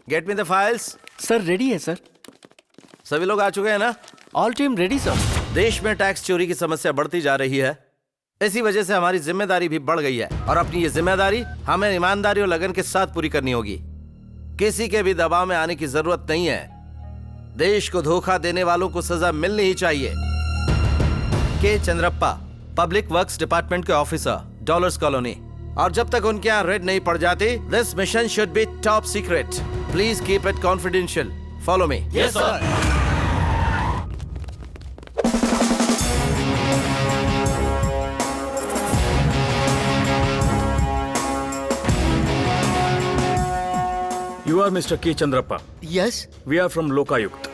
Get me the files. Sir ready है sir. सभी लोग आ चुके हैं ना? All team ready sir. देश में टैक्स चोरी की समस्या बढ़ती जा रही है। इसी वजह से हमारी जिम्मेदारी भी बढ़ गई है और अपनी ये जिम्मेदारी हमें ईमानदारी और लगन के साथ पूरी करनी होगी। किसी के भी दबाव में आने की जरूरत नहीं है। देश को धोखा देने वालों को सजा मिलनी ही चाहिए। के चंद्रप्पा, पब्लिक वर्क्स डिपार्टमेंट के ऑफिसर, डॉलर्स कॉलोनी। और जब तक उनके यहाँ रेड नहीं पड़ जाती, this mission should be top secret. Please keep it confidential. Follow me. Yes sir. You are Mr. K. Chandrappa. Yes. We are from Lokayukta.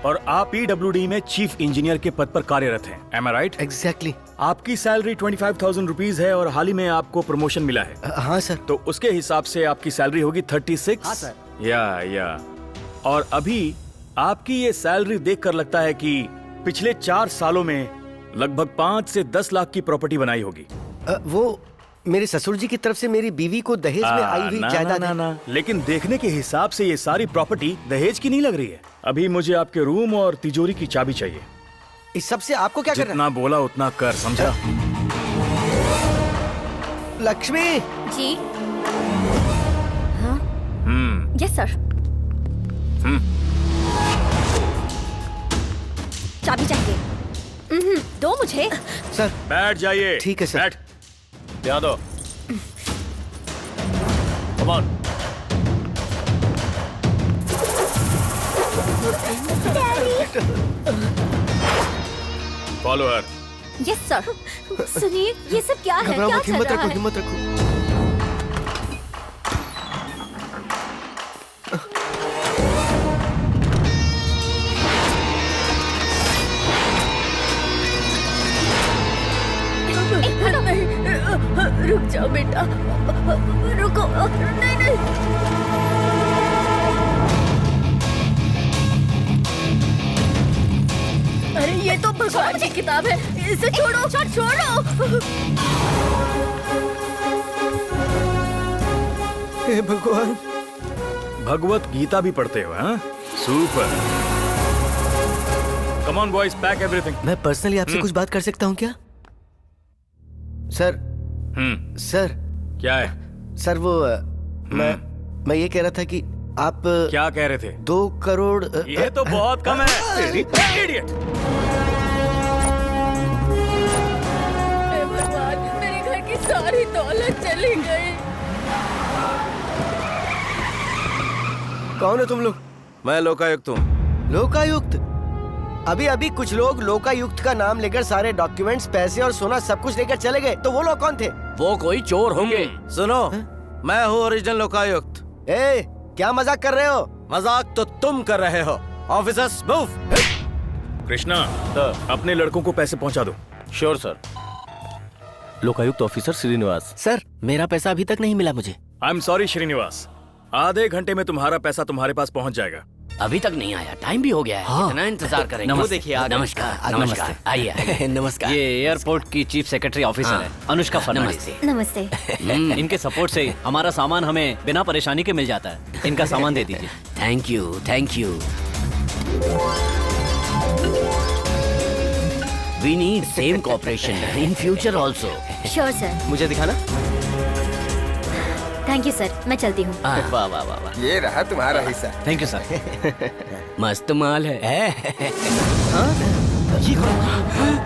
और आप PWD में चीफ इंजीनियर के पद पर कार्यरत हैं। Am I right? एग्जैक्टली। आपकी सैलरी 25,000 रुपीज है और हाल ही में आपको प्रमोशन मिला है। हाँ सर। तो उसके हिसाब से आपकी सैलरी होगी 36। हाँ सर। या और अभी आपकी ये सैलरी देखकर लगता है कि पिछले 4 सालों में लगभग 5 से 10 लाख की प्रॉपर्टी बनाई होगी। वो मेरे ससुर जी की तरफ से मेरी बीवी को दहेज में आई हुई जायदाद है। ना। लेकिन देखने के हिसाब से ये सारी प्रॉपर्टी दहेज की नहीं लग रही है। अभी मुझे आपके रूम और तिजोरी की चाबी चाहिए। इस सब से आपको क्या करना है? जितना बोला उतना कर, समझा? लक्ष्मी जी। हाँ। Yes sir. चाबी चाहिए। दो मुझे। सर। बैठ जाइए। ठीक है सर। बैठ। ध्यान दो। Come on. Follow her. Yes sir. सुनिए, ये सब क्या है? घबराओ क्या मत, चल हिम्मत रहा रखो, है? हिम्मत रखो। रुक जाओ बेटा, रुको। नहीं नहीं। अरे ये तो भगवान की किताब है, इसे छोड़ो। छोड़ो। हे भगवान। भगवत गीता भी पढ़ते हो? हाँ, super. Come on boys, pack everything. मैं पर्सनली आपसे कुछ बात कर सकता हूँ क्या? सर। सर। क्या है? सर वो मैं ये कह रहा था कि आप क्या कह रहे थे? 2 करोड़। ये तो बहुत कम है। इडियट। हे भगवान, मेरे घर की सारी दौलत चली गई। कौन हो तुम लोग? मैं लोकायुक्त हूँ। लोकायुक्त? अभी कुछ लोग लोकायुक्त का नाम लेकर सारे डॉक्यूमेंट्स, पैसे और सोना सब कुछ लेकर चले गए। तो वो लोग कौन थे? वो कोई चोर होंगे। सुनो, मैं हूँ ओरिजिनल लोकायुक्त। ए, क्या मजाक कर रहे हो? मजाक तो तुम कर रहे हो। Officers move. कृष्णा, अपने लड़कों को पैसे पहुंचा दो। Sure sir. Lokayukta officer Srinivas. Sir, मेरा पैसा अभी तक नहीं मिला मुझे। आई एम सॉरी श्रीनिवास, आधे घंटे में तुम्हारा पैसा तुम्हारे पास पहुंच जाएगा। अभी तक नहीं आया, टाइम भी हो गया है। हाँ। कितना इंतजार करेंगे? नमस्ते। देखिए आ गए। नमस्कार। आइए। नमस्कार। ये एयरपोर्ट की चीफ सेक्रेटरी ऑफिसर है, अनुष्का फर्नांडिस। नमस्ते। इनके सपोर्ट से हमारा सामान हमें बिना परेशानी के मिल जाता है। इनका सामान दे दीजिए। Thank you. We need same cooperation in future also. Sure sir. मुझे दिखाना। थैंक यू सर, मैं चलती हूँ। वाह। ये रहा तुम्हारा हिस्सा। Thank you sir. मस्त माल है।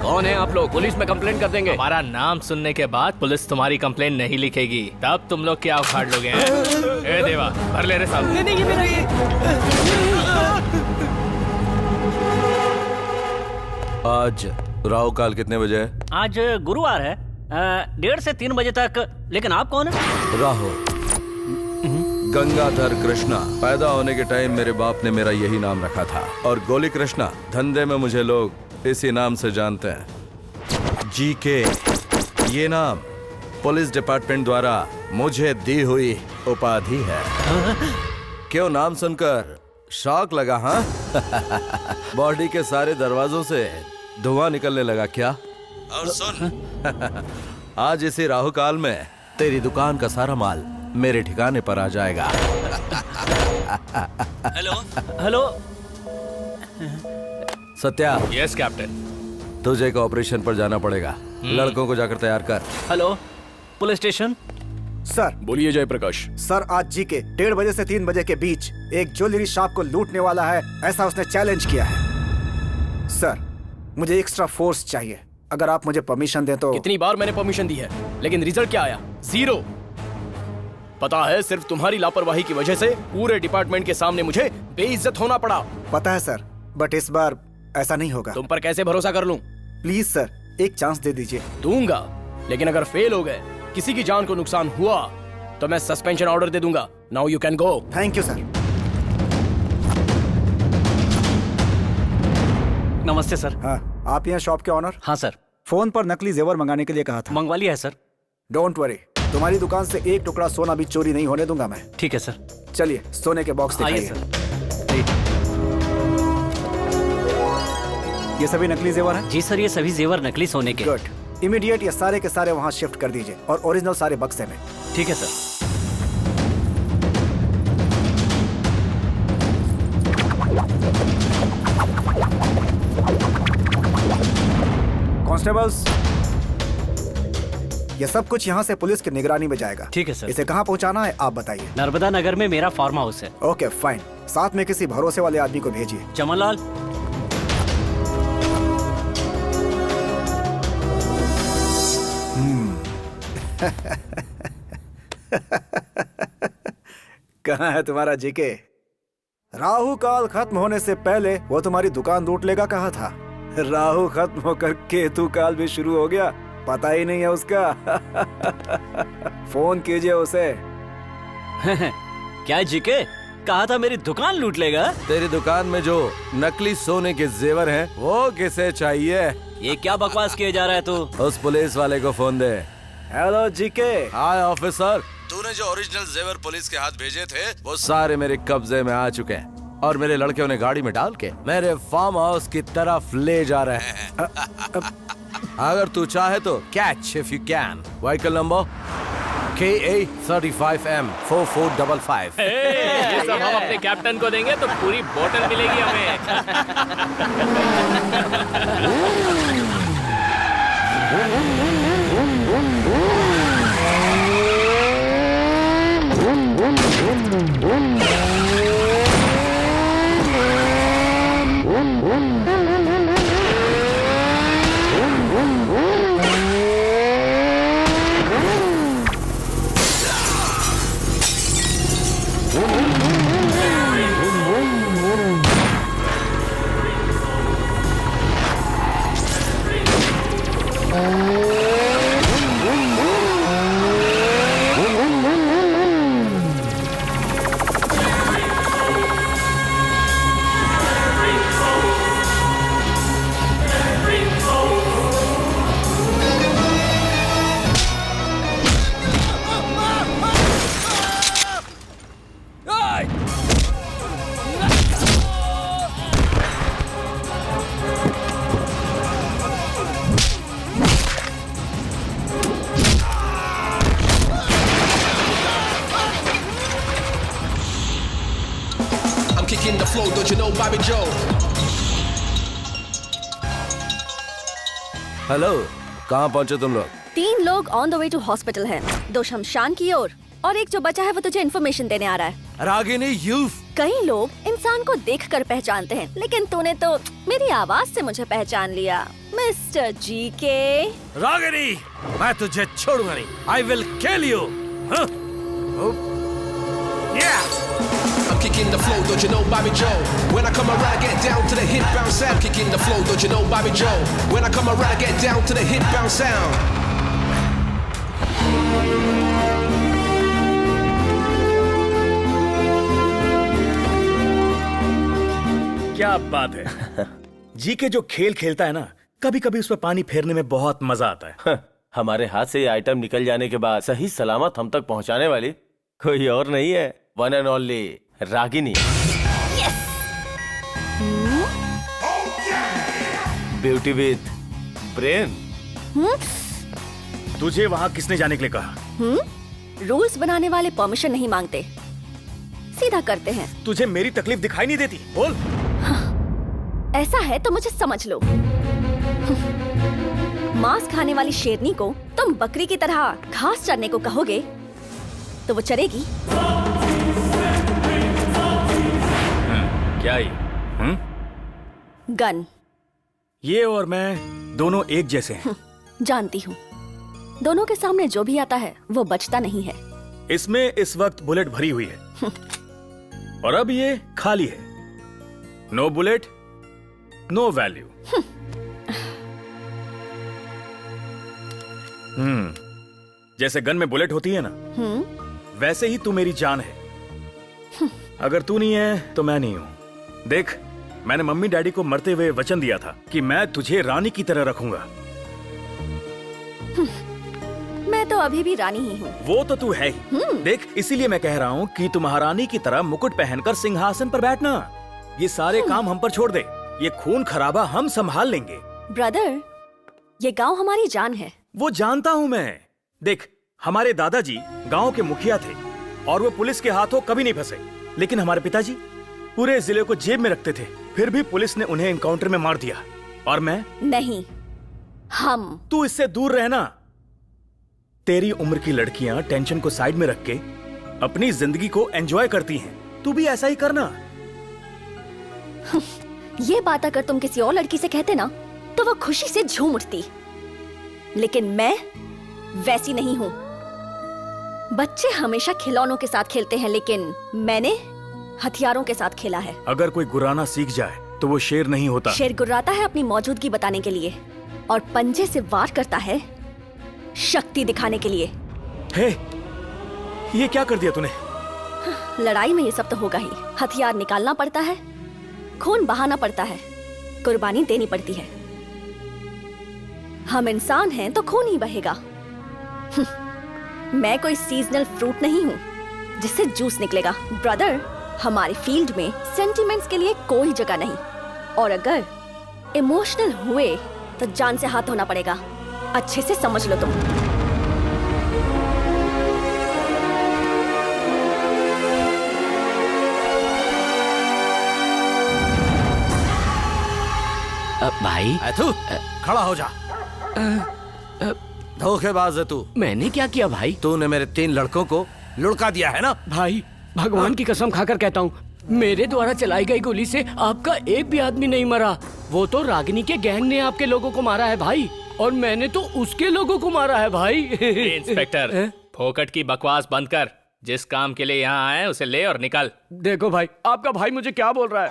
कौन है आप लोग? पुलिस में कंप्लेंट कर देंगे। हमारा नाम सुनने के बाद पुलिस तुम्हारी कंप्लेंट नहीं लिखेगी। तब तुम लोग क्या उखाड़ लोगे? ए देवा, भर ले रे साहब। नहीं, ये मेरा ये। आज राहु काल कितने बजे है? आज गुरुवार है, 1:30 से 3 बजे तक। लेकिन आप कौन है? राहु गंगाधर कृष्णा। पैदा होने के टाइम मेरे बाप ने मेरा यही नाम रखा था और गोली कृष्णा। धंधे में मुझे लोग इसी नाम से जानते हैं। जीके, ये नाम पुलिस डिपार्टमेंट द्वारा मुझे दी हुई उपाधि है। क्यों नाम सुनकर शॉक लगा? हाँ। बॉडी के सारे दरवाजों से धुआं निकलने लगा क्या? और सुन, आज इसी राहु काल में तेरी दुकान का सारा माल मेरे ठिकाने पर आ जाएगा। Hello hello. Satya, yes captain. तुझे एक ऑपरेशन पर जाना पड़ेगा। लड़कों को जाकर तैयार कर। Hello police station. सर बोलिए जयप्रकाश। सर आज जी के 1:30 बजे से 3 बजे के बीच एक ज्वेलरी शॉप को लूटने वाला है, ऐसा उसने चैलेंज किया है। सर मुझे एक्स्ट्रा फोर्स चाहिए, अगर आप मुझे परमिशन दें तो। कितनी बार मैंने परमिशन दी है, लेकिन रिजल्ट क्या आया? 0। पता है, सिर्फ तुम्हारी लापरवाही की वजह से पूरे डिपार्टमेंट के सामने मुझे बेइज्जत होना पड़ा। पता है सर, बट इस बार ऐसा नहीं होगा। तुम पर कैसे भरोसा कर लूं? प्लीज सर एक चांस दे दीजिए। दूंगा, लेकिन अगर फेल हो गए, किसी की जान को नुकसान हुआ, तो मैं सस्पेंशन ऑर्डर दे दूंगा। Now you can go. Thank you sir. नमस्ते सर। हाँ, आप यहाँ शॉप के ऑनर? हाँ सर। फोन पर नकली जेवर मंगाने के लिए कहा था। मंगवा लिया है सर। डोंट वरी, तुम्हारी दुकान से एक टुकड़ा सोना भी चोरी नहीं होने दूंगा मैं। ठीक है सर। चलिए सोने के बॉक्स आइए दिखाइए। सर। ये सभी नकली जेवर हैं? जी सर, ये सभी जेवर नकली सोने के। गुड, इमीडिएट ये सारे के सारे वहाँ शिफ्ट कर दीजिए और ओरिजिनल सारे बक्से में। ठीक है सर। कांस्टेबल्स, ये सब कुछ यहाँ से पुलिस की निगरानी में जाएगा। ठीक है सर। इसे कहाँ पहुँचाना है आप बताइए। नर्मदा नगर में मेरा फार्म हाउस है। ओके फाइन, साथ में किसी भरोसे वाले आदमी को भेजिए। चमनलाल। कहाँ है तुम्हारा जीके? राहु काल खत्म होने से पहले वो तुम्हारी दुकान लूट लेगा कहा था। राहु खत्म होकर केतु काल भी शुरू हो गया, पता ही नहीं है उसका। फोन कीजिए उसे। क्या जीके? कहा था मेरी दुकान लूट लेगा। तेरी दुकान में जो नकली सोने के जेवर हैं, वो किसे चाहिए? ये क्या बकवास किए जा रहा है तू? उस पुलिस वाले को फोन दे। Hello GK. हाय ऑफिसर, तूने जो ओरिजिनल जेवर पुलिस के हाथ भेजे थे, वो सारे मेरे कब्जे में आ चुके हैं और मेरे लड़के उन्हें गाड़ी में डाल के मेरे फार्म हाउस की तरफ ले जा रहे हैं। अगर तू चाहे तो catch if you can. Vehicle number KA 35M 4455। ये सब हम अपने कैप्टन को देंगे तो पूरी बोतल मिलेगी हमें। kicking the flow, don't you know Bobby Joe? Hello, कहाँ पहुँचे तुम लोग? 3 लोग on the way to hospital हैं, 2 शमशान की ओर और एक जो बचा है वो तुझे इन्फॉर्मेशन देने आ रहा है। रागिनी यूफ। कई लोग इंसान को देखकर पहचानते हैं, लेकिन तूने तो मेरी आवाज से मुझे पहचान लिया, मिस्टर जीके। रागिनी, मैं तुझे छोड़ूंगा नहीं। I will kill you. I'm kicking the flow, don't you know Bobby Joe? When I come around, get down to the hit bounce sound. Kicking the flow, don't you know Bobby Joe? When I come around, get down to the hit bounce sound. क्या बात है। जी के जो खेल खेलता है ना, कभी कभी उसमें पानी फेरने में बहुत मजा आता है। हमारे हाथ से ये आइटम निकल जाने के बाद सही सलामत हम तक पहुंचाने वाली कोई और नहीं है, one and only Ragini. Beauty with brain. तुझे वहाँ किसने जाने के लिए कहा? रूल्स बनाने वाले परमिशन नहीं मांगते, सीधा करते हैं। तुझे मेरी तकलीफ दिखाई नहीं देती? बोल। ऐसा है तो मुझे समझ लो। मांस खाने वाली शेरनी को तुम बकरी की तरह घास चरने को कहोगे तो वो चरेगी? क्या ये? गन। ये और मैं दोनों एक जैसे हैं। जानती हूँ। दोनों के सामने जो भी आता है वो बचता नहीं है। इसमें इस वक्त बुलेट भरी हुई है और अब ये खाली है। No bullet, no value. जैसे गन में बुलेट होती है ना, वैसे ही तू मेरी जान है। अगर तू नहीं है तो मैं नहीं हूं। देख, मैंने मम्मी डैडी को मरते हुए वचन दिया था कि मैं तुझे रानी की तरह रखूंगा। मैं तो अभी भी रानी ही हूँ। वो तो तू है ही। देख, इसीलिए मैं कह रहा हूँ कि तू महारानी की तरह मुकुट पहनकर सिंहासन पर बैठना। ये सारे काम हम पर छोड़ दे। ये खून खराबा हम संभाल लेंगे। ब्रदर, ये गांव हमारी जान है। वो जानता हूँ मैं। देख, हमारे दादाजी गांव के मुखिया थे और वो पुलिस के हाथों कभी नहीं फंसे। लेकिन हमारे पिताजी पूरे जिले को जेब में रखते थे, फिर भी पुलिस ने उन्हें एनकाउंटर में मार दिया। और मैं नहीं, हम। तू इससे दूर रहना। तेरी उम्र की लड़कियां टेंशन को साइड में रख के अपनी जिंदगी को एंजॉय करती हैं। तू भी ऐसा ही करना। ये बात अगर तुम किसी और लड़की से कहते ना तो वो खुशी से झूम उठती, लेकिन मैं वैसी नहीं हूँ। बच्चे हमेशा खिलौनों के साथ खेलते हैं, लेकिन मैंने हथियारों के साथ खेला है। अगर कोई गुर्राना सीख जाए तो वो शेर नहीं होता। शेर गुर्राता है अपनी मौजूदगी बताने के लिए और पंजे से वार करता है शक्ति दिखाने के लिए। हे, ये क्या कर दिया तूने? लड़ाई में ये सब तो होगा ही। हथियार निकालना पड़ता है, खून बहाना पड़ता है, कुर्बानी देनी पड़ती है। हम इंसान हैं तो खून ही बहेगा। मैं कोई सीजनल फ्रूट नहीं हूँ जिससे जूस निकलेगा। ब्रदर, हमारी फील्ड में सेंटिमेंट्स के लिए कोई जगह नहीं, और अगर इमोशनल हुए तो जान से हाथ धोना पड़ेगा। अच्छे से समझ लो तुम। भाई तू खड़ा हो जा। धोखेबाज है तू। मैंने क्या किया भाई? तूने मेरे 3 लड़कों को लुढ़का दिया है ना? भाई, भगवान की कसम खाकर कहता हूँ, मेरे द्वारा चलाई गई गोली से आपका एक भी आदमी नहीं मरा। वो तो रागिनी के गैंग ने आपके लोगों को मारा है भाई, और मैंने तो उसके लोगों को मारा है भाई। इंस्पेक्टर, फोकट की बकवास बंद कर। जिस काम के लिए यहाँ आए उसे ले और निकल। देखो भाई, आपका भाई मुझे क्या बोल रहा है।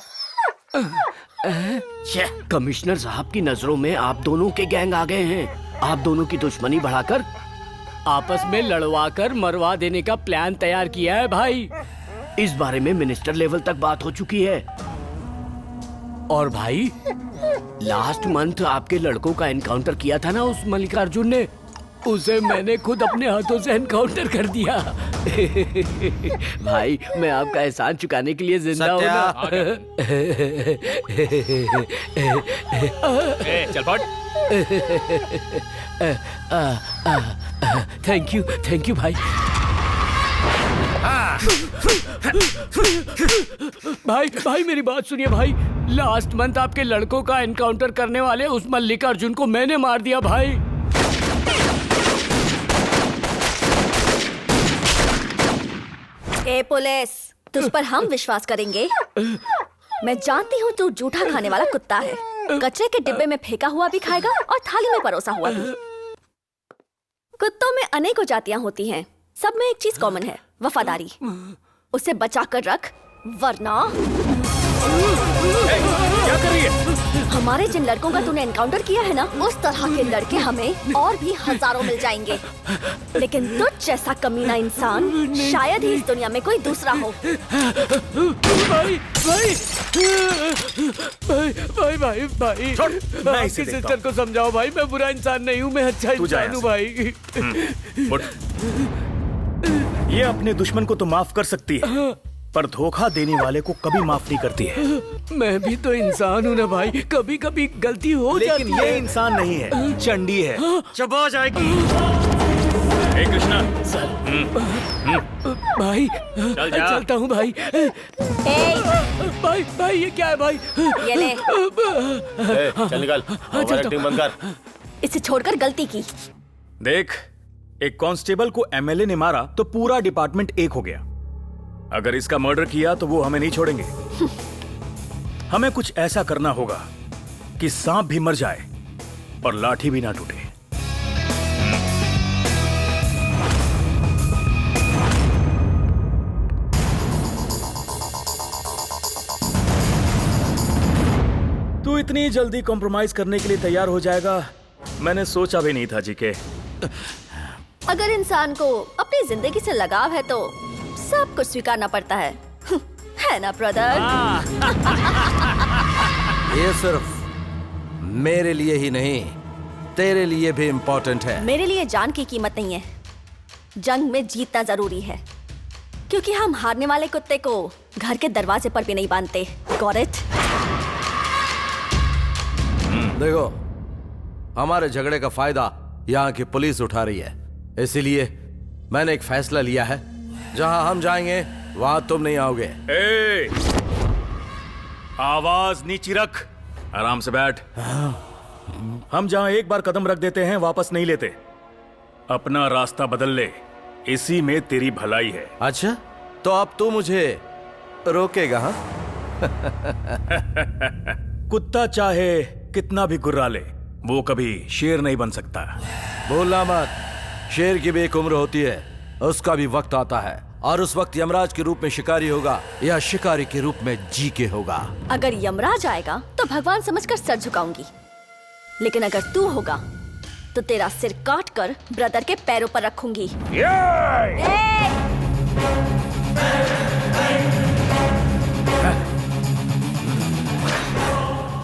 कमिश्नर साहब की नजरों में आप दोनों के गैंग आ गए हैं। आप दोनों की दुश्मनी बढ़ाकर आपस में लड़वाकर मरवा देने का प्लान तैयार किया है भाई। इस बारे में मिनिस्टर लेवल तक बात हो चुकी है। और भाई, लास्ट मंथ आपके लड़कों का एनकाउंटर किया था ना उस मल्लिकार्जुन ने, उसे मैंने खुद अपने हाथों से एनकाउंटर कर दिया। भाई, मैं आपका एहसान चुकाने के लिए जिंदा हूँ ना। चल फट। थैंक यू भाई। भाई मेरी बात सुनिए भाई। लास्ट मंथ आपके लड़कों का एनकाउंटर करने वाले उस मल्लिकार्जुन को मैंने मार दिया भाई। ए पुलिस, तुझ पर हम विश्वास करेंगे? मैं जानती हूँ तू जूठा खाने वाला कुत्ता है। कचरे के डिब्बे में फेंका हुआ भी खाएगा और थाली में परोसा हुआ भी। कुत्तों में अनेकों जातियां होती हैं, सब में एक चीज कॉमन है, वफादारी। उसे बचा कर रख, वरना क्या कर रही है? हमारे जिन लड़कों का तूने एनकाउंटर किया है ना, उस तरह के लड़के हमें और भी हजारों मिल जाएंगे। लेकिन तुझ जैसा कमीना इंसान शायद ही इस दुनिया में कोई दूसरा हो। भाई भाई भाई भाई भाई छोड़, मैं आपकी इसे देखता सिस्टर को समझाओ भाई, मैं बुरा इंसान नहीं हूँ, मैं अच्छा इंसान हूँ भाई। उठ। ये अपने दुश्मन को तो माफ कर सकती है, पर धोखा देने वाले को कभी माफ नहीं करती है। मैं भी तो इंसान हूँ ना भाई, कभी कभी गलती हो जाती है। लेकिन ये इंसान नहीं है, चंडी है। चबा जाएगी। हे कृष्णा सर, भाई चल जा। चलता हूँ भाई। भाई भाई ये क्या है भाई? ये ले। चल निकल, ओवर एक्टिंग बंद कर। इसे छोड़कर गलती की। देख, एक कांस्टेबल को एमएलए ने मारा तो पूरा डिपार्टमेंट एक हो गया। अगर इसका मर्डर किया तो वो हमें नहीं छोड़ेंगे। हमें कुछ ऐसा करना होगा कि सांप भी मर जाए और लाठी भी ना टूटे। तू इतनी जल्दी कॉम्प्रोमाइज करने के लिए तैयार हो जाएगा, मैंने सोचा भी नहीं था जीके। अगर इंसान को अपनी जिंदगी से लगाव है तो सब कुछ स्वीकारना पड़ता है ना ब्रदर? ये सिर्फ मेरे लिए ही नहीं, तेरे लिए भी इम्पोर्टेंट है। मेरे लिए जान की कीमत नहीं है, जंग में जीतना जरूरी है, क्योंकि हम हारने वाले कुत्ते को घर के दरवाजे पर भी नहीं बांधते। Got it? देखो, हमारे झगड़े का फायदा यहाँ की पुलिस उठा रही है, इसीलिए मैंने एक फैसला लिया है, जहां हम जाएंगे वहां तुम नहीं आओगे। ए, आवाज नीची रख, आराम से बैठ। हम जहां एक बार कदम रख देते हैं वापस नहीं लेते। अपना रास्ता बदल ले, इसी में तेरी भलाई है। अच्छा, तो अब तू मुझे रोकेगा? हाँ? कुत्ता चाहे कितना भी गुर्रा ले, वो कभी शेर नहीं बन सकता। भूलना मत, शेर की भी एक उम्र होती है, उसका भी वक्त आता है, और उस वक्त यमराज के रूप में शिकारी होगा या शिकारी के रूप में जी के होगा। अगर यमराज आएगा तो भगवान समझकर सर झुकाऊंगी, लेकिन अगर तू होगा तो तेरा सिर काट कर ब्रदर के पैरों पर रखूंगी।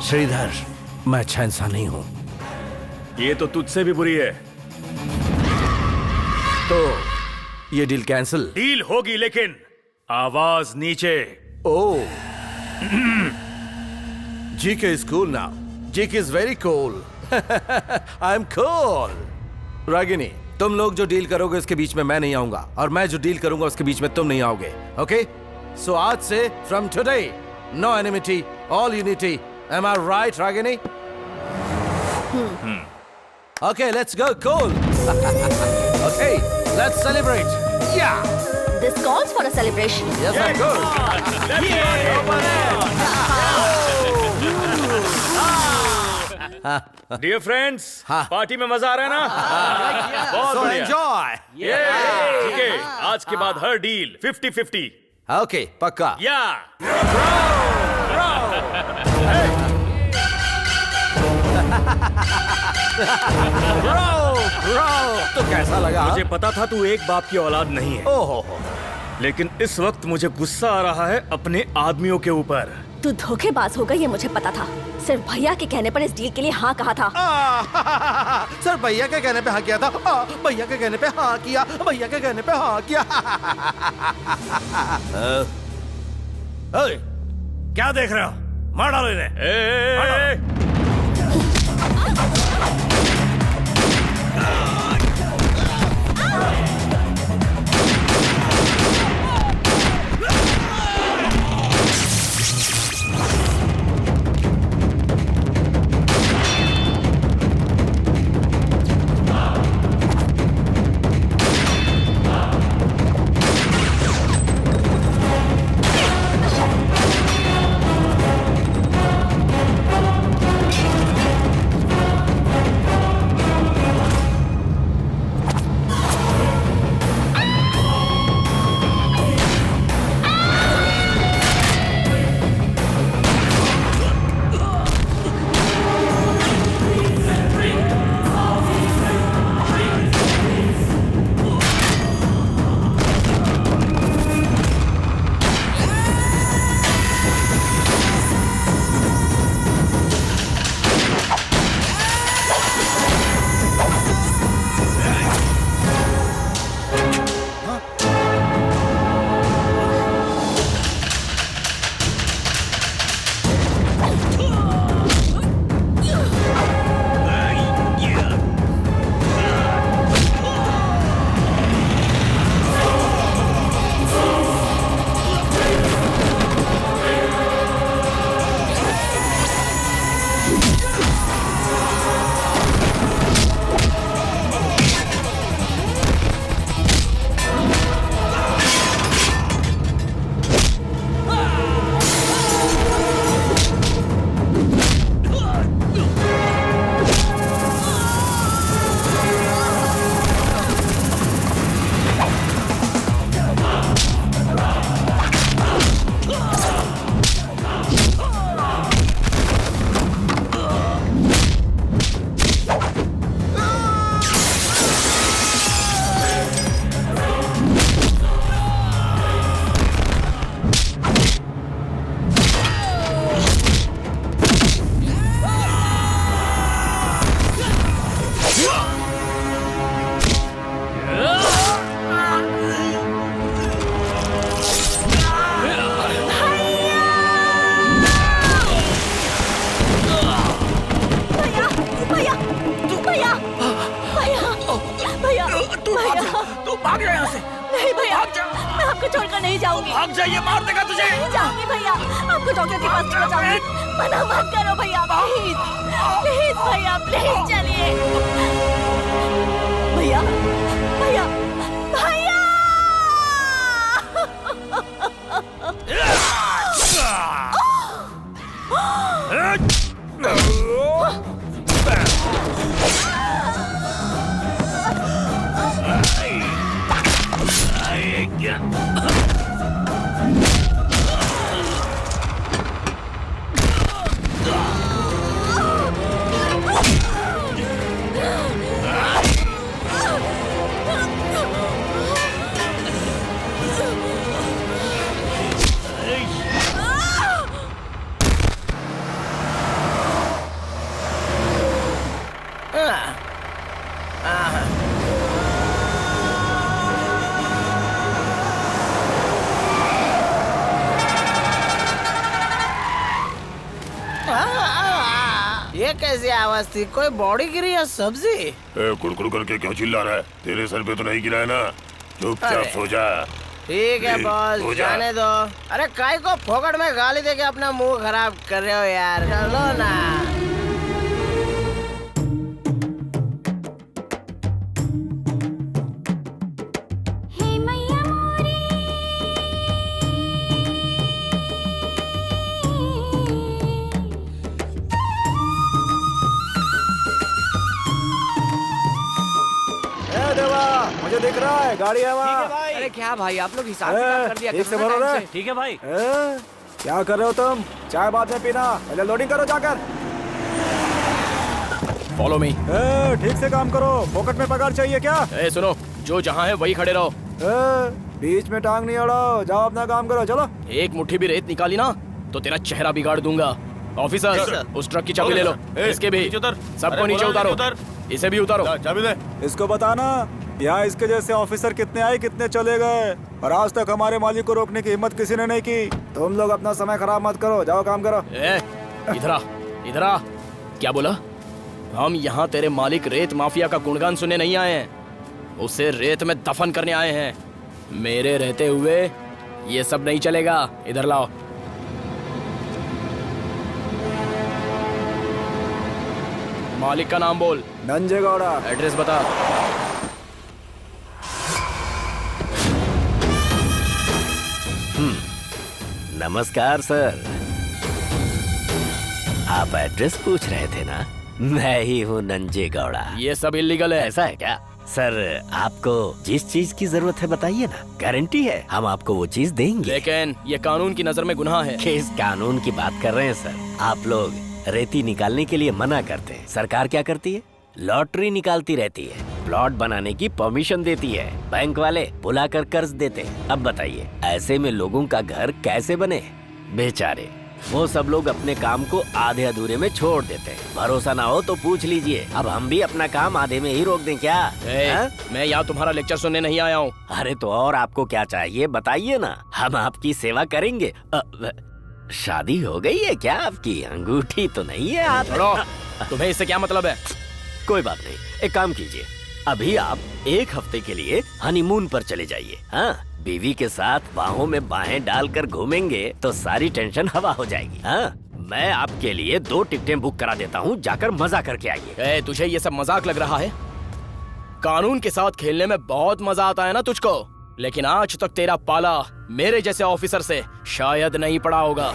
श्रीधर, मैं अच्छा इंसान नहीं हूं। ये तो तुझसे भी बुरी है। तो ये डील कैंसिल? डील होगी, लेकिन आवाज नीचे। Oh, GK is cool now. GK is very cool. I am cool. Ragini, तुम लोग जो डील करोगे उसके बीच में मैं नहीं आऊंगा, और मैं जो डील करूंगा उसके बीच में तुम नहीं आओगे। ओके? सो आज से, from today, no एनिमिटी, all unity. Am I right, Ragini? Okay, let's go, cool. Okay, let's celebrate. Yeah. This calls for a celebration. Yes, of course. Dear friends, party में मजा आ रहा है ना? बहुत So बढ़िया। enjoy. ठीक है, आज के बाद हर डील 50-50। Okay, पक्का। या Bro, तो कैसा लगा? मुझे पता था तू एक बाप की औलाद नहीं है, ओहो, लेकिन इस वक्त मुझे गुस्सा आ रहा है अपने आदमियों के ऊपर। तू धोखेबाज होगा ये मुझे पता था। सिर्फ भैया के कहने पर इस डील के लिए हाँ कहा था। सर भैया के कहने पे हाँ किया था। भैया के कहने पे हाँ किया। भैया के कहने पे हाँ किया। क्या देख रहे हो? मार डालो इन्हें। छोड़कर नहीं जाऊंगी। भाग जाइए, मार देगा तुझे। नहीं जाऊंगी भैया, आपको डॉक्टर के पास ले जाऊंगी। मना मत करो भैया, प्लीज प्लीज भैया, प्लीज चलिए भैया भैया भैया। ये कैसी आवाज थी? कोई बॉडी गिरी या सब्जी? कुड़कुड़ करके क्यों चिल्ला रहा है? तेरे सर पे तो नहीं गिरा है ना? चुपचाप सो जा। ठीक है बॉस, जाने दो। अरे काय को फोकट में गाली देके अपना मुंह खराब कर रहे हो यार, चलो ना। मुझे दिख रहा है, गाड़ी है वहाँ। अरे क्या भाई, आप लोग हिसाब किताब कर दिया ठीक से भरो रे। ठीक है भाई। क्या कर रहे हो तुम? चाय बाद में पीना, पहले लोडिंग करो जाकर। Follow me. ठीक से काम करो, पॉकेट में पगार चाहिए क्या? सुनो, जो जहाँ है वही खड़े रहो। बीच में टांग नहीं अड़ाओ, जाओ अपना काम करो, चलो। एक मुट्ठी भी रेत निकाली ना तो तेरा चेहरा बिगाड़ दूंगा। ऑफिसर, उस ट्रक की चाबी ले लो। इसके भी सबको नीचे उतारो, इसे भी उतारो। चाबी दे। इसको बताना यहाँ इसके जैसे ऑफिसर कितने आए कितने चले गए, और आज तक हमारे मालिक को रोकने की हिम्मत किसी ने नहीं की। तुम लोग अपना समय खराब मत करो, जाओ काम करो। इधर आ, इधर आ। क्या बोला? हम यहाँ तेरे मालिक रेत माफिया का गुणगान सुनने नहीं आए हैं, उसे रेत में दफन करने आए हैं। मेरे रहते हुए ये सब नहीं चलेगा। इधर लाओ। मालिक का नाम बोल। नंजेगौड़ा। एड्रेस बता। नमस्कार सर, आप एड्रेस पूछ रहे थे ना? मैं ही हूँ नंजेगौड़ा। ये सब इल्लीगल है। ऐसा है क्या? सर, आपको जिस चीज की जरूरत है बताइए ना, गारंटी है हम आपको वो चीज देंगे। लेकिन ये कानून की नजर में गुनाह है। किस कानून की बात कर रहे हैं सर? आप लोग रेती निकालने के लिए मना करते हैं, सरकार क्या करती है? लॉटरी निकालती रहती है, प्लॉट बनाने की परमिशन देती है, बैंक वाले बुलाकर कर्ज देते हैं। अब बताइए, ऐसे में लोगों का घर कैसे बने? बेचारे वो सब लोग अपने काम को आधे अधूरे में छोड़ देते हैं। भरोसा ना हो तो पूछ लीजिए, अब हम भी अपना काम आधे में ही रोक दें क्या? मैं यहाँ तुम्हारा लेक्चर सुनने नहीं आया हूँ। अरे तो और आपको क्या चाहिए बताइए ना, हम आपकी सेवा करेंगे। शादी हो गई है क्या आपकी? अंगूठी तो नहीं है हाथ। तुम्हें इससे क्या मतलब है? कोई बात नहीं, एक काम कीजिए, अभी आप एक हफ्ते के लिए हनीमून पर चले जाइए। हाँ, बीवी के साथ बाहों में बाहें डालकर घूमेंगे तो सारी टेंशन हवा हो जाएगी। हाँ, मैं आपके लिए 2 टिकटें बुक करा देता हूँ, जाकर मजा करके आइए। तुझे ये सब मजाक लग रहा है? कानून के साथ खेलने में बहुत मजा आता है ना तुझको, लेकिन आज तक तेरा पाला मेरे जैसे ऑफिसर से शायद नहीं पड़ा होगा।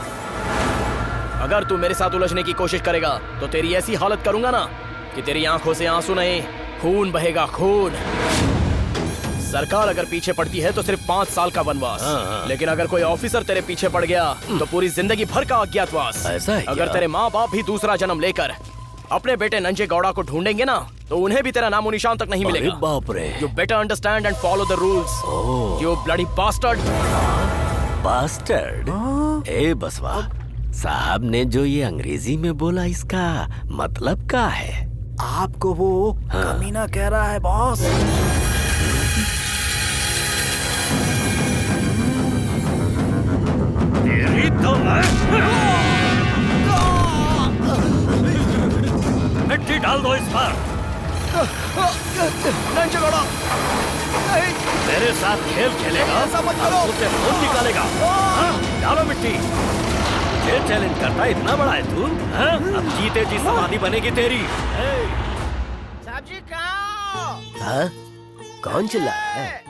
अगर तू मेरे साथ उलझने की कोशिश करेगा तो तेरी ऐसी हालत करूंगा ना कि तेरी आंखों से आंसू नहीं, खून बहेगा, खून। सरकार अगर पीछे पड़ती है तो सिर्फ 5 साल का वनवास, लेकिन अगर कोई ऑफिसर तेरे पीछे पड़ गया तो पूरी जिंदगी भर का अज्ञातवास। ऐसा है अगर तेरे माँ बाप भी दूसरा जन्म लेकर अपने बेटे नंजेगौड़ा को ढूंढेंगे ना तो उन्हें भी तेरा नामो निशान तक नहीं मिलेगा। बाप रे। You better understand and follow the rules. You bloody bastard. Bastard? ए बसवा साहब ने जो ये अंग्रेजी में बोला, इसका मतलब क्या है? आपको वो कमीना कह रहा है बॉस। तेरी तो मिट्टी डाल दो इस पर। नहीं झगड़ा, मेरे साथ खेल खेलेगा, ऐसा मत करो। उसे खून निकालेगा। हाँ, डालो मिट्टी। ये चैलेंज करता इतना बड़ा है तू? हाँ? अब जीते जी समाधि बनेगी तेरी। सब्जी खाओ। हाँ? कौन चिल्ला रहा है?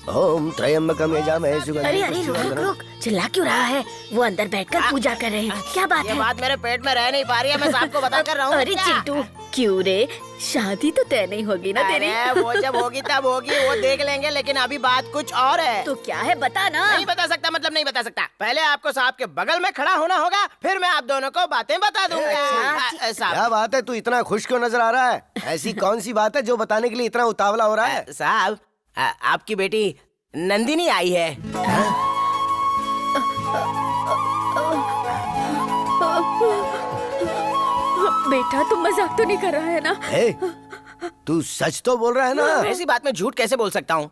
ओम त्र्यंबकम यजामहे सुगंधिं अरे अरे रुक रुक रुक, चिल्ला क्यों रहा है? वो अंदर बैठकर पूजा कर रहे हैं। क्या बात ये है? बात मेरे पेट में रह नहीं पा रही है, मैं आपको बता कर रहा हूँ। अरे चिंटू, क्यों रे? शादी तो तय नहीं होगी ना तेरी? अरे वो जब होगी तब होगी, वो देख लेंगे, लेकिन अभी बात कुछ और है। तो क्या है बता ना। नहीं बता सकता, मतलब नहीं बता सकता। पहले आपको साहब के बगल में खड़ा होना होगा, फिर मैं आप दोनों को बातें बता दूंगा। क्या बात है, तू इतना खुश क्यों नजर आ रहा है? ऐसी कौन सी बात है जो बताने के लिए इतना उतावला हो रहा है? साहब, आपकी बेटी नंदिनी आई है। बेटा तुम मजाक तो नहीं कर रहा है ना? तू सच तो बोल रहा है ना? ऐसी बात में झूठ कैसे बोल सकता हूँ?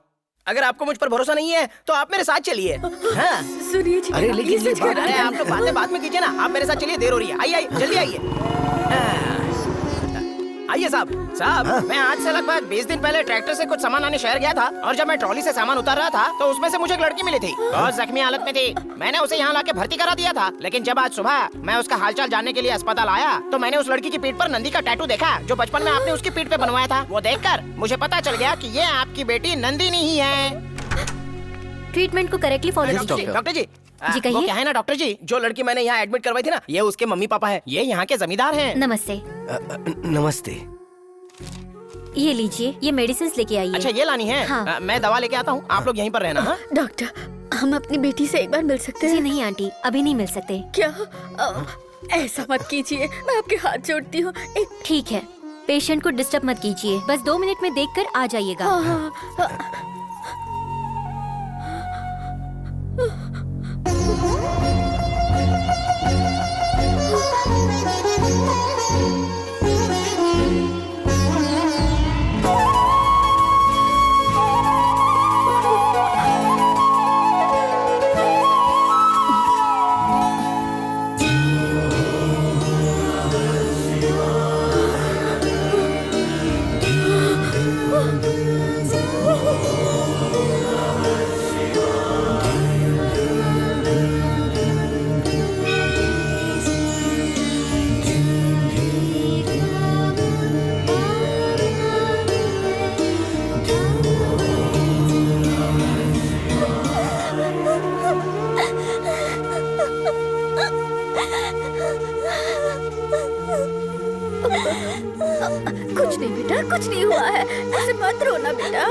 अगर आपको मुझ पर भरोसा नहीं है तो आप मेरे साथ चलिए। हाँ? सुनिए जी, अरे लेकिन ये सच कह रहा अरे है। आप लोग बातें बाद में कीजिए ना, आप मेरे साथ चलिए, देर हो रही है। आइए आइए, जल्दी आइए। आइए साहब। साहब, मैं आज से लगभग 20 दिन पहले ट्रैक्टर से कुछ सामान आने शहर गया था, और जब मैं ट्रॉली से सामान उतार रहा था तो उसमें से मुझे एक लड़की मिली थी। बहुत जख्मी हालत में थी। मैंने उसे यहाँ लाके भर्ती करा दिया था, लेकिन जब आज सुबह मैं उसका हालचाल जानने के लिए अस्पताल आया तो मैंने उस लड़की की पीठ पर नंदी का टैटू देखा, जो बचपन में आपने उसकी पीठ पे बनवाया था। वो देखकर मुझे पता चल गया कि ये आपकी बेटी नंदिनी ही है। ट्रीटमेंट को करेक्टली फॉलो कीजिए। डॉक्टर जी, जी कहिए। वो क्या है ना डॉक्टर जी, जो लड़की मैंने यहाँ एडमिट करवाई थी ना, ये उसके मम्मी पापा है। ये यहाँ के जमींदार हैं। नमस्ते। नमस्ते। ये लीजिए, ये मेडिसिन लेके आइए। अच्छा, ये लानी है? हाँ। मैं दवा लेके आता हूँ, आप लोग यहीं पर रहना। हाँ? डॉक्टर, हम अपनी बेटी से एक बार मिल सकते हैं? जी नहीं आंटी, अभी नहीं मिल सकते। क्या? ऐसा मत कीजिए, मैं आपके हाथ जोड़ती हूँ। ठीक है, पेशेंट को डिस्टर्ब मत कीजिए, बस 2 मिनट में देखकर आ जाइएगा। कुछ नहीं बेटा, कुछ नहीं हुआ है, ऐसे मत रोना बेटा।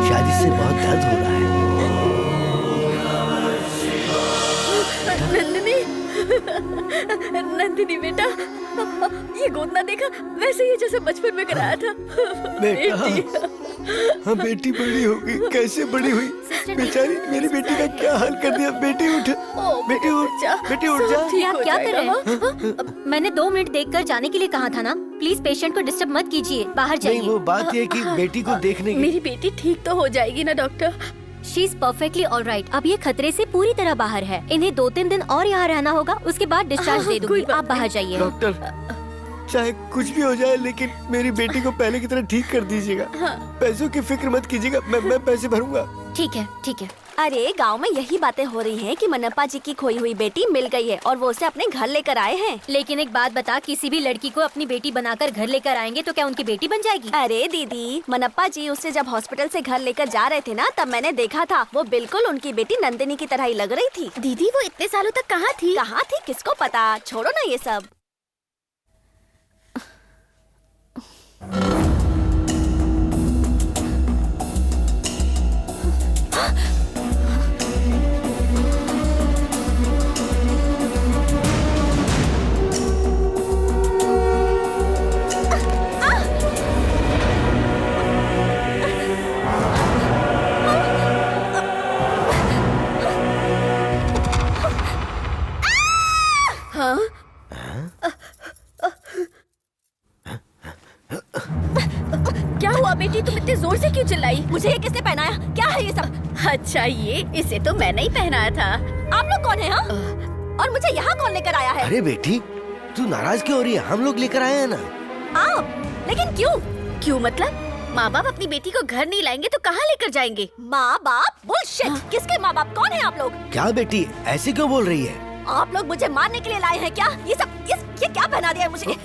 शायद इससे बहुत दर्द हो रहा है। नंदिनी, नंदिनी बेटा, ये गोदना देखा? वैसे ही जैसे बचपन में कराया था। बेटा, हाँ बेटी बड़ी हो गई। कैसे बड़ी हुई? बेचारी मेरी बेटी का क्या हाल कर दिया। बेटी उठ, बेटी उठ जा, बेटी उठ जा। ये आप क्या कर रहे हैं? मैंने 2 मिनट देखकर जाने के लिए कहा था ना। प्लीज पेशेंट को डिस्टर्ब मत कीजिए, बाहर जाइए। नहीं, वो बात है कि बेटी को देखने की। मेरी बेटी ठीक तो हो जाएगी ना doctor? She is perfectly alright. अब ये खतरे से पूरी तरह बाहर है। इन्हें 2-3 दिन और यहाँ रहना होगा, उसके बाद डिस्चार्ज दे दूंगी। आप बाहर जाइए। डॉक्टर, चाहे कुछ भी हो जाए, लेकिन मेरी बेटी को पहले की तरह ठीक कर दीजिएगा। पैसों की फिक्र मत कीजिएगा, मैं पैसे भरूंगा। ठीक है, ठीक है। अरे गांव में यही बातें हो रही हैं कि मनप्पा जी की खोई हुई बेटी मिल गई है और वो उसे अपने घर लेकर आए हैं। लेकिन एक बात बता, किसी भी लड़की को अपनी बेटी बनाकर घर लेकर आएंगे तो क्या उनकी बेटी बन जाएगी? अरे दीदी, मनप्पा जी उसे जब हॉस्पिटल से घर लेकर जा रहे थे ना, तब मैंने देखा था। वो बिल्कुल उनकी बेटी नंदिनी की तरह ही लग रही थी। दीदी, वो इतने सालों तक कहाँ थी? कहाँ थी किसको पता, छोड़ो ना ये सब। क्या हुआ बेटी, तुम इतने जोर से क्यों चिल्लाई? मुझे ये किसने पहनाया? क्या है ये सब? अच्छा, ये इसे तो मैंने ही पहनाया था। आप लोग कौन है? हाँ? और मुझे यहाँ कौन लेकर आया है? अरे बेटी, तू नाराज क्यों हो रही है? हम लोग लेकर आए हैं ना। आप लेकिन क्यों? क्यों मतलब? माँ बाप अपनी बेटी को घर नहीं लाएंगे तो कहाँ लेकर जाएंगे? माँ बाप? बुलशिट! किसके माँ बाप? कौन है आप लोग? क्या बेटी ऐसे क्यों बोल रही है? आप लोग मुझे मारने के लिए लाए हैं क्या? ये क्या पहना दिया है मुझे? क्या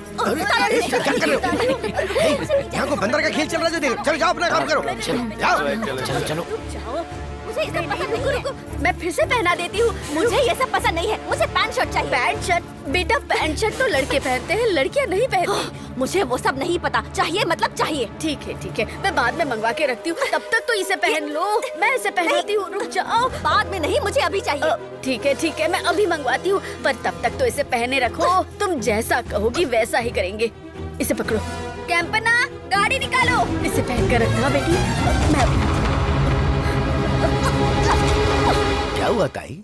कर रहे हो? यहाँ को बंदर का खेल चल रहा है जो देख। चलो जाओ अपना काम करो। चलो चलो। मुझे ये सब पसंद नहीं। रुको, मैं फिर से पहना देती हूँ। मुझे ये सब पसंद नहीं है। मुझे पैंट शर्ट चाहिए। Pant shirt? बेटा पैंट शर्ट तो लड़के पहनते हैं, लड़कियाँ नहीं पहनती। मुझे वो सब नहीं पता। चाहिए मतलब चाहिए। ठीक है, मैं बाद में मंगवा के रखती हूँ। तब तक तो इसे पहन लो। मैं इसे पहनाती हूँ। रुक जाओ। बाद में नहीं, मुझे अभी चाहिए। ठीक है, मैं अभी मंगवाती हूँ, पर तब तक तो इसे पहने रखो। तुम जैसा कहोगी वैसा ही करेंगे। इसे पकड़ो। कैंपना, गाड़ी निकालो। इसे पहन कर रखना बेटी। मैं क्या हुआ ताई?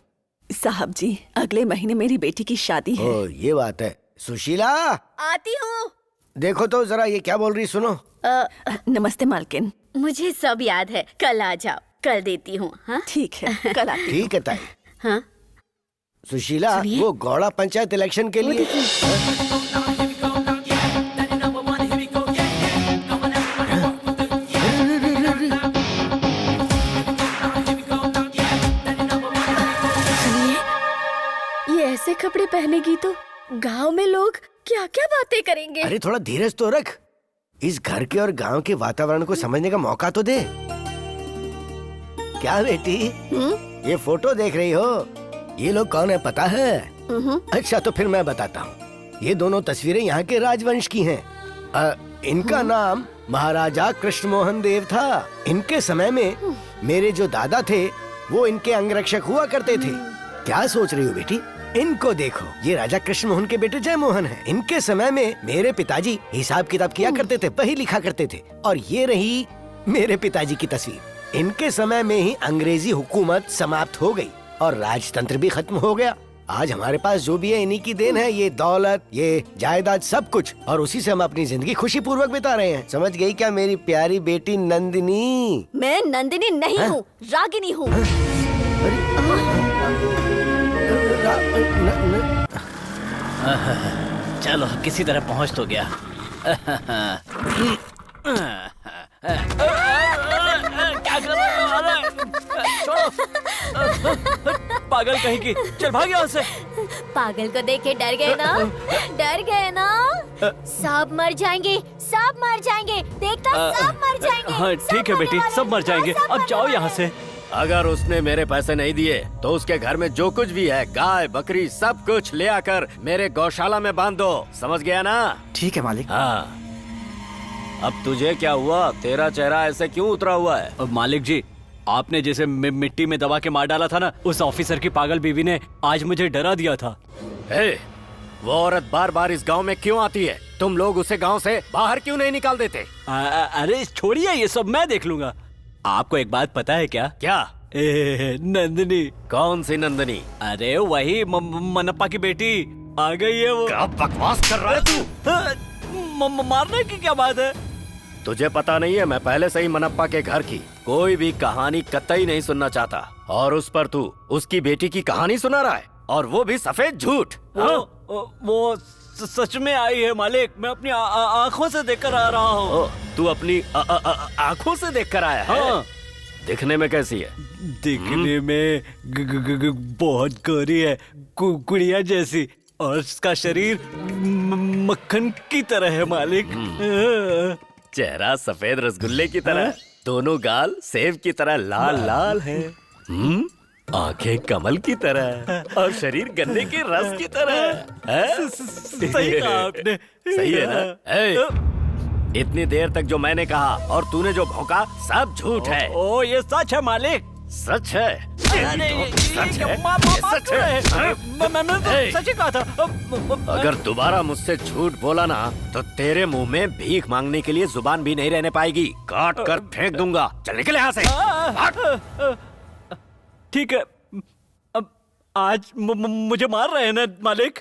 साहब जी, अगले महीने मेरी बेटी की शादी है। ओ, ये बात है। सुशीला, आती हूँ। देखो तो जरा ये क्या बोल रही, सुनो। नमस्ते मालकिन। मुझे सब याद है, कल आ जाओ, कल देती हूँ। हाँ ठीक है, कल आती हूँ। ठीक है ताई। हाँ सुशीला, वो गौड़ा पंचायत इलेक्शन के लिए ऐसे कपड़े पहनेगी तो गांव में लोग क्या क्या बातें करेंगे। अरे थोड़ा धीरज तो रख। इस घर के और गांव के वातावरण को समझने का मौका तो दे। क्या बेटी, ये फोटो देख रही हो? ये लोग कौन है पता है? अच्छा तो फिर मैं बताता हूँ। ये दोनों तस्वीरें यहाँ के राजवंश की हैं। इनका नाम महाराजा कृष्ण मोहन देव था। इनके समय में मेरे जो दादा थे वो इनके अंगरक्षक हुआ करते थे। क्या सोच रही हो बेटी? इनको देखो, ये राजा कृष्ण मोहन के बेटे जय मोहन हैं। इनके समय में मेरे पिताजी हिसाब किताब किया करते थे, वही लिखा करते थे। और ये रही मेरे पिताजी की तस्वीर। इनके समय में ही अंग्रेजी हुकूमत समाप्त हो गई और राजतंत्र भी खत्म हो गया। आज हमारे पास जो भी है इन्हीं की देन है। ये दौलत, ये जायदाद, सब कुछ, और उसी से हम अपनी जिंदगी खुशी पूर्वक बिता रहे हैं। समझ गई क्या मेरी प्यारी बेटी नंदिनी? मैं नंदिनी नहीं हूँ, रागिनी हूँ। चलो किसी तरह पहुंच तो गया। क्या कर रहे हो? पागल कहीं की, चल भाग यहाँ से। पागल को देखे डर गए ना? डर गए ना? सब मर जाएंगे, सब मर जाएंगे। देखता सब मर जाएंगे। हाँ ठीक है बेटी, सब मर जाएंगे। अब जाओ यहाँ से। अगर उसने मेरे पैसे नहीं दिए तो उसके घर में जो कुछ भी है, गाय बकरी सब कुछ ले आकर मेरे गौशाला में बांध दो। समझ गया ना? ठीक है मालिक। हाँ। अब तुझे क्या हुआ? तेरा चेहरा ऐसे क्यों उतरा हुआ है? अब मालिक जी, आपने जैसे मिट्टी में दबा के मार डाला था ना, उस ऑफिसर की पागल बीवी ने आज मुझे डरा दिया था। वो औरत बार बार इस गांव में क्यों आती है? तुम लोग उसे गांव से बाहर क्यों नहीं निकाल देते? अरे छोड़िए, ये सब मैं देख लूंगा। आपको एक बात पता है क्या? क्या? नंदिनी। कौन सी नंदिनी? अरे वही मनप्पा की बेटी आ गई है। वो क्या बकवास कर रहा है तू? मारने की क्या बात है? तुझे पता नहीं है, मैं पहले से ही मनप्पा के घर की कोई भी कहानी कतई नहीं सुनना चाहता, और उस पर तू उसकी बेटी की कहानी सुना रहा है, और वो भी सफेद झूठ। वो सच में आई है मालिक। मैं अपनी आँखों से देखकर आ रहा हूँ। तू अपनी आँखों से देखकर आया है? हाँ। दिखने में कैसी है? दिखने में बहुत गोरी है, गुड़िया जैसी, और उसका शरीर मक्खन की तरह है मालिक। चेहरा सफेद रसगुल्ले की तरह, दोनों गाल सेब की तरह लाल लाल है, आंखें कमल की तरह, और शरीर गन्ने के रस की तरह। सही कहा आपने। सही है ना? इतनी देर तक जो मैंने कहा और तूने जो भौंका सब झूठ है। ओ ये सच है मालिक। सच है? सच है? सच है? मैंने तो सच ही कहा था। अगर दोबारा मुझसे झूठ बोला ना तो तेरे मुंह में भीख मांगने के लिए जुबान भी नहीं रहने पाएगी, काट कर फेंक दूंगा। चल निकल यहाँ से। ठीक है, अब आज मुझे मार रहे हैं ना मालिक,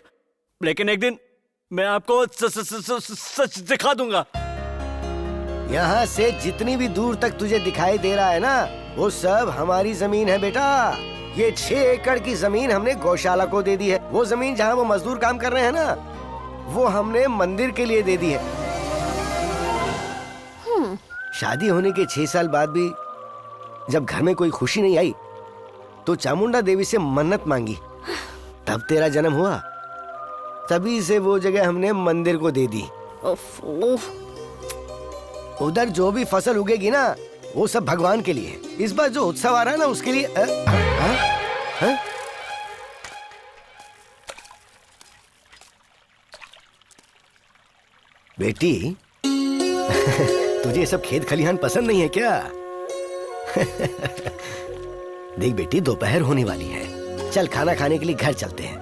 लेकिन एक दिन मैं आपको सच दिखा दूंगा। यहाँ से जितनी भी दूर तक तुझे दिखाई दे रहा है ना, वो सब हमारी जमीन है बेटा। ये 6 एकड़ की जमीन हमने गौशाला को दे दी है। वो जमीन जहाँ वो मजदूर काम कर रहे हैं ना, वो हमने मंदिर के लिए दे दी है। शादी होने के 6 साल बाद भी जब घर में कोई खुशी नहीं आई तो चामुंडा देवी से मन्नत मांगी, तब तेरा जन्म हुआ। तभी से वो जगह हमने मंदिर को दे दी। उधर जो भी फसल उगेगी ना वो सब भगवान के लिए। इस बार जो उत्सव आ रहा है ना उसके लिए बेटी तुझे ये सब खेत खलिहान पसंद नहीं है क्या? देख बेटी, दोपहर होने वाली है, चल खाना खाने के लिए घर चलते हैं।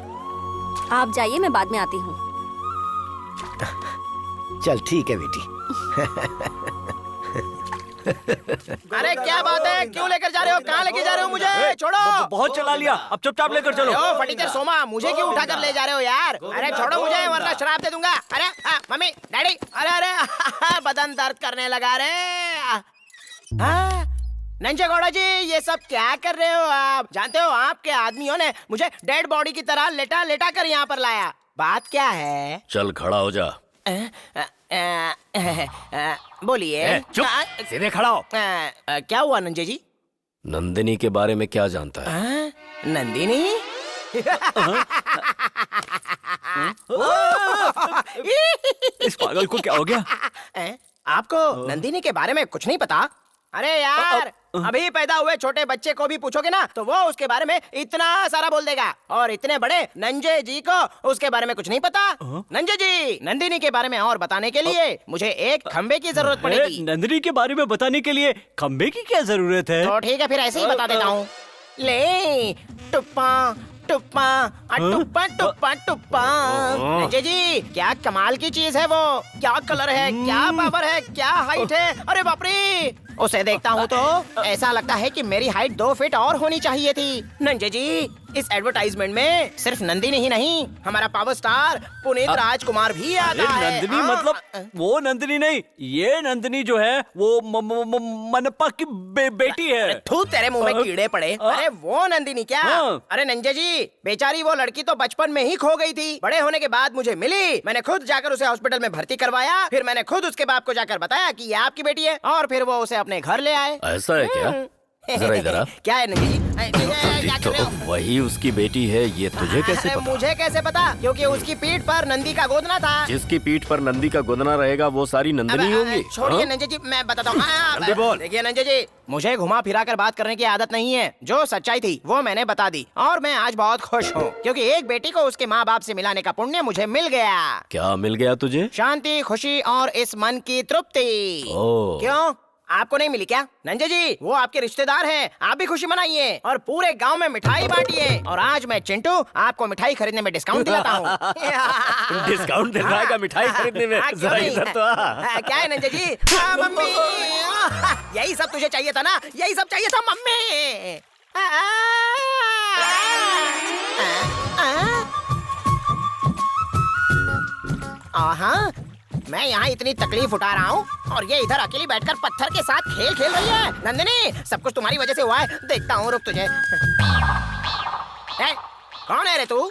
आप जाइए, मैं बाद में आती हूँ। चल ठीक है बेटी। अरे क्या बात है, क्यों लेकर जा रहे हो? कहाँ लेके जा रहे हो मुझे? छोड़ो। बहुत चला लिया, अब चुपचाप लेकर चलो। फटीचर सोमा, मुझे क्यों उठा कर ले जा रहे हो यार? अरे छोड़ो मुझे, वरना शराब दे दूंगा। अरे मम्मी, डैडी, अरे अरे बदन दर्द करने लगा रे। नंजे गौड़ा जी, ये सब क्या कर रहे हो आप? जानते हो आपके आदमियों ने मुझे डेड बॉडी की तरह लेटा लेटा कर यहाँ पर लाया। बात क्या है? चल खड़ा हो जा। बोलिए। चुप, सीधे खड़ा हो। क्या हुआ नंजे जी? नंदिनी के बारे में क्या जानता है? नंदिनी? इस पागल को क्या हो गया? आपको नंदिनी के बारे में कुछ नहीं पता? अरे यार, अभी पैदा हुए छोटे बच्चे को भी पूछोगे ना तो वो उसके बारे में इतना सारा बोल देगा, और इतने बड़े नंजे जी को उसके बारे में कुछ नहीं पता। नंजे जी, नंदिनी के बारे में और बताने के लिए मुझे एक खंबे की जरूरत पड़ेगी। नंदिनी के बारे में बताने के लिए खंबे की क्या जरूरत है? तो ठीक है, फिर ऐसे ही बता देता हूँ। ले टुप्पा टुप्पा टुप्पा टुप्पा टुप्पा। नंजे जी, क्या कमाल की चीज है वो। क्या कलर है, क्या पावर है, क्या हाइट है। अरे बाप रे, उसे देखता हूँ तो ऐसा लगता है कि मेरी हाइट 2 फीट और होनी चाहिए थी। नंजे जी, इस एडवर्टाइजमेंट में सिर्फ नंदिनी ही नहीं, हमारा पावर स्टार पुनीत राजकुमार भी आता है। नंदिनी मतलब वो नंदिनी नहीं, ये नंदिनी जो है वो मनप्पा की बेटी है। थू, तेरे मुंह में कीड़े पड़े। अरे वो नंदिनी क्या? अरे नंजे जी, बेचारी वो लड़की तो बचपन में ही खो गई थी। बड़े होने के बाद मुझे मिली, मैंने खुद जाकर उसे हॉस्पिटल में भर्ती करवाया, फिर मैंने खुद उसके बाप को जाकर बताया कि ये आपकी बेटी है, और फिर वो उसे अपने घर ले आए। ऐसा है क्या? जरा इधर आ। क्या है नंजी जी? क्या कर रहे हो? वही उसकी बेटी है, ये तुझे कैसे पता? मुझे कैसे पता? क्योंकि उसकी पीठ पर नंदी का गोदना था। जिसकी पीठ पर नंदी का गोदना रहेगा वो सारी नंदिनी होंगी। छोड़िए नंजे जी, मैं बताता हूँ। देखिए नंजे जी, मुझे घुमा फिरा कर बात करने की आदत नहीं है। जो सच्चाई थी वो मैंने बता दी, और मैं आज बहुत खुश हूँ क्योंकि एक बेटी को उसके माँ बाप से मिलाने का पुण्य मुझे मिल गया। क्या मिल गया तुझे? शांति, खुशी और इस मन की तृप्ति। क्यों, आपको नहीं मिली क्या? नंजे जी, वो आपके रिश्तेदार हैं, आप भी खुशी मनाइए और पूरे गांव में मिठाई बांटिए। और आज मैं चिंटू आपको मिठाई खरीदने में डिस्काउंट दिलाता हूँ। डिस्काउंट दिल रहा है मिठाई खरीदने में? जरा इधर तो आ। क्या है नंजे जी? मम्मी, यही सब तुझे चाहिए था ना? यही सब चाहिए था मम्मी। हाँ, मैं यहाँ इतनी तकलीफ उठा रहा हूँ और ये इधर अकेली बैठकर पत्थर के साथ खेल खेल रही है। नंदिनी, सब कुछ तुम्हारी वजह से हुआ है। देखता हूँ, रुक तुझे। कौन है रे तू?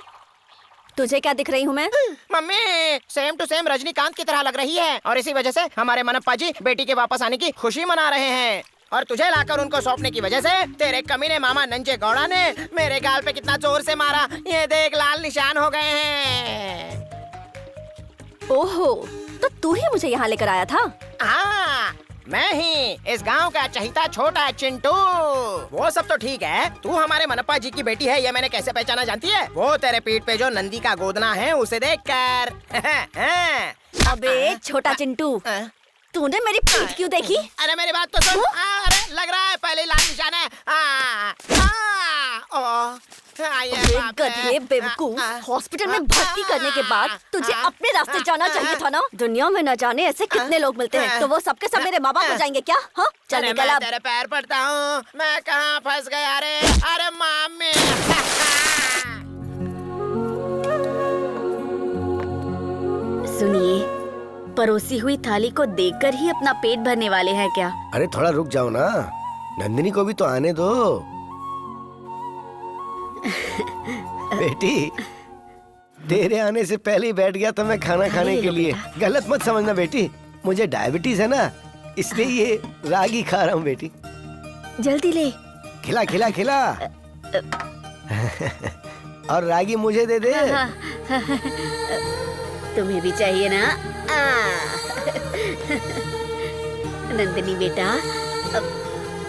तुझे क्या दिख रही हूँ मैं? Mummy, same to same Rajinikanth की तरह लग रही है, और इसी वजह से हमारे मनप्पा जी बेटी के वापस आने की खुशी मना रहे हैं। और तुझे लाकर उनको सौंपने की वजह से तेरे कमीने मामा नंजे गौड़ा ने मेरे गाल पे कितना जोर से मारा। ये देख, लाल निशान हो गए हैं। ओहो, तो तू ही मुझे यहाँ लेकर आया था? हाँ, मैं ही, इस गांव का चहीता छोटा चिंटू। वो सब तो ठीक है, तू हमारे मनप्पा जी की बेटी है, ये मैंने कैसे पहचाना जानती है? वो तेरे पीठ पे जो नंदी का गोदना है उसे देखकर। अबे छोटा चिंटू, तूने मेरी पीठ क्यों देखी? अरे मेरी बात तो सुन। अरे लग रहा है पहले लाल निशान है। गधे बेवकूफ, हॉस्पिटल में भर्ती करने के बाद तुझे अपने रास्ते जाना चाहिए था ना। दुनिया में न जाने ऐसे कितने लोग मिलते हैं, तो वो सबके सब मेरे माँ बाप हो जाएंगे क्या? हाँ, चल निकल अब। तेरे पैर पड़ता हूँ, मैं कहाँ फंस गया रे? अरे मामी। सुनिए, परोसी हुई थाली को देखकर ही अपना पेट भरने वाले हैं क्या? अरे थोड़ा रुक जाओ ना, नंदिनी को भी तो आने दो। बेटी, तेरे आने से पहले ही बैठ गया था मैं खाना खाने के लिए। गलत मत समझना बेटी, मुझे डायबिटीज है ना, इसलिए ये रागी खा रहा हूँ बेटी। जल्दी ले। खिला खिला खिला। और रागी मुझे दे दे। हाँ, हाँ, तुम्हें भी चाहिए ना? नंदिनी बेटा,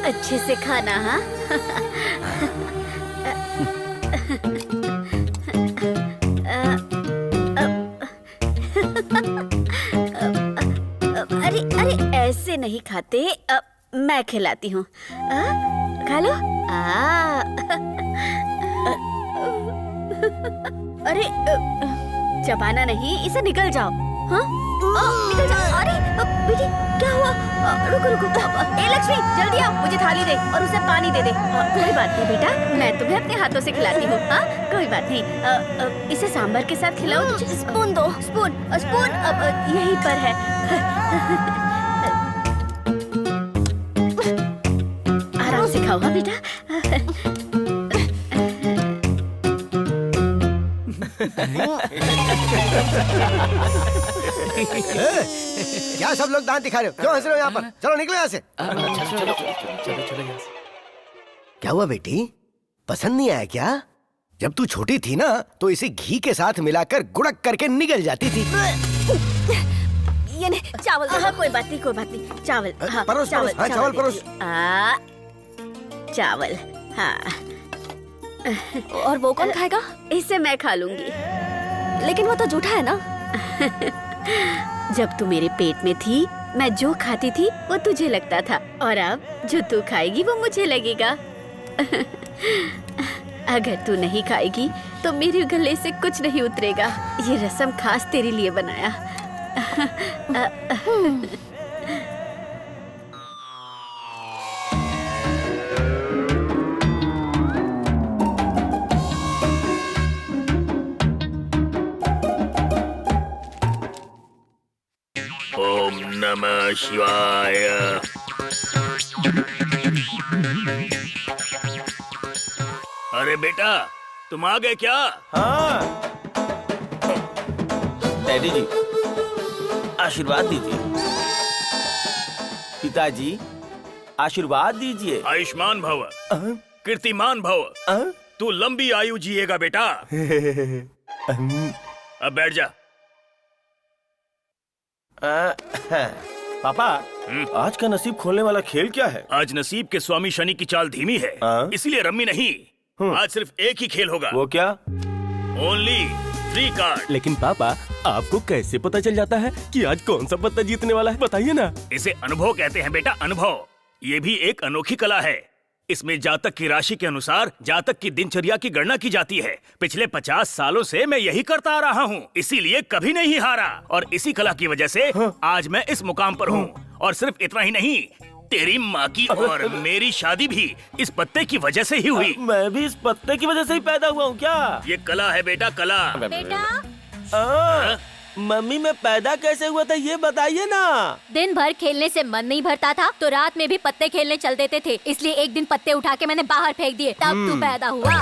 अच्छे से खाना। हाँ अरे अरे ऐसे नहीं खाते, मैं खिलाती हूँ। खा लो। अरे चबाना नहीं, इसे निकल जाओ। हाँ निकल जाओ। अरे बेटी क्या हुआ? रुको रुको। ए लक्ष्मी जल्दी आओ, मुझे थाली दे और उसे पानी दे दे। कोई बात नहीं बेटा, मैं तुम्हें अपने हाथों से खिलाती हूँ। हाँ कोई बात नहीं। इसे सांभर के साथ खिलाओ। स्पून दो। स्पून स्पून अब यहीं पर है। आराम से खाओ। हाँ बेटा। क्या सब लोग दांत दिखा रहे हो? क्यों हंस रहे हो यहाँ पर? चलो निकलो यहाँ से। चलो यहाँ से। क्या हुआ बेटी, पसंद नहीं आया क्या? जब तू छोटी थी ना तो इसे घी के साथ मिलाकर गुड़क करके निगल जाती थी। ये नहीं, चावल। हाँ कोई बात नहीं, कोई बात नहीं। चावल। हाँ परोस, चावल। परोस, हाँ, चावल परोस। चावल। हाँ। और वो कौन खाएगा? इसे मैं खा लूंगी। लेकिन वो तो जूठा है ना। जब तू मेरे पेट में थी, मैं जो खाती थी वो तुझे लगता था, और अब जो तू खाएगी वो मुझे लगेगा। अगर तू नहीं खाएगी तो मेरे गले से कुछ नहीं उतरेगा। ये रस्म खास तेरे लिए बनाया। ओम नमः शिवाय। अरे बेटा, तुम आ गए क्या? हाँ डैडी जी, आशीर्वाद दीजिए। पिताजी आशीर्वाद दीजिए। आयुष्मान भव, कीर्तिमान भव, तू लंबी आयु जिएगा बेटा। अब बैठ जा। पापा, आज का नसीब खोलने वाला खेल क्या है? आज नसीब के स्वामी शनि की चाल धीमी है, इसलिए रम्मी नहीं। आज सिर्फ एक ही खेल होगा। वो क्या? Only 3 card. लेकिन पापा, आपको कैसे पता चल जाता है कि आज कौन सा पत्ता जीतने वाला है? बताइए ना। इसे अनुभव कहते हैं बेटा, अनुभव। ये भी एक अनोखी कला है। इसमें जातक की राशि के अनुसार जातक की दिनचर्या की गणना की जाती है। पिछले 50 सालों से मैं यही करता आ रहा हूँ, इसीलिए कभी नहीं हारा। और इसी कला की वजह से आज मैं इस मुकाम पर हूँ। और सिर्फ इतना ही नहीं, तेरी माँ की और मेरी शादी भी इस पत्ते की वजह से ही हुई। मैं भी इस पत्ते की वजह से ही पैदा हुआ हूँ क्या? ये कला है बेटा, कला। बेटा मम्मी, मैं पैदा कैसे हुआ था ये बताइए ना। दिन भर खेलने से मन नहीं भरता था तो रात में भी पत्ते खेलने चल देते थे, इसलिए एक दिन पत्ते उठा के मैंने बाहर फेंक दिए, तब तू पैदा हुआ।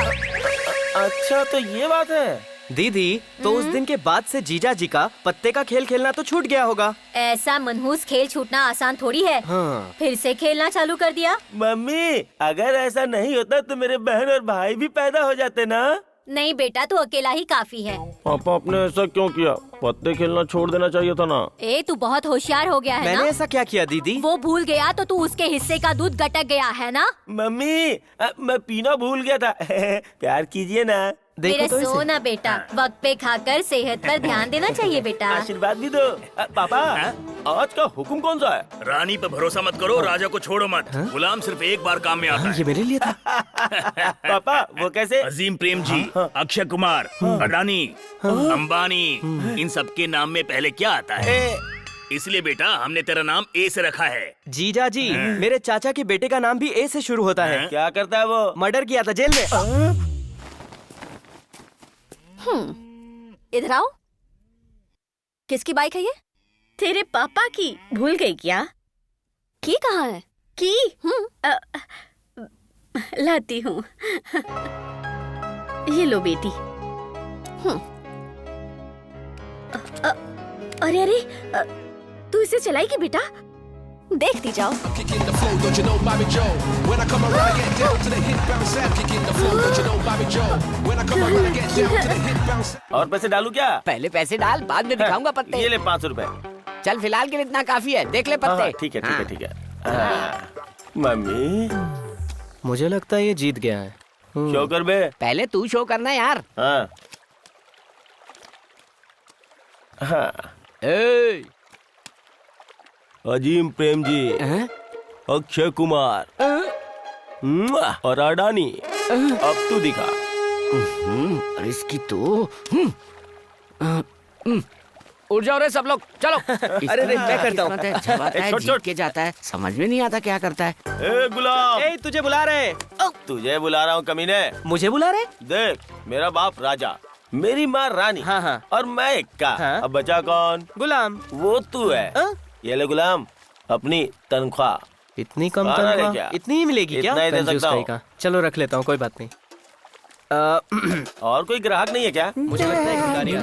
अच्छा तो ये बात है। दीदी, तो उस दिन के बाद से जीजा जी का पत्ते का खेल खेलना तो छूट गया होगा। ऐसा मनहूस खेल छूटना आसान थोड़ी है। हाँ। फिर से खेलना चालू कर दिया। मम्मी, अगर ऐसा नहीं होता तो मेरे बहन और भाई भी पैदा हो जाते ना। नहीं बेटा, तू अकेला ही काफी है। पापा, आपने ऐसा क्यों किया? पत्ते खेलना छोड़ देना चाहिए था ना। ए, तू बहुत होशियार हो गया है मैंने ना? ऐसा क्या किया दीदी? वो भूल गया तो तू उसके हिस्से का दूध गटक गया है ना? मम्मी, मैं पीना भूल गया था। प्यार कीजिए ना। मेरे सोना बेटा, वक्त पे खाकर सेहत पर ध्यान देना चाहिए बेटा। आशीर्वाद भी दो। पापा, आज का हुक्म कौन सा है? रानी पर भरोसा मत करो, राजा को छोड़ो मत। गुलाम सिर्फ एक बार काम में आता है। ये मेरे लिए था। पापा, वो कैसे? अजीम प्रेम जी, अक्षय कुमार, अडानी, अंबानी, इन सब के नाम में पहले क्या आता है? इसलिए बेटा हमने तेरा नाम ए से रखा है। जीजा जी, मेरे चाचा के बेटे का नाम भी ए से शुरू होता है। क्या करता है वो? मर्डर किया था जेल में। इधर आओ। किसकी बाइक है ये? तेरे पापा की। भूल गई क्या? की कहाँ है? की? लाती हूँ। ये लो बेटी। अरे अरे, तू इसे चलाएगी बेटा? देखती जाओ। Kicking the flow, don't you know Bobby Joe? When I come around, I get down to the hit bounce sound. Kicking the flow, don't you know Bobby Joe? When I come around, I get down to the hit bounce. और पैसे डालू क्या? पहले पैसे डाल, बाद में दिखाऊंगा पत्ते। ये ले 500 रुपए। चल फिलहाल के लिए इतना काफी है, देख ले पत्ते। ठीक है, ठीक है, ठीक है। मम्मी, मुझे लगता है ये जीत गया है। शो कर बे। पहले तू शो करना यार। हाँ। हाँ। ए, अजीम प्रेम जी, अक्षय कुमार और अडानी, अब तू दिखा। अरे इसकी तो उठ जाओ रे सब लोग, चलो। अरे रे, मैं करता हूँ। अच्छा बात है, जीत के जाता है, समझ में नहीं आता क्या करता है। ए गुलाम, ए, तुझे बुला रहे। तुझे बुला रहा हूँ कमीने। मुझे बुला रहे? देख, मेरा बाप राजा, मेरी माँ रानी, हाँ हाँ, और मैं इक्का। हाँ? अब बचा कौन? गुलाम। वो तू है। ये ले गुलाम, अपनी तनख्वाह। इतनी कम खाना है तनख्वाह? क्या? इतनी ही मिलेगी क्या? इतना ही दे कंजूस सकता हूँ। कहीं का। चलो रख लेता हूँ, कोई बात नहीं। और कोई ग्राहक नहीं है क्या? मुझे लगता है भिखारी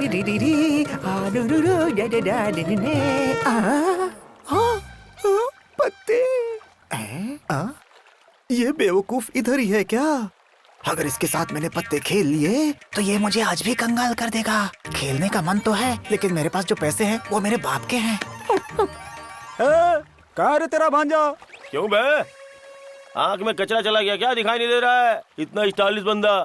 आ रहा है। पत्ते। ये बेवकूफ इधर ही है क्या? अगर इसके साथ मैंने पत्ते खेल लिए तो ये मुझे आज भी कंगाल कर देगा। खेलने का मन तो है, लेकिन मेरे पास जो पैसे हैं वो मेरे बाप के हैं। कहाँ रे तेरा भांजा? क्यों बे? आँख में कचरा चला गया क्या? दिखाई नहीं दे रहा है? इतना स्टाइलिश बंदा।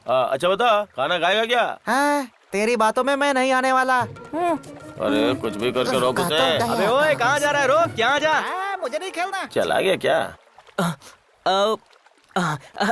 अच्छा बता, खाना खाएगा क्या? हाँ, तेरी बातों में मैं नहीं आने वाला। अरे कुछ भी करके रोक उसे। अबे ओए, कहाँ जा रहा है? रोक, यहाँ जा। मुझे नहीं खेलना। चला गया क्या?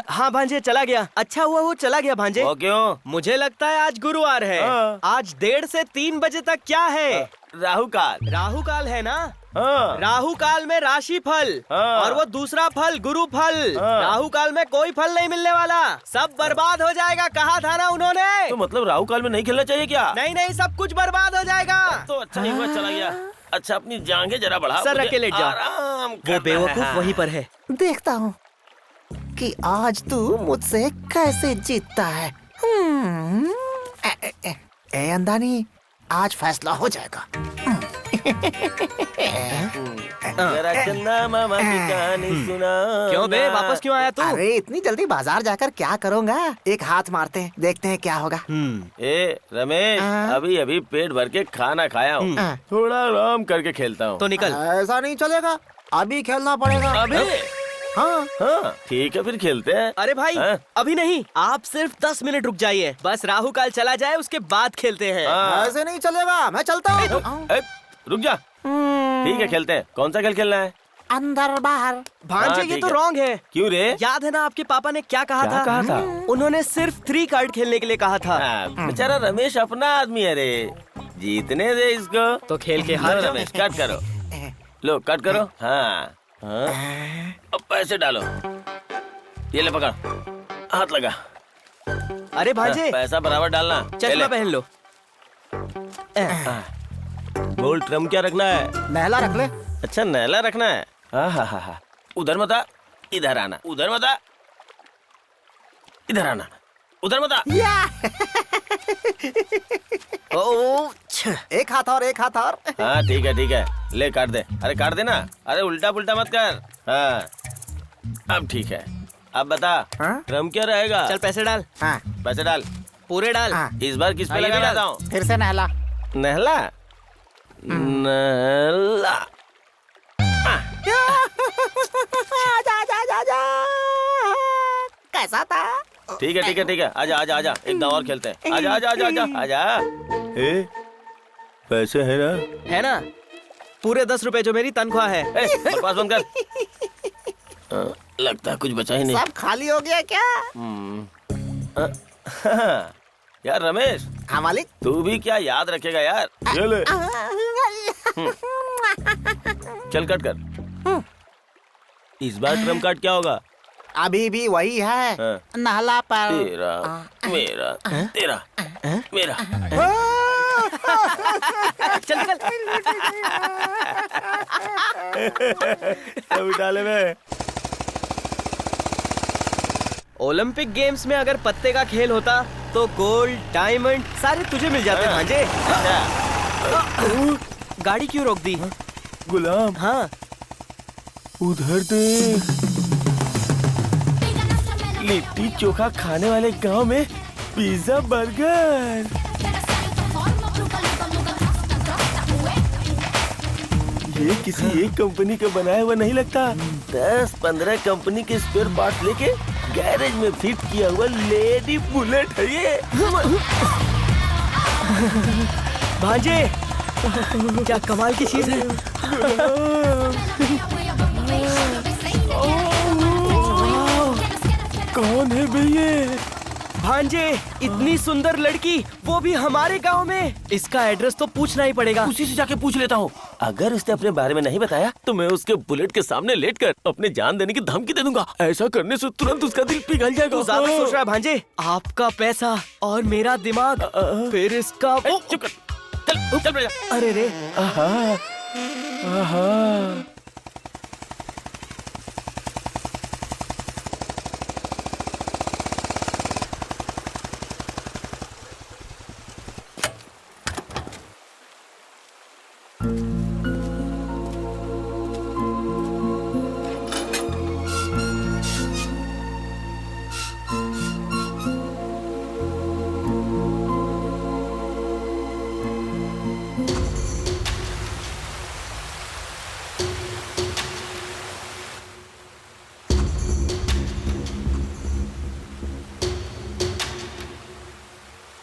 हाँ भांजे, चला गया। अच्छा हुआ वो चला गया भांजे। वो क्यों? मुझे लगता है आज गुरुवार है। आज 1:30 से 3 बजे तक क्या है? राहु काल। राहु काल है ना? हाँ। राहु काल में राशि फल, और वो दूसरा फल गुरु फल। राहु काल में कोई फल नहीं मिलने वाला, सब बर्बाद हो जाएगा। कहा था ना उन्होंने। तो मतलब राहु काल में नहीं खेलना चाहिए क्या? नहीं नहीं, सब कुछ बर्बाद हो जाएगा। तो अच्छा ही हुआ चला गया। अच्छा, अपनी जांघें जरा बढ़ा। सर रख के लेट जाओ। आराम वो बेवकूफ वहीं पर है। देखता हूँ कि आज तू मुझसे कैसे जीतता है। ए अंदानी, आज फैसला हो जाएगा। जरा चंदा मामा की कहानी सुना। क्यों बे, वापस क्यों आया तू? अरे इतनी जल्दी बाजार जाकर क्या करूँगा? एक हाथ मारते हैं, देखते हैं क्या होगा। ए रमेश, अभी अभी पेट भर के खाना खाया हूँ, थोड़ा आराम करके खेलता हूँ। तो निकल। ऐसा नहीं चलेगा, अभी खेलना पड़ेगा। अभी? हाँ हाँ, ठीक है, फिर खेलते हैं। अरे भाई, अभी नहीं, आप सिर्फ 10 मिनट रुक जाइए। बस राहु काल चला जाए, उसके बाद खेलते हैं। ऐसे नहीं चलेगा, मैं चलता हूँ। रुक जा। ठीक है, खेलते हैं। कौन सा खेल खेलना है? अंदर बाहर। भांजे, ये तो रॉन्ग है। क्यों रे? याद है ना आपके पापा ने क्या कहा था? उन्होंने सिर्फ 3 कार्ड खेलने के लिए कहा था। बेचारा रमेश अपना आदमी है रे, जीतने दे इसको। तो खेल के हार जाओ। रमेश, कट करो। लो, कट करो। हाँ, अब पैसे डालो। ये ले पकड़, हाथ लगा। अरे भांजे, पैसा बराबर डालना। चश्मा पहन लो। बोल, ट्रम्प क्या रखना है? नहला रख ले। अच्छा, नहला रखना है। हाँ, उधर मत आ, इधर आना। उधर मत आ, इधर आना। उधर मत आ। एक हाथ और, एक हाथ और। हाँ, ठीक है, ठीक है। ले, काट दे। अरे काट दे ना। अरे उल्टा पुल्टा मत कर। हाँ, अब ठीक है। अब बता, ट्रम्प क्या रहेगा? चल पैसे डाल। हाँ। पैसे डाल, पूरे डाल। इस बार किस पे लगा देता हूँ? फिर से नहला। नहला, नहला। कैसा था? ठीक है, ठीक है, ठीक है। आजा, आजा, आजा, एक दांव और खेलते हैं। आजा, आजा, आजा, आजा, आजा। ए, पैसे है ना? है ना? पूरे 10 रुपए जो मेरी तनख्वाह है। बकवास बंद कर। लगता है कुछ बचा ही नहीं। सब खाली हो गया क्या? यार रमेश। हाँ मालिक। तू भी क्या याद रखेगा यार? ये ले। चल कट कर। इस बार ट्रम्प कार्ड क्या होगा? अभी भी वही है। नहला पर। तेरा, मेरा, तेरा, मेरा। चल चल। अभी डाले में। ओलंपिक गेम्स में अगर पत्ते का खेल होता तो गोल्ड, डायमंड सारे तुझे मिल जाते भांजे। गाड़ी क्यों रोक दी? गुलाम। हाँ, उधर देख, लिट्टी चोखा खाने वाले गांव में पिज्जा बर्गर। ये किसी एक कंपनी का बनाया हुआ नहीं लगता। 10-15 कंपनी के स्पेयर पार्ट लेके गैरेज में फिट किया हुआ लेडी बुलेट है ये। भांजे, क्या कमाल की चीज है। कौन है भैया? भांजे, इतनी सुंदर लड़की, वो भी हमारे गांव में। इसका एड्रेस तो पूछना ही पड़ेगा। उसी से जाके पूछ लेता हूँ। अगर उसने अपने बारे में नहीं बताया तो मैं उसके बुलेट के सामने लेटकर अपने जान देने की धमकी दे दूंगा। ऐसा करने से तुरंत उसका दिल पिघल जाएगा। तू ज्यादा सोच रहा है भांजे। आपका पैसा और मेरा दिमाग, फिर इसका चुप कर। चल चल बेटा। अरे रे।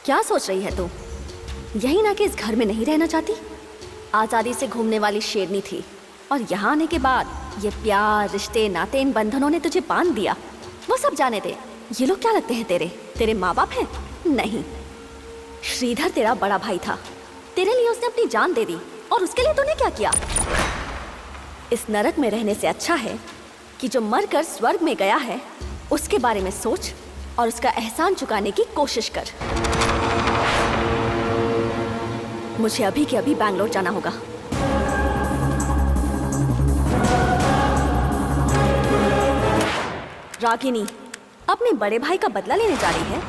क्या सोच रही है तू? यही ना कि इस घर में नहीं रहना चाहती? आजादी से घूमने वाली शेरनी थी और यहाँ आने के बाद ये प्यार, रिश्ते, नाते, इन बंधनों ने तुझे बांध दिया। वो सब जाने दे। ये लोग क्या लगते हैं तेरे? तेरे माँ बाप हैं? नहीं, श्रीधर तेरा बड़ा भाई था। तेरे लिए उसने अपनी जान दे दी और उसके लिए तूने क्या किया? इस नरक में रहने से अच्छा है कि जो मरकर स्वर्ग में गया है उसके बारे में सोच और उसका एहसान चुकाने की कोशिश कर। मुझे अभी के अभी बैंगलोर जाना होगा। रागिनी अपने बड़े भाई का बदला लेने जा रही है।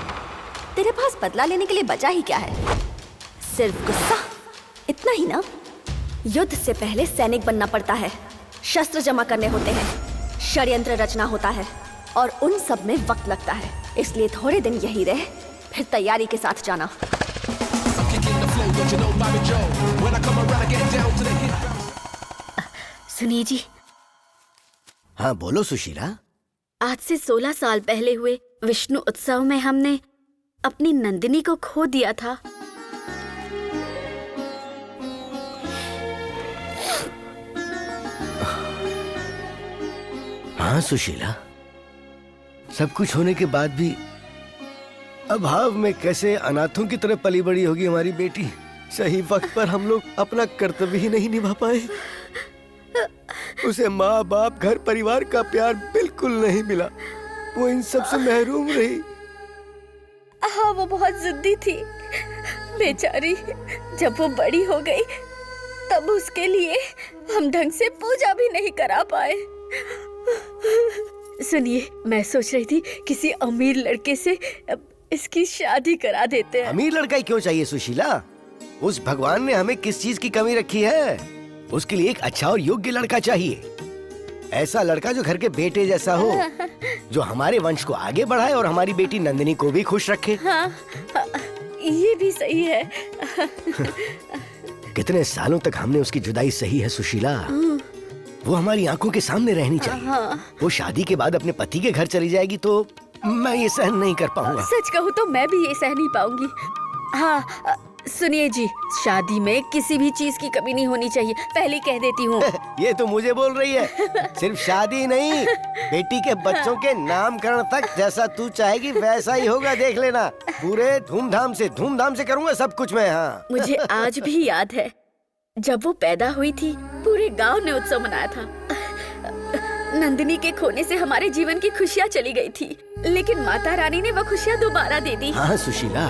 तेरे पास बदला लेने के लिए बचा ही क्या है? सिर्फ गुस्सा, इतना ही ना? युद्ध से पहले सैनिक बनना पड़ता है, शस्त्र जमा करने होते हैं, षड्यंत्र रचना होता है और उन सब में वक्त लगता है। इसलिए थोड़े दिन यही रह, फिर तैयारी के साथ जाना। सुनिए जी। हाँ बोलो सुशीला। आज से 16 साल पहले हुए विष्णु उत्सव में हमने अपनी नंदिनी को खो दिया था। हाँ सुशीला, सब कुछ होने के बाद भी अभाव में कैसे अनाथों की तरह पली बड़ी होगी हमारी बेटी। सही वक्त पर हम लोग अपना कर्तव्य ही नहीं निभा पाए। उसे माँ बाप, घर परिवार का प्यार बिल्कुल नहीं मिला। वो इन सब से महरूम रही। हाँ, वो बहुत जिद्दी थी बेचारी। जब वो बड़ी हो गई तब उसके लिए हम ढंग से पूजा भी नहीं करा पाए। सुनिए, मैं सोच रही थी किसी अमीर लड़के से इसकी शादी करा देते हैं। अमीर लड़का ही क्यों चाहिए सुशीला? उस भगवान ने हमें किस चीज की कमी रखी है? उसके लिए एक अच्छा और योग्य लड़का चाहिए। ऐसा लड़का जो घर के बेटे जैसा हो, जो हमारे वंश को आगे बढ़ाए और हमारी बेटी नंदिनी को भी खुश रखे। हाँ, ये भी सही है। कितने सालों तक हमने उसकी जुदाई सही है सुशीला। वो हमारी आंखों के सामने रहनी चाहिए। हाँ। वो शादी के बाद अपने पति के घर चली जाएगी तो मैं ये सहन नहीं कर पाऊंगा। सच कहूँ तो मैं भी ये सह नहीं पाऊंगी। हाँ, सुनिए जी, शादी में किसी भी चीज की कमी नहीं होनी चाहिए, पहले कह देती हूँ। ये तो मुझे बोल रही है। सिर्फ शादी नहीं, बेटी के बच्चों के नामकरण तक जैसा तू चाहेगी वैसा ही होगा, देख लेना। पूरे धूमधाम से करूँगा सब कुछ मैं। हाँ, मुझे आज भी याद है जब वो पैदा हुई थी, पूरे गांव ने उत्सव मनाया था। नंदिनी के खोने से हमारे जीवन की खुशियाँ चली गई थी, लेकिन माता रानी ने वो खुशियाँ दोबारा दे दी। हाँ सुशीला,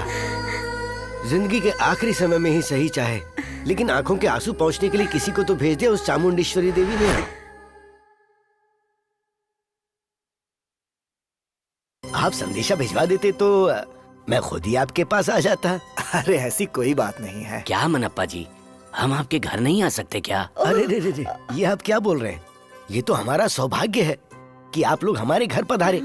जिंदगी के आखिरी समय में ही सही चाहे, लेकिन आंखों के आंसू पहुंचने के लिए किसी को तो भेज दिया उस चामुंडेश्वरी देवी ने। आप संदेशा भिजवा देते तो मैं खुद ही आपके पास आ जाता। अरे ऐसी कोई बात नहीं है। क्या मनप्पा जी, हम आपके घर नहीं आ सकते क्या? अरे रे रे रे, ये आप क्या बोल रहे हैं? ये तो हमारा सौभाग्य है कि आप लोग हमारे घर पधारे,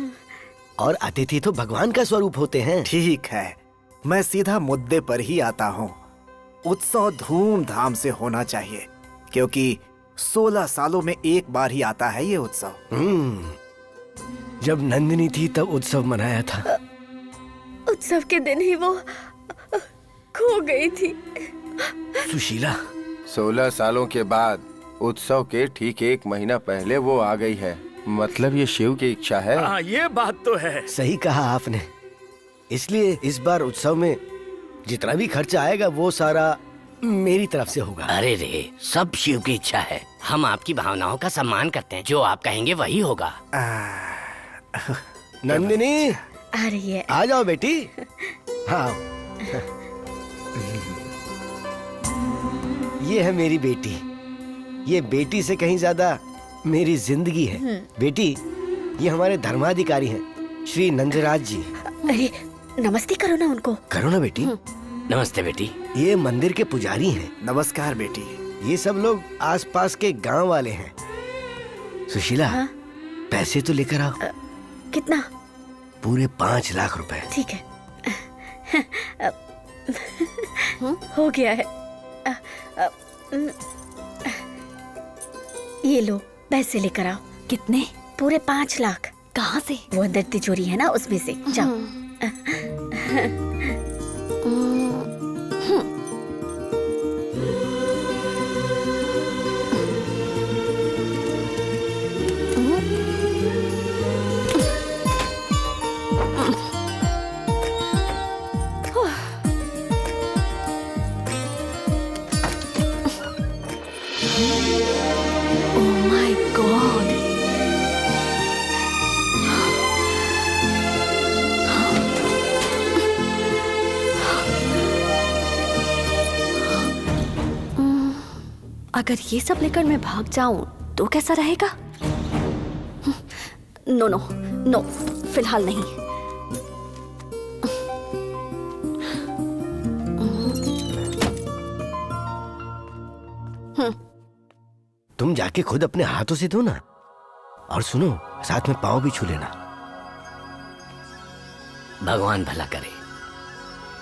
और अतिथि तो भगवान का स्वरूप होते हैं। ठीक है, मैं सीधा मुद्दे पर ही आता हूँ। उत्सव धूमधाम से होना चाहिए, क्योंकि 16 सालों में एक बार ही आता है ये उत्सव। जब नंदिनी थी तब उत्सव मनाया था। उत्सव के दिन ही वो खो गई थी। सुशीला, 16 सालों के बाद उत्सव के ठीक 1 महीना पहले वो आ गई है। मतलब ये शिव की इच्छा है। हाँ, ये बात तो है। सही कहा आपने। इसलिए इस बार उत्सव में जितना भी खर्चा आएगा वो सारा मेरी तरफ से होगा। अरे रे, सब शिव की इच्छा है। हम आपकी भावनाओं का सम्मान करते हैं। जो आप कहेंगे वही होगा। नंदिनी, आ रही है। आ जाओ बेटी। हाँ, ये है मेरी बेटी। ये बेटी से कहीं ज्यादा मेरी जिंदगी है। बेटी, ये हमारे धर्माधिकारी हैं, श्री नंदराज जी। अरे नमस्ते करो ना उनको। करो ना बेटी। नमस्ते बेटी। ये मंदिर के पुजारी हैं। नमस्कार बेटी। ये सब लोग आसपास के गांव वाले हैं। सुशीला, पैसे तो लेकर आओ। कितना? पूरे 5 लाख रुपए। ठीक है। हो गया है। ये लो, पैसे लेकर आओ। कितने? पूरे 5 लाख। कहाँ से? वो अंदर तिजोरी है ना, उसमें से। जाओ। अगर ये सब लेकर मैं भाग जाऊं तो कैसा रहेगा? नो नो नो, फिलहाल नहीं। तुम जाके खुद अपने हाथों से धो ना। और सुनो, साथ में पाँव भी छू लेना। भगवान भला करे।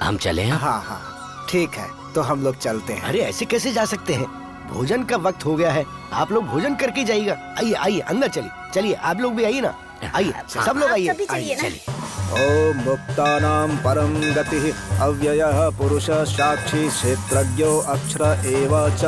हम चले हैं? हाँ हाँ, ठीक है, तो हम लोग चलते हैं। अरे ऐसे कैसे जा सकते हैं? भोजन का वक्त हो गया है। आप लोग भोजन करके जाइएगा। आइए आइए, अंदर चलिए। चलिए, आप लोग भी आइए ना। आइए, सब लोग आइए। चलिए। ओम मुक्तानां परम गतिः अव्ययः पुरुषः साक्षी क्षेत्रज्ञो अक्षर एव च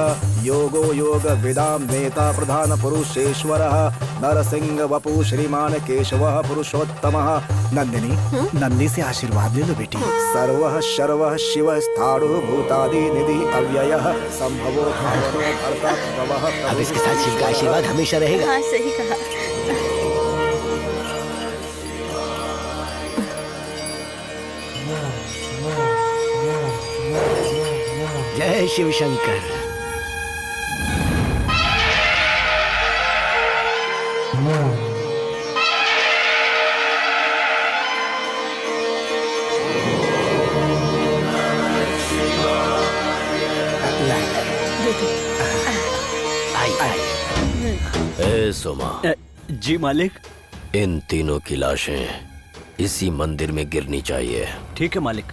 योगो योग विदां नेता प्रधान पुरुषेश्वरः नरसिंह वपु श्रीमान केशवः पुरुषोत्तमः। नंदिनी, नंदी से आशीर्वाद ले लो बेटी। सर्वः शर्वः शिवः स्थाणुः भूतादि निधि अव्ययः संभवो भावनो भर्ता भवः। अब इसके साथ शिव का आशीर्वाद हमेशा रहेगा। हाँ, सही कहा। जय शिव शंकर। ए सोमा। जी मालिक। इन तीनों की लाशें इसी मंदिर में गिरनी चाहिए। ठीक है मालिक।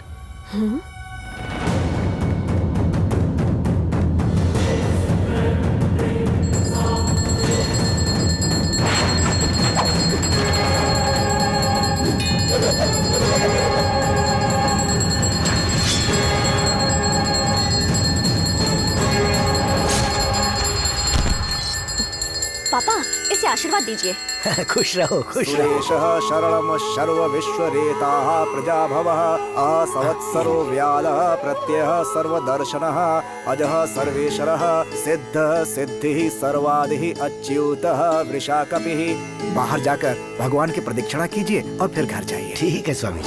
पापा, इसे आशीर्वाद दीजिए। खुश रहो, खुश रहो। सुरेशः शरणम सर्व विश्वरेताः प्रजाभवः असवत्सरो व्यालः प्रत्ययः सर्वदर्शनः अजः सर्वेश्वरः सिद्ध सिद्धिः सर्वादिः अच्युतः वृषाकपिः। बाहर जाकर भगवान की प्रदक्षिणा कीजिए और फिर घर जाइए। ठीक है स्वामी।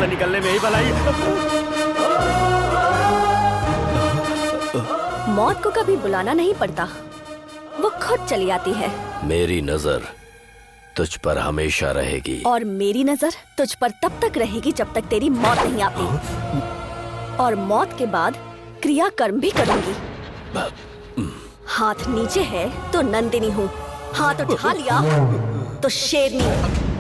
से निकलने में ही भलाई। मौत को कभी बुलाना नहीं पड़ता, वो खुद चली आती है। मेरी नजर तुझ पर हमेशा रहेगी। और मेरी नजर तुझ पर तब तक रहेगी जब तक तेरी मौत नहीं आती। और मौत के बाद क्रियाकर्म भी करूंगी। हाथ नीचे है तो नंदिनी हूँ, हाथ उठा लिया तो शेरनी।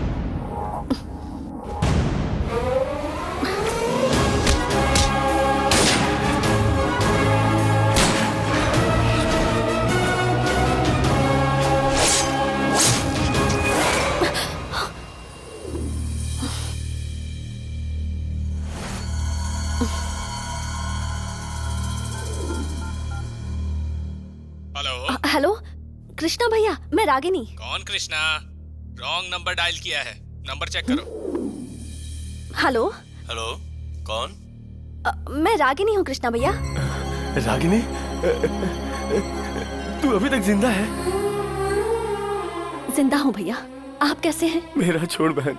हेलो कृष्णा भैया, मैं रागिनी। कौन कृष्णा? रॉन्ग नंबर डायल किया है, नंबर चेक करो। हेलो हेलो, कौन? मैं रागिनी हूँ कृष्णा भैया। रागिनी, तू अभी तक जिंदा है? जिंदा हूँ भैया, आप कैसे हैं? मेरा छोड़ बहन,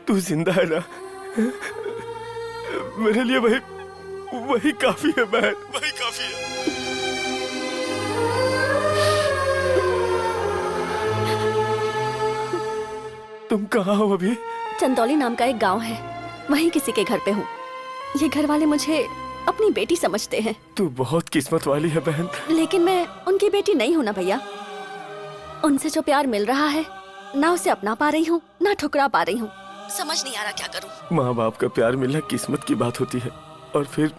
तू जिंदा है ना? मेरे लिए वही काफी है बहन, वही काफी है। तुम कहाँ हो अभी? चंदौली नाम का एक गांव है, वहीं किसी के घर पे हूँ। ये घर वाले मुझे अपनी बेटी समझते हैं। तू बहुत किस्मत वाली है बहन। लेकिन मैं उनकी बेटी नहीं हूँ ना भैया। उनसे जो प्यार मिल रहा है, ना उसे अपना पा रही हूँ ना ठुकरा पा रही हूँ। समझ नहीं आ रहा क्या करूँ। माँ बाप का प्यार मिलना किस्मत की बात होती है, और फिर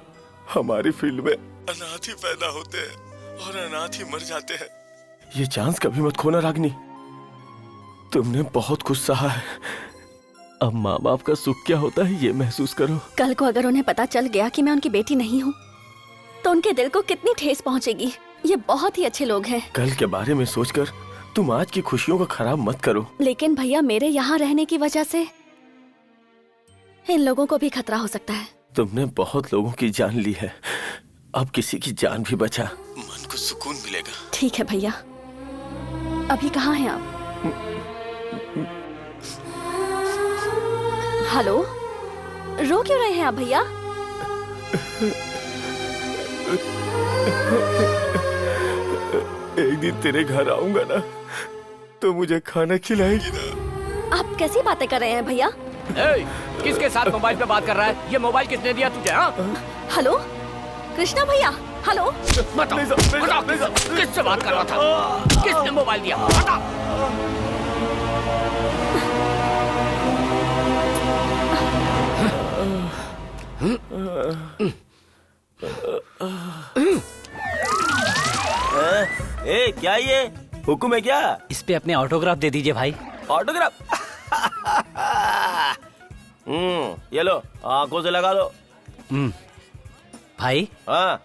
हमारी फील्ड में अनाथ ही पैदा होते हैं और अनाथ ही मर जाते हैं। ये चांस कभी मत खोना रागिनी, तुमने बहुत कुछ सहा है। अब माँ बाप का सुख क्या होता है ये महसूस करो। कल को अगर उन्हें पता चल गया कि मैं उनकी बेटी नहीं हूँ, तो उनके दिल को कितनी ठेस पहुँचेगी। ये बहुत ही अच्छे लोग हैं। कल के बारे में सोचकर तुम आज की खुशियों को खराब मत करो। लेकिन भैया, मेरे यहाँ रहने की वजह से इन लोगों को भी खतरा हो सकता है। तुमने बहुत लोगों की जान ली है, अब किसी की जान भी बचा, मन को सुकून मिलेगा। ठीक है भैया। अभी कहाँ हैं आप? हेलो, रो क्यों रहे हैं आप भैया? एक दिन तेरे घर आऊंगा ना, तो मुझे खाना खिलाएगी ना? आप कैसी बातें कर रहे हैं भैया? किसके साथ मोबाइल पे बात कर रहा है? ये मोबाइल किसने दिया तुझे? हाँ? हेलो कृष्णा भैया, हेलो। बताओ, किससे बात कर रहा था? किसने मोबाइल दिया? बताओ। ए, क्या ये हुक्म है क्या? इस पे अपने ऑटोग्राफ दे दीजिए भाई। ऑटोग्राफ? ये लो, आंखों से लगा लो। भाई, हाँ,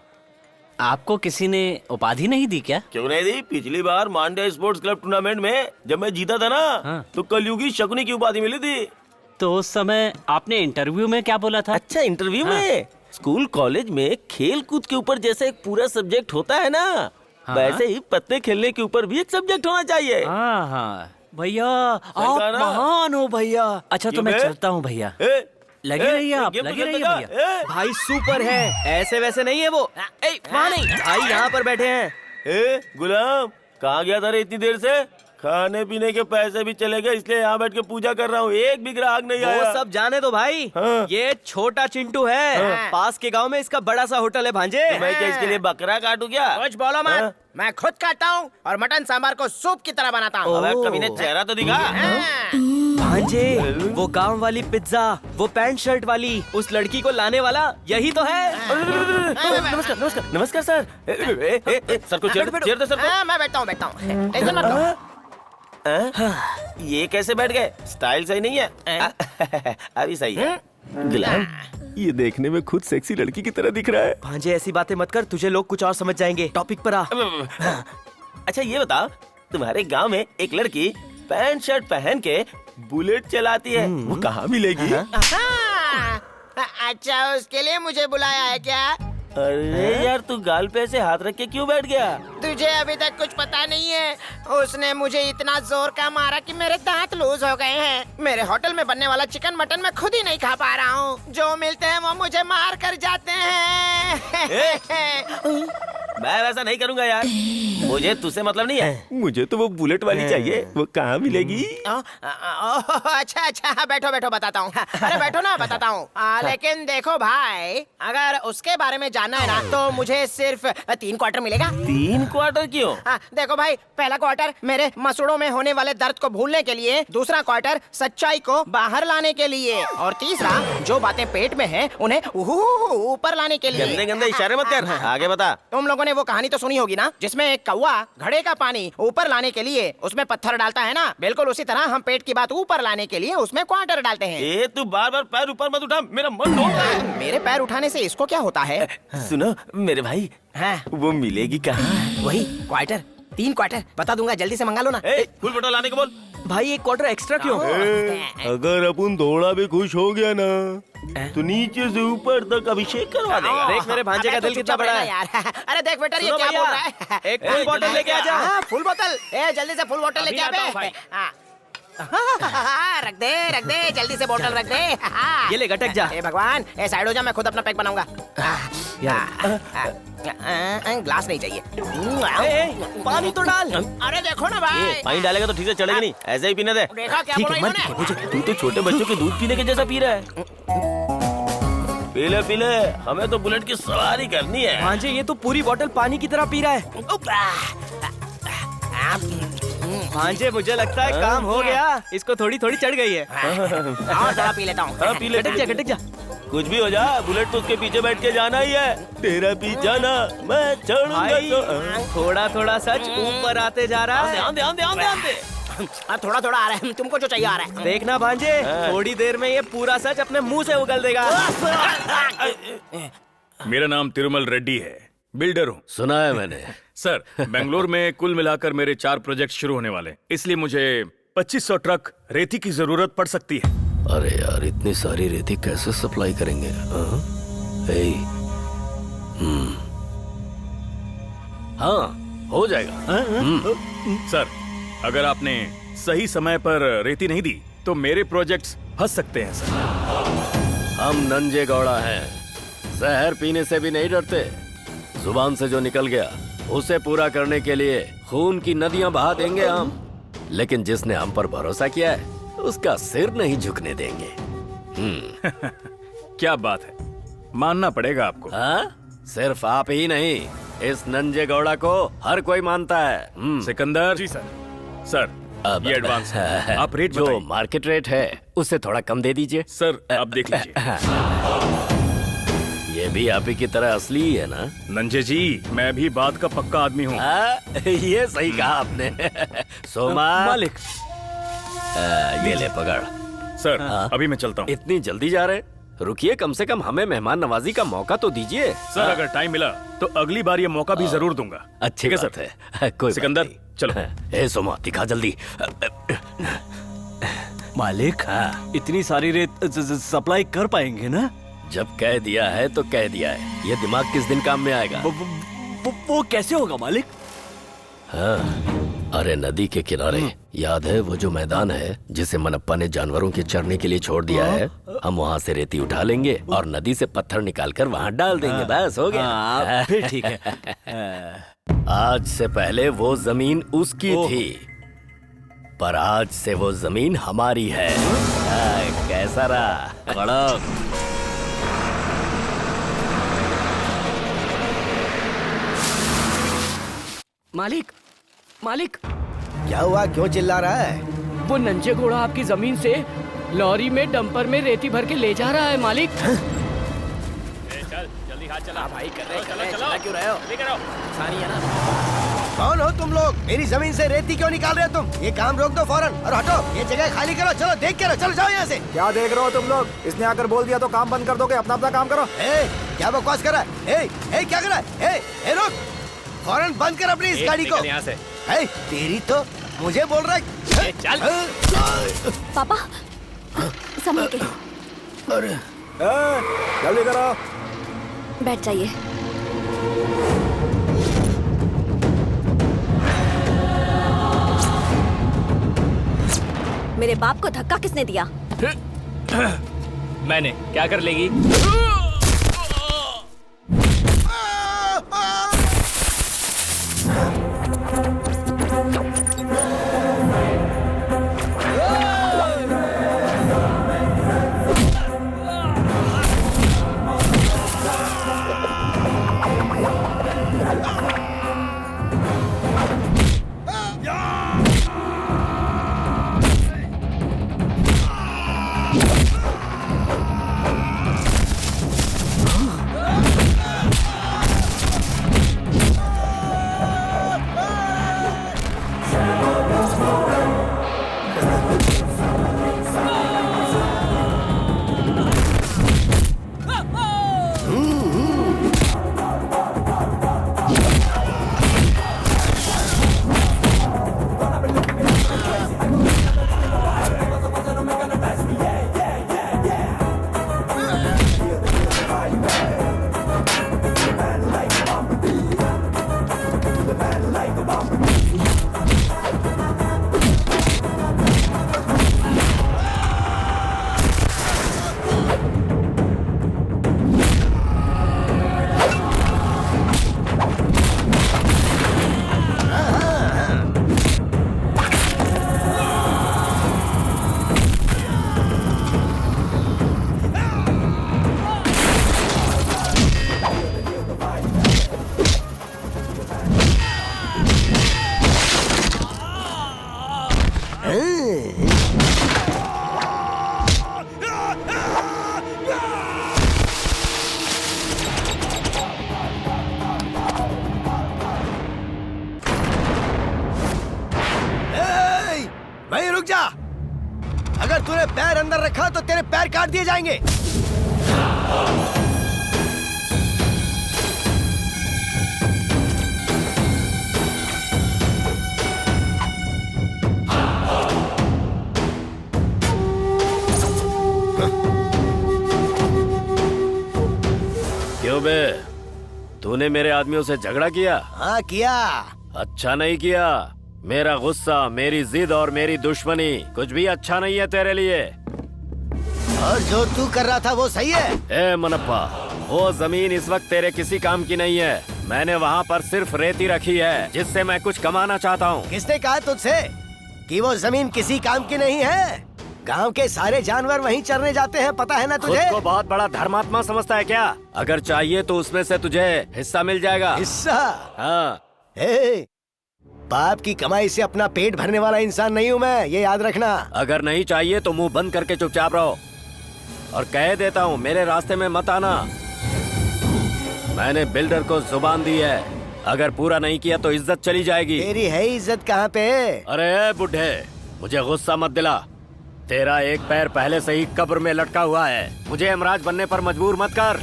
आपको किसी ने उपाधि नहीं दी क्या? क्यों नहीं दी? पिछली बार मांड्या स्पोर्ट्स क्लब टूर्नामेंट में जब मैं जीता था ना, तो कलयुगी शकुनी की उपाधि मिली थी। तो उस समय आपने इंटरव्यू में क्या बोला था? अच्छा, इंटरव्यू में? स्कूल कॉलेज में खेल कूद के ऊपर जैसे एक पूरा सब्जेक्ट होता है ना, वैसे ही पत्ते खेलने के ऊपर भी एक सब्जेक्ट होना चाहिए। हाँ भैया, आप महान हो भैया। अच्छा, तो मैं चलता हूँ भैया। लगे रहिए आप, लगे रहिए भैया। भाई सुपर है, ऐसे वैसे नहीं है वो। वहाँ नहीं भाई, यहाँ पर बैठे हैं। गुलाम, कहाँ गया था रे इतनी देर से? खाने पीने के पैसे भी चले गए, इसलिए यहाँ बैठ के पूजा कर रहा हूँ। एक भी ग्राहक नहीं आया। वो सब जाने दो भाई। हाँ। ये छोटा चिंटू है। हाँ। पास के गांव में इसका बड़ा सा होटल है भांजे। तो मैं क्या इसके लिए बकरा काटू क्या? कुछ बोलो मत। हाँ। मैं खुद काटता हूँ और मटन सांबार को सूप की तरह बनाता हूँ। अबे कमीने, चेहरा तो दिखा। भांजे, वो गांव वाली पिज्जा, वो पैंट शर्ट वाली, उस लड़की को लाने वाला यही तो है। नमस्कार नमस्कार नमस्कार सर। सर को चेयर दे सर को। मैं बैठता हूँ। टेंशन मत लो। ये कैसे बैठ गए? स्टाइल सही नहीं है। अभी सही है। गुलाम, ये देखने में खुद सेक्सी लड़की की तरह दिख रहा है। भांजे, ऐसी बातें मत कर, तुझे लोग कुछ और समझ जाएंगे। टॉपिक पर आ। अच्छा ये बताओ, तुम्हारे गांव में एक लड़की पैंट शर्ट पहन के बुलेट चलाती है, वो कहाँ मिलेगी? अच्छा, उसके लिए मुझे बुलाया है क्या? अरे यार तू गाल पे ऐसे हाथ रख के क्यों बैठ गया? तुझे अभी तक कुछ पता नहीं है। उसने मुझे इतना जोर का मारा कि मेरे दांत लूज हो गए हैं। मेरे होटल में बनने वाला चिकन मटन मैं खुद ही नहीं खा पा रहा हूँ। जो मिलते हैं वो मुझे मार कर जाते हैं। मैं वैसा नहीं करूंगा यार, मुझे तुझसे मतलब नहीं है। मुझे तो वो बुलेट वाली चाहिए, वो कहाँ मिलेगी? अच्छा अच्छा, बैठो बैठो बताता हूँ। अरे बैठो ना, बताता हूँ। लेकिन देखो भाई, अगर उसके बारे में जानना है ना तो मुझे सिर्फ 3 क्वार्टर मिलेगा। 3 क्वार्टर क्यों? देखो भाई, पहला क्वार्टर मेरे मसूड़ों में होने वाले दर्द को भूलने के लिए, दूसरा क्वार्टर सच्चाई को बाहर लाने के लिए, और तीसरा जो बातें पेट में हैं उन्हें ऊपर लाने के लिए। गंदे गंदे इशारे मत कर, आगे बता। तुम लोगों ने वो कहानी तो सुनी होगी ना, जिसमें एक कौवा घड़े का पानी ऊपर लाने के लिए उसमें पत्थर डालता है ना। बिल्कुल उसी तरह हम पेट की बात ऊपर लाने के लिए उसमें क्वार्टर डालते हैं। तू बार बार पैर ऊपर मत उठा, मेरा मन डोल रहा है। मेरे पैर उठाने से इसको क्या होता है? सुनो मेरे भाई, वो मिलेगी कहाँ? वही क्वार्टर, 3 क्वार्टर बता दूंगा, जल्दी से मंगा लो ना। फुल बटो लाने को बोल। भाई 1 क्वार्टर एक्स्ट्रा क्यों? अगर अपन थोड़ा भी खुश हो गया ना तो नीचे से ऊपर तक अभिषेक करवा देगा। देख मेरे भांजे का दिल कितना बड़ा है यार। अरे देख बेटा, ये क्या बोल रहा है? एक फुल बोतल लेके आ जा। फुल बोतल, जल्दी से फुल बोतल लेके आ बे। रख दे जल्दी से बोतल रख दे। ये ले गटक जा। ए भगवान, ए साइड हो जा, मैं खुद अपना पैक बनाऊंगा। ग्लास नहीं चाहिए। पानी तो डाल। अरे देखो ना भाई, पानी डालेगा तो ठीक से चलेगा नहीं, ऐसे ही पीने दे। देखा क्या बोला इन्होंने? तू तो छोटे बच्चों के दूध पीने के जैसा पी रहा है। पीले हमें तो बुलेट की सवारी करनी है। भांजे ये तो पूरी बोतल पानी की तरह पी रहा है। भांजे मुझे लगता है काम हो गया, इसको थोड़ी थोड़ी चढ़ गई है। और पी लेता हूँ। पी ले, गटक जा। कुछ भी हो जा, बुलेट तो उसके पीछे बैठ के जाना ही है। तेरा पीछा ना मैं चढ़ूंगा तो। थोड़ा थोड़ा सच ऊपर आते जा रहा है। ध्यान दे। थोड़ा थोड़ा आ रहा है, तुमको जो चाहिए आ रहा है। देखना भांजे, थोड़ी देर में ये पूरा सच अपने मुंह से उगल देगा। मेरा नाम तिरुमल रेड्डी है, बिल्डर हूँ। सुना है मैंने। सर, बेंगलोर में कुल मिलाकर मेरे 4 प्रोजेक्ट शुरू होने वाले, इसलिए मुझे 2500 ट्रक रेती की जरूरत पड़ सकती है। अरे यार, इतनी सारी रेती कैसे सप्लाई करेंगे? हाँ, हो जाएगा। सर, अगर आपने सही समय पर रेती नहीं दी तो मेरे प्रोजेक्ट्स फंस सकते हैं सर। हम नंजे गौड़ा हैं, जहर पीने से भी नहीं डरते। जुबान से जो निकल गया उसे पूरा करने के लिए खून की नदियां बहा देंगे हम। लेकिन जिसने हम पर भरोसा किया है उसका सिर नहीं झुकने देंगे। क्या बात है, मानना पड़ेगा आपको। हाँ, सिर्फ आप ही नहीं, इस नंजे गौड़ा को हर कोई मानता है। सिकंदर जी। सर ये एडवांस है। आप रेट जो मार्केट रेट है उससे थोड़ा कम दे दीजिए। सर आप देख लीजिए। ये भी आप ही की तरह असली ही है ना? नंजे जी, मैं भी बात का पक्का आदमी हूँ। ये सही कहा आपने। सोमा मालिक, ये ले पकड़। सर अभी मैं चलता हूँ। इतनी जल्दी जा रहे? रुकिए, कम से कम हमें मेहमान नवाजी का मौका तो दीजिए। सर अगर टाइम मिला तो अगली बार ये मौका भी जरूर दूंगा। अच्छी बात है। कोई सिकंदर चलो। ए सोमा, दिखा जल्दी। मालिक, इतनी सारी रेत सप्लाई कर पाएंगे ना? जब कह दिया है तो कह दिया है, ये दिमाग किस दिन काम में आएगा? वो कैसे होगा मालिक? हाँ, अरे नदी के किनारे याद है वो जो मैदान है जिसे मनप्पा ने जानवरों के चरने के लिए छोड़ दिया है? हम वहाँ से रेती उठा लेंगे और नदी से पत्थर निकालकर वहाँ डाल देंगे। बस हो गया। फिर ठीक है। आज से पहले वो जमीन उसकी थी, पर आज से वो जमीन हमारी है। कैसा रहा? कड़क। मालिक, मालिक, क्या हुआ? क्यों चिल्ला रहा है? वो नंजे घोड़ा आपकी जमीन से लॉरी में डंपर में रेती भर के ले जा रहा है मालिक। चल जल्दी हाथ चला भाई, कर रहे चला क्यों रहे हो? सारी है ना। कौन हो तुम लोग? मेरी जमीन से रेती क्यों निकाल रहे हो तुम? ये काम रोक दो फौरन और हटो। ये जगह खाली करो। चलो देख के रहो, चलो जाओ यहाँ से। क्या देख रहे हो तुम लोग? इसने आकर बोल दिया तो काम बंद कर दोगे? अपना काम करो। क्या बकवास कर रहा है? क्या कर रहा है? रुक, फौरन बंद कर अपनी इस गाड़ी को। यहाँ से। तेरी तो मुझे बोल रहा है। चल। पापा संभल के। अरे जल्दी करो। बैठ जाइए। मेरे बाप को धक्का किसने दिया? मैंने। क्या कर लेगी? भाई रुक जा। अगर तूने पैर अंदर रखा तो तेरे पैर काट दिए जाएंगे। क्यों बे, तूने मेरे आदमियों से झगड़ा किया? हाँ किया। अच्छा नहीं किया। मेरा गुस्सा, मेरी जिद और मेरी दुश्मनी कुछ भी अच्छा नहीं है तेरे लिए। और जो तू कर रहा था वो सही है? ए मनप्पा, वो जमीन इस वक्त तेरे किसी काम की नहीं है। मैंने वहाँ पर सिर्फ रेती रखी है जिससे मैं कुछ कमाना चाहता हूँ। किसने कहा तुझसे कि वो जमीन किसी काम की नहीं है? गांव के सारे जानवर वहीं चरने जाते हैं, पता है ना तुझे? खुद को बहुत बड़ा धर्मात्मा समझता है क्या? अगर चाहिए तो उसमें से तुझे हिस्सा मिल जाएगा। हिस्सा? हाँ। बाप की कमाई से अपना पेट भरने वाला इंसान नहीं हूँ मैं, ये याद रखना। अगर नहीं चाहिए तो मुंह बंद करके चुपचाप रहो। और कह देता हूँ, मेरे रास्ते में मत आना। मैंने बिल्डर को जुबान दी है, अगर पूरा नहीं किया तो इज्जत चली जाएगी। तेरी है इज्जत कहाँ पे? अरे बुढ़े, मुझे गुस्सा मत दिला। तेरा एक पैर पहले से ही कब्र में लटका हुआ है। मुझे यमराज बनने पर मजबूर मत कर।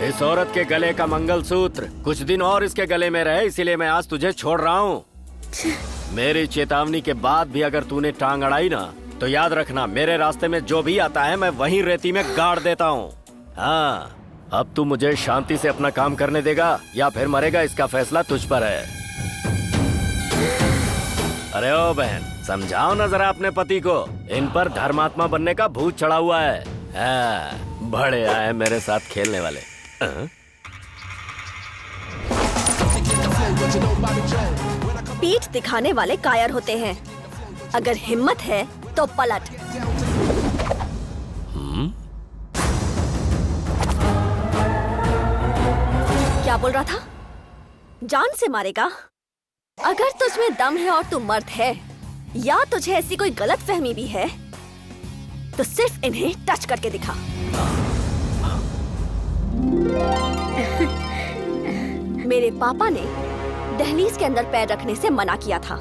इस औरत के गले का मंगलसूत्र कुछ दिन और इसके गले में रहे, इसीलिए मैं आज तुझे छोड़ रहा हूँ। मेरी चेतावनी के बाद भी अगर तूने टांग अड़ाई ना, तो याद रखना, मेरे रास्ते में जो भी आता है मैं वहीं रेती में गाड़ देता हूँ। हाँ, अब तू मुझे शांति से अपना काम करने देगा या फिर मरेगा, इसका फैसला तुझ पर है। अरे ओ बहन, समझाओ ना जरा अपने पति को, इन पर धर्मात्मा बनने का भूत चढ़ा हुआ है। हाँ, बड़े आए मेरे साथ खेलने वाले। पीठ दिखाने वाले कायर होते हैं, अगर हिम्मत है तो पलट। क्या बोल रहा था? जान से मारेगा? अगर तुझमें दम है और तू मर्द है, या तुझे ऐसी कोई गलतफहमी भी है, तो सिर्फ इन्हें टच करके दिखा। मेरे पापा ने दहलीज के अंदर पैर रखने से मना किया था।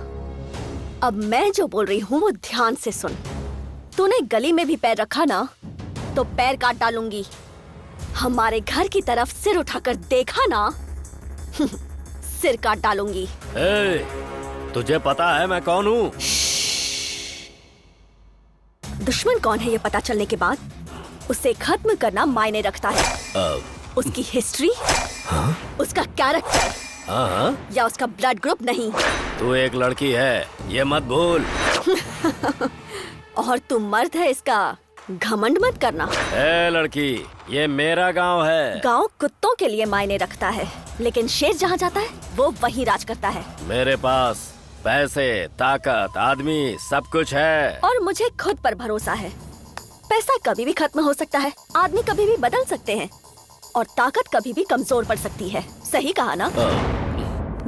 अब मैं जो बोल रही हूँ वो ध्यान से सुन। तूने गली में भी पैर रखा ना, तो पैर काट डालूंगी। हमारे घर की तरफ सिर उठाकर देखा ना, सिर काट डालूंगी। तुझे पता है मैं कौन हूँ? दुश्मन कौन है ये पता चलने के बाद उसे खत्म करना मायने रखता है। उसकी हिस्ट्री, उसका कैरेक्टर या उसका ब्लड ग्रुप नहीं। तू एक लड़की है, ये मत भूल। और तू मर्द है, इसका घमंड मत करना। ए लड़की, ये मेरा गांव है। गांव कुत्तों के लिए मायने रखता है, लेकिन शेर जहाँ जाता है वो वहीं राज करता है। मेरे पास पैसे, ताकत, आदमी सब कुछ है। और मुझे खुद पर भरोसा है। पैसा कभी भी खत्म हो सकता है, आदमी कभी भी बदल सकते हैं, और ताकत कभी भी कमजोर पड़ सकती है। सही कहा ना?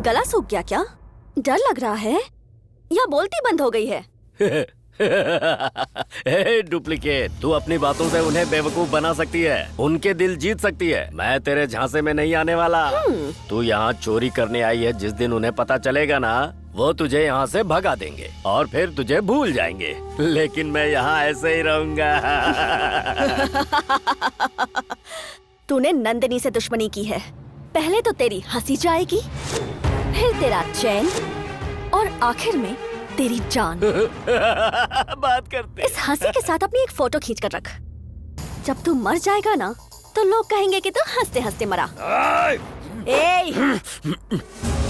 गला सूख गया क्या? डर लग रहा है या बोलती बंद हो गई है? डुप्लीकेट, तू अपनी बातों से उन्हें बेवकूफ बना सकती है, उनके दिल जीत सकती है। मैं तेरे झांसे में नहीं आने वाला। तू यहाँ चोरी करने आई है, जिस दिन उन्हें पता चलेगा ना, वो तुझे यहाँ से भगा देंगे और फिर तुझे भूल जाएंगे। लेकिन मैं यहाँ ऐसे ही रहूंगा। तूने नंदिनी से दुश्मनी की है। पहले तो तेरी हंसी जाएगी, फिर तेरा चैन, और आखिर में तेरी जान। बात करते। इस हंसी के साथ अपनी एक फोटो खींच कर रख। जब तू मर जाएगा ना, तो लोग कहेंगे कि तू हंसते हंसते मरा। ए,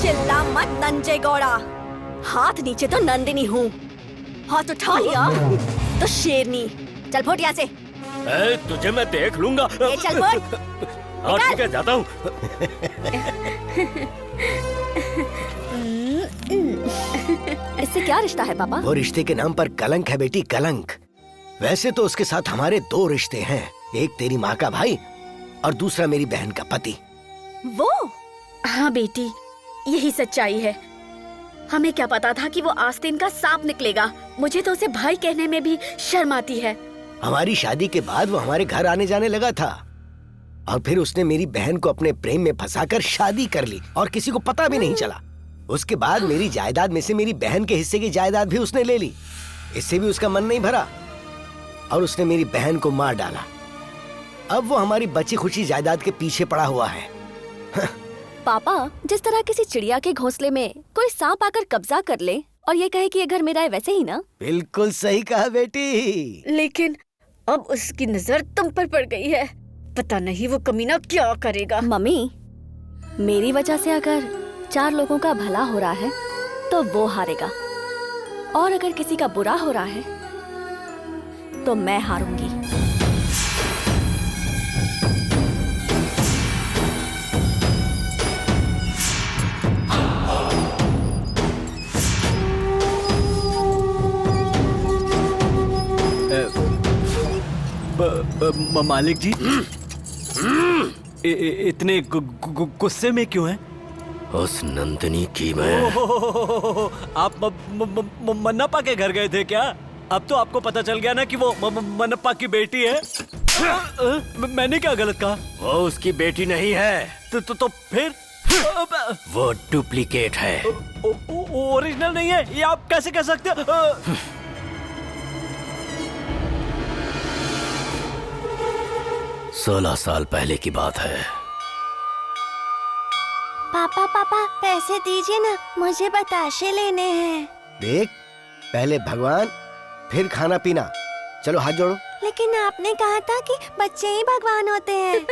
चिल्ला मत नंजे गौड़ा। हाथ नीचे तो नंदिनी हूँ, हाथ उठा लिया तो शेरनी। चल फुट यहाँ से। तुझे मैं देख लूंगा। चल फुट। ठीक है, जाता हूँ। इससे क्या रिश्ता है पापा? वो रिश्ते के नाम पर कलंक है बेटी, कलंक। वैसे तो उसके साथ हमारे 2 रिश्ते हैं, एक तेरी माँ का भाई और दूसरा मेरी बहन का पति। वो? हाँ बेटी, यही सच्चाई है। हमें क्या पता था कि वो आस्तीन का सांप निकलेगा। मुझे तो उसे भाई कहने में भी शर्म आती है। हमारी शादी के बाद वो हमारे घर आने जाने लगा था, और फिर उसने मेरी बहन को अपने प्रेम में फंसाकर शादी कर ली, और किसी को पता भी नहीं चला। उसके बाद मेरी जायदाद में से मेरी बहन के हिस्से की जायदाद भी उसने ले ली। इससे भी उसका मन नहीं भरा और उसने मेरी बहन को मार डाला। अब वो हमारी बची खुशी जायदाद के पीछे पड़ा हुआ है। पापा, जिस तरह किसी चिड़िया के घोंसले में कोई सांप आकर कब्जा कर ले और ये कहे कि ये घर मेरा है, वैसे ही ना? बिल्कुल सही कहा बेटी। लेकिन अब उसकी नजर तुम पर पड़ गई है। पता नहीं वो कमीना क्या करेगा। मम्मी, मेरी वजह से अगर 4 लोगों का भला हो रहा है तो वो हारेगा, और अगर किसी का बुरा हो रहा है तो मैं हारूंगी। मालिक जी, इतने गुस्से में क्यों हैं? उस नंदिनी की मैं। आप मन्नप्पा के घर गए थे क्या? अब तो आपको पता चल गया ना कि वो मन्नप्पा की बेटी है। मैंने क्या गलत कहा? वो उसकी बेटी नहीं है। तो फिर? वो डुप्लीकेट है। ओरिजिनल नहीं है, ये आप कैसे कह सकते हो? 16 साल पहले की बात है। पापा पापा, पैसे दीजिए ना, मुझे बताशे लेने हैं। देख, पहले भगवान फिर खाना पीना। चलो हाथ जोड़ो। लेकिन आपने कहा था कि बच्चे ही भगवान होते हैं।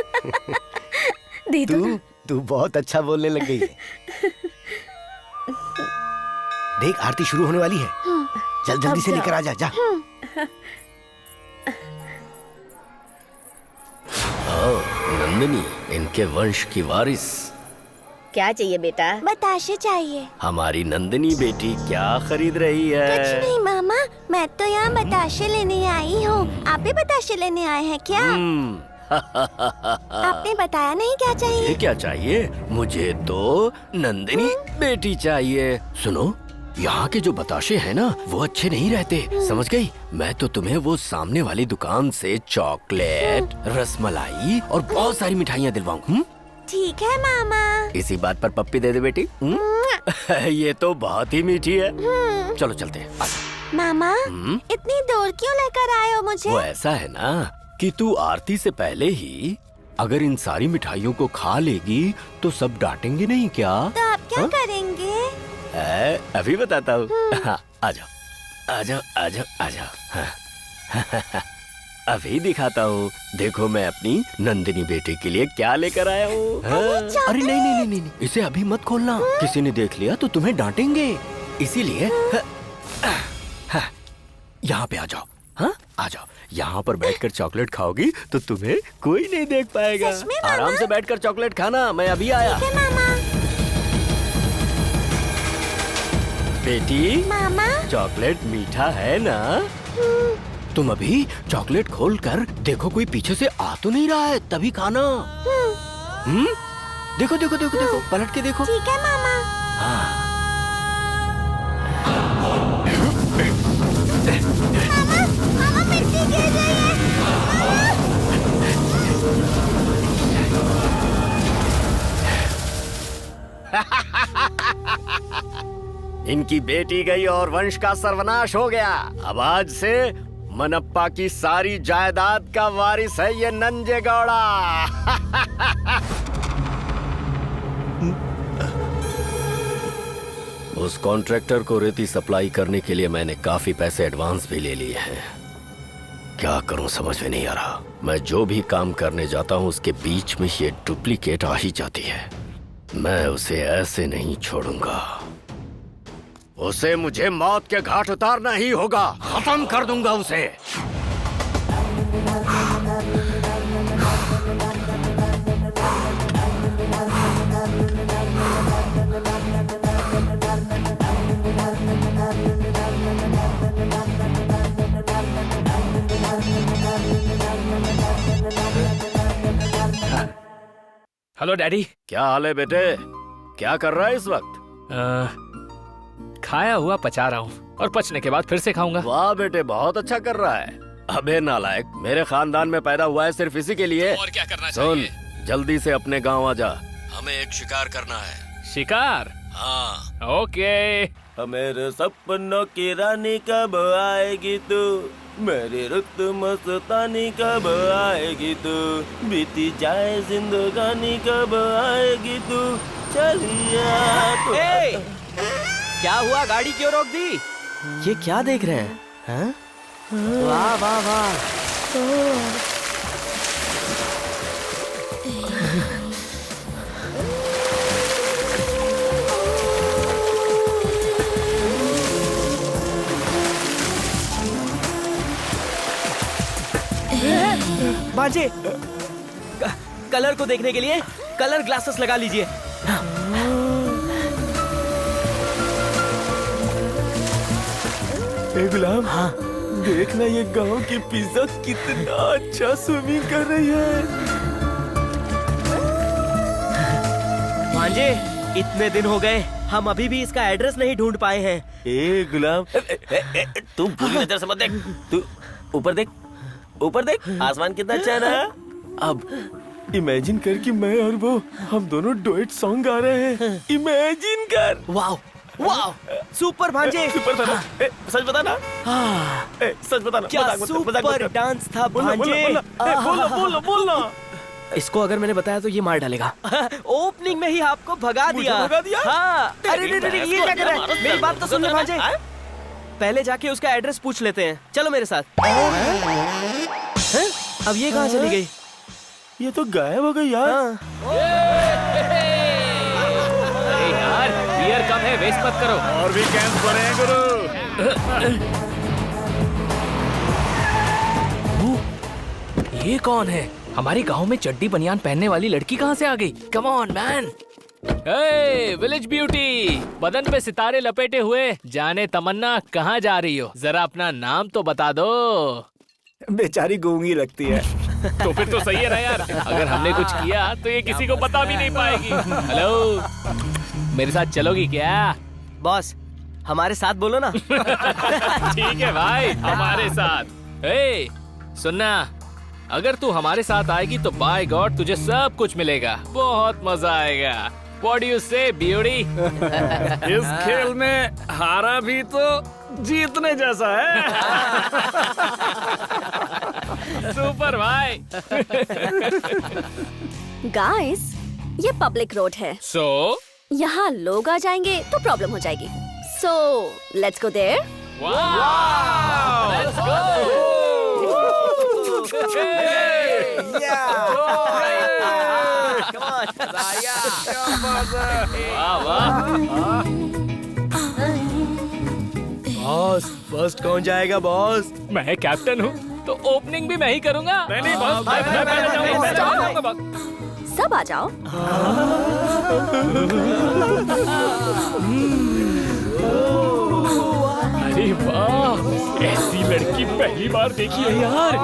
तू बहुत अच्छा बोलने लग गई है। देख, आरती शुरू होने वाली है। चल जल्दी से लेकर आ जा। जा। नंदिनी, इनके वंश की वारिस। क्या चाहिए बेटा? बताशे चाहिए। हमारी नंदिनी बेटी क्या खरीद रही है? कुछ नहीं मामा, मैं तो यहाँ बताशे लेने आई हूँ। आप भी बताशे लेने आए हैं क्या? आपने बताया नहीं क्या चाहिए? क्या चाहिए? मुझे तो नंदिनी बेटी चाहिए। सुनो, यहाँ के जो बताशे हैं ना, वो अच्छे नहीं रहते, समझ गई? मैं तो तुम्हें वो सामने वाली दुकान से चॉकलेट, रसमलाई और बहुत सारी मिठाइयाँ दिलवाऊँ। ठीक है मामा। इसी बात पर पप्पी दे दे बेटी। ये तो बहुत ही मीठी है। चलो चलते हैं। मामा, इतनी दूर क्यों लेकर आए हो मुझे? वो ऐसा है ना कि तू आरती से पहले ही अगर इन सारी मिठाइयों को खा लेगी तो सब डांटेंगे नहीं क्या? तो आप क्या करेंगे? अभी बताता हूँ। हाँ, आ जाओ, आ जाओ, आ जाओ, आ जाओ। हाँ। अभी दिखाता हूँ। देखो मैं अपनी नंदिनी बेटे के लिए क्या लेकर आया हूँ। अरे नहीं नहीं नहीं नहीं, इसे अभी मत खोलना। किसी ने देख लिया तो तुम्हें डांटेंगे, इसीलिए यहाँ पे आ जाओ। हाँ आ जाओ, यहाँ पर बैठकर चॉकलेट खाओगी तो तुम्हें कोई नहीं देख पाएगा। आराम से बैठकर चॉकलेट खाना, मैं अभी आया। बेटी, मामा चॉकलेट मीठा है ना? तुम अभी चॉकलेट खोल कर देखो कोई पीछे से आ तो नहीं रहा है, तभी खाना। देखो देखो देखो देखो, पलट के देखो। ठीक है मामा। हाँ। मामा मिट्टी गिर रही है। इनकी बेटी गई और वंश का सर्वनाश हो गया। अब आज से मनप्पा की सारी जायदाद का वारिस है ये नंजेगौड़ा। उस कॉन्ट्रैक्टर को रेती सप्लाई करने के लिए मैंने काफी पैसे एडवांस भी ले लिए हैं। क्या करूं समझ में नहीं आ रहा। मैं जो भी काम करने जाता हूं उसके बीच में ये डुप्लीकेट आ ही जाती है। मैं उसे ऐसे नहीं छोड़ूंगा, उसे मुझे मौत के घाट उतारना ही होगा। खत्म कर दूंगा उसे। Hello daddy. क्या हाल है बेटे? क्या कर रहा है इस वक्त? खाया हुआ पचा रहा हूँ और पचने के बाद फिर से खाऊंगा। वाह बेटे, बहुत अच्छा कर रहा है। अबे नालायक, मेरे खानदान में पैदा हुआ है सिर्फ इसी के लिए। और क्या करना चाहिए? सुन, जल्दी से अपने गांव आ जा, हमें एक शिकार करना है। शिकार? हाँ। ओके। मेरे सपनों की रानी कब आएगी तू, मेरी रुत मस्तानी कब आएगी तू, बीती जाए जिंदगानी कब आएगी तू, चलिया तू। क्या हुआ, गाड़ी क्यों रोक दी? ये क्या देख रहे हैं? हाँ? वाह वाह वाह। बाजे, कलर को देखने के लिए कलर ग्लासेस लगा लीजिए। ए गुलाम, हाँ देखना ये गांव की पिज्जा कितना अच्छा स्विमिंग कर रही है। भांजे, इतने दिन हो गए, हम अभी भी इसका एड्रेस नहीं ढूंढ पाए हैं। ए गुलाम, तू पूरी नजर से मत देख, तू ऊपर देख, ऊपर देख, आसमान कितना अच्छा है ना। अब इमेजिन कर कि मैं और वो हम दोनों डुएट सॉन्ग गा रहे हैं। इमेजिन कर। वाह वाह, सुपर भांजे, सुपर था ना? सच बता ना। सच बता ना। क्या सुपर डांस था भांजे। बोलना बोलना। इसको अगर मैंने बताया तो ये मार डालेगा। ओपनिंग में ही आपको भगा दिया। भगा दिया? हाँ। अरे ये क्या कर रहा है? मेरी बात तो सुनिए भांजे, पहले जाके उसका एड्रेस पूछ लेते हैं। चलो मेरे साथ। अब ये कहाँ चली गई? ये तो गायब हो गई यार। यार बियर कम है, वेस्ट मत करो। और भी कैंप पड़े हैं गुरु। ये कौन है? हमारे गांव में चड्डी बनियान पहनने वाली लड़की कहाँ से आ गई? Come on man. Village beauty, बदन पे सितारे लपेटे हुए जाने तमन्ना, कहाँ जा रही हो? जरा अपना नाम तो बता दो। बेचारी गूंगी लगती है। तो फिर तो सही है ना यार, अगर हमने कुछ किया तो ये किसी को पता भी नहीं पाएगी। हेलो, मेरे साथ चलोगी क्या? बॉस, हमारे साथ बोलो ना। ठीक है भाई, हमारे साथ। ए, सुनना, अगर तू हमारे साथ आएगी तो बाय गॉड तुझे सब कुछ मिलेगा, बहुत मजा आएगा। What do you say, beauty? इस खेल में हारा भी तो जीतने जैसा है। सुपर भाई। गाइस, ये पब्लिक रोड है। So? यहाँ लोग आ जाएंगे तो प्रॉब्लम हो जाएगी। So, let's go there. Wow! Let's go! गया। बॉस, फर्स्ट कौन जाएगा बॉस? मैं कैप्टन हूँ तो ओपनिंग भी मैं ही करूँगा। नहीं बॉस, मैं जाऊंगा बॉस। सब आ जाओ। अरे वाह, ऐसी लड़की पहली बार देखी है यार।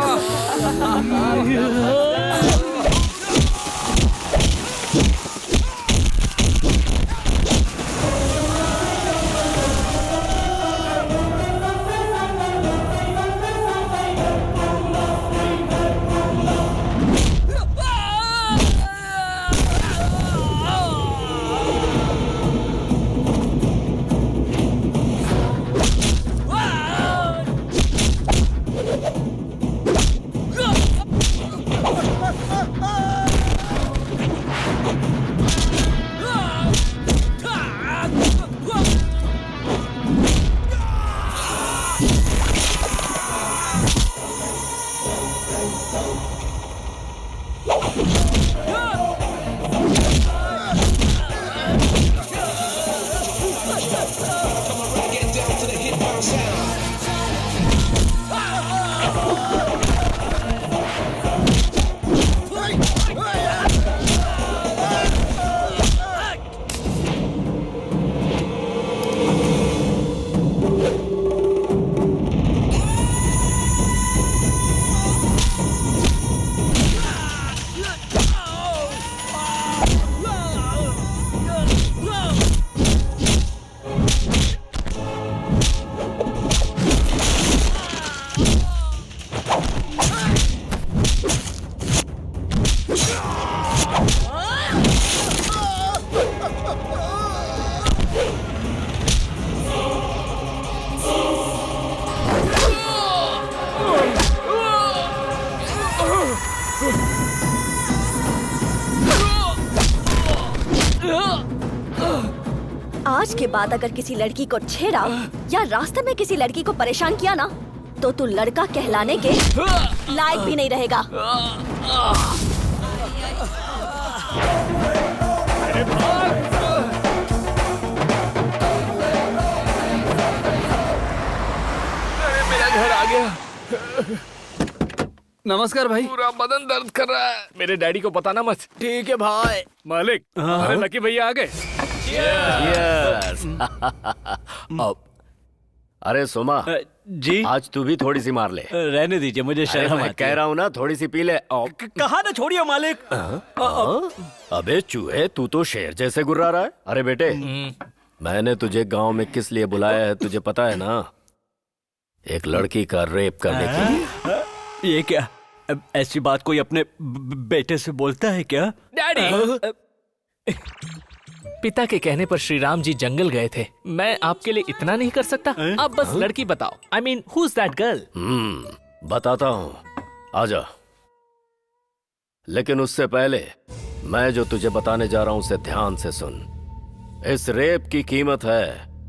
आज के बाद अगर किसी लड़की को छेड़ा या रास्ते में किसी लड़की को परेशान किया ना, तो तू लड़का कहलाने के लायक भी नहीं रहेगा। मेरा घर आ गया। नमस्कार भाई। पूरा बदन दर्द कर रहा है। मेरे डैडी को बताना मत। ठीक है भाई। मालिक, अरे लकी भैया आ गए। यस। अब अरे सोमा जी, आज तू भी थोड़ी सी मार ले। रहने दीजिए, मुझे शर्म मैं आती कह है। रहा हूँ ना, थोड़ी सी पी ले। कहा ना छोड़िए मालिक। अबे चूहे, तू तो शेर जैसे गुर्रा रहा है। अरे बेटे, मैंने तुझे गांव में किस लिए बुलाया है तुझे पता है ना? एक लड़की का रेप करने के लिए। ये क्या? ऐसी बात कोई अपने बेटे से बोलता है क्या? डैडी, पिता के कहने पर श्री राम जी जंगल गए थे। मैं आपके लिए इतना नहीं कर सकता? आप बस लड़की बताओ। I mean, who is that girl? बताता हूँ, आजा। लेकिन उससे पहले मैं जो तुझे बताने जा रहा हूँ उसे ध्यान से सुन। इस रेप की कीमत है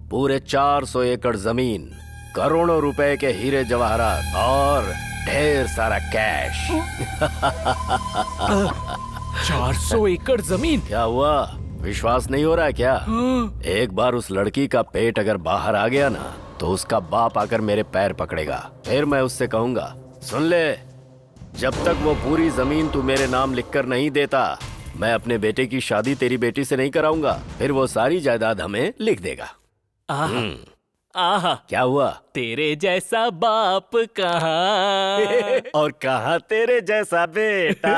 पूरे 400 एकड़ जमीन, करोड़ों रुपए के हीरे जवाहरात और ढेर सारा कैश। 400 एकड़ जमीन? क्या हुआ, विश्वास नहीं हो रहा है क्या? एक बार उस लड़की का पेट अगर बाहर आ गया ना, तो उसका बाप आकर मेरे पैर पकड़ेगा। फिर मैं उससे कहूंगा, सुन ले, जब तक वो पूरी जमीन तू मेरे नाम लिखकर नहीं देता, मैं अपने बेटे की शादी तेरी बेटी से नहीं कराऊंगा। फिर वो सारी जायदाद हमें लिख देगा। आहा, क्या हुआ? तेरे जैसा बाप कहाँ और कहाँ तेरे जैसा बेटा।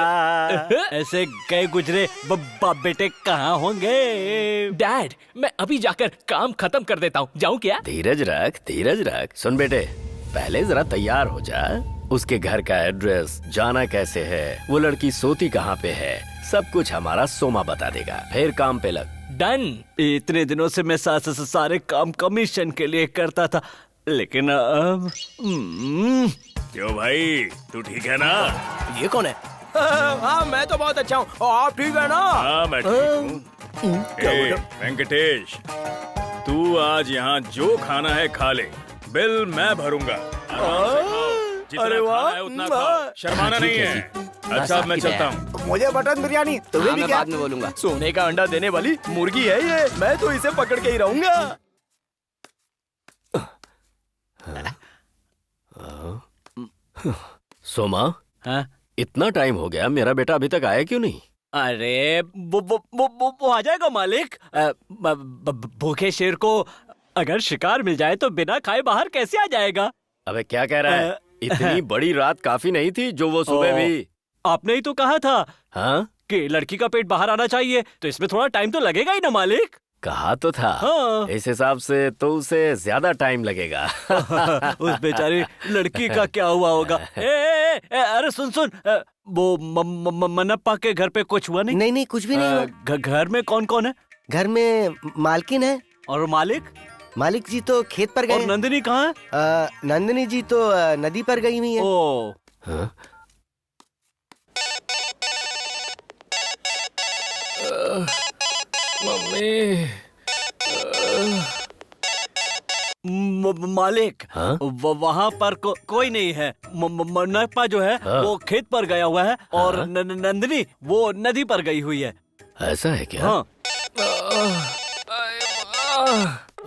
ऐसे गए गुजरे बाप बेटे कहाँ होंगे? डैड, मैं अभी जाकर काम खत्म कर देता हूँ। जाऊँ क्या? धीरज रख, धीरज रख। सुन बेटे, पहले जरा तैयार हो जा। उसके घर का एड्रेस, जाना कैसे है, वो लड़की सोती कहाँ पे है, सब कुछ हमारा सोमा बता देगा। फिर काम पे लग। डन। इतने दिनों से मैं सारे काम कमीशन के लिए करता था, लेकिन अब क्यों भाई, तू ठीक है ना? ये कौन है? हाँ, मैं तो बहुत अच्छा हूँ। और आप ठीक है ना? हाँ, मैं ठीक हूँ। ए, वेंकटेश, तू आज यहाँ जो खाना है खा ले, बिल मैं भरूंगा। जितना खाना है उतना खाओ, शर्माना नहीं है। अच्छा अब मैं चलता हूँ। मुझे मटन बिरयानी, तुम्हें भी मैं क्या? बाद में बोलूंगा। सोने का अंडा देने वाली मुर्गी है ये, मैं तो इसे पकड़ के ही रहूंगा। सोमा, इतना टाइम हो गया, मेरा बेटा अभी तक आया क्यों नहीं? अरे वो आ जाएगा मालिक। भूखे शेर को अगर शिकार मिल जाए तो बिना खाए बाहर कैसे आ जाएगा? अबे क्या कह रहा है? इतनी बड़ी रात काफी नहीं थी जो वो सुबह भी? आपने ही तो कहा था हाँ कि लड़की का पेट बाहर आना चाहिए, तो इसमें थोड़ा टाइम तो लगेगा ही ना मालिक। कहा तो था। हाँ। इस हिसाब से तो उसे ज्यादा टाइम लगेगा। उस बेचारी लड़की का क्या हुआ होगा? अरे सुन वो मन्नप्पा के घर पे कुछ हुआ नहीं? नहीं कुछ भी नहीं हुआ। घर में कौन कौन है? घर में मालकिन है। और मालिक? मालिक जी तो खेत पर गए। और नंदिनी कहाँ है? नंदिनी जी तो नदी पर गई हुई है। ओ मम्मी। मालिक, वहाँ पर कोई नहीं है। मन्नप्पा जो है वो खेत पर गया हुआ है और नंदिनी वो नदी पर गई हुई है। ऐसा है क्या? हाँ।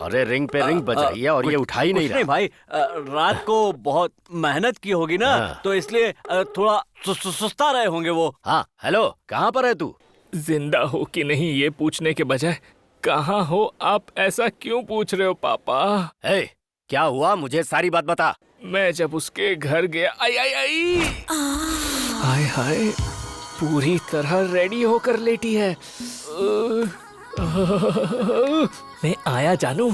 अरे रिंग पे रिंग बज रही है और ये उठा ही नहीं रहा। नहीं भाई, रात को बहुत मेहनत की होगी ना, तो इसलिए थोड़ा सुस्ता रहे होंगे वो। हाँ हेलो, कहाँ पर है तू? जिंदा हो कि नहीं ये पूछने के बजाय कहाँ हो आप ऐसा क्यों पूछ रहे हो पापा? क्या हुआ, मुझे सारी बात बता। मैं जब उसके घर गया, हाय हाय पूरी तरह रेडी होकर लेटी है। मैं आया जानू।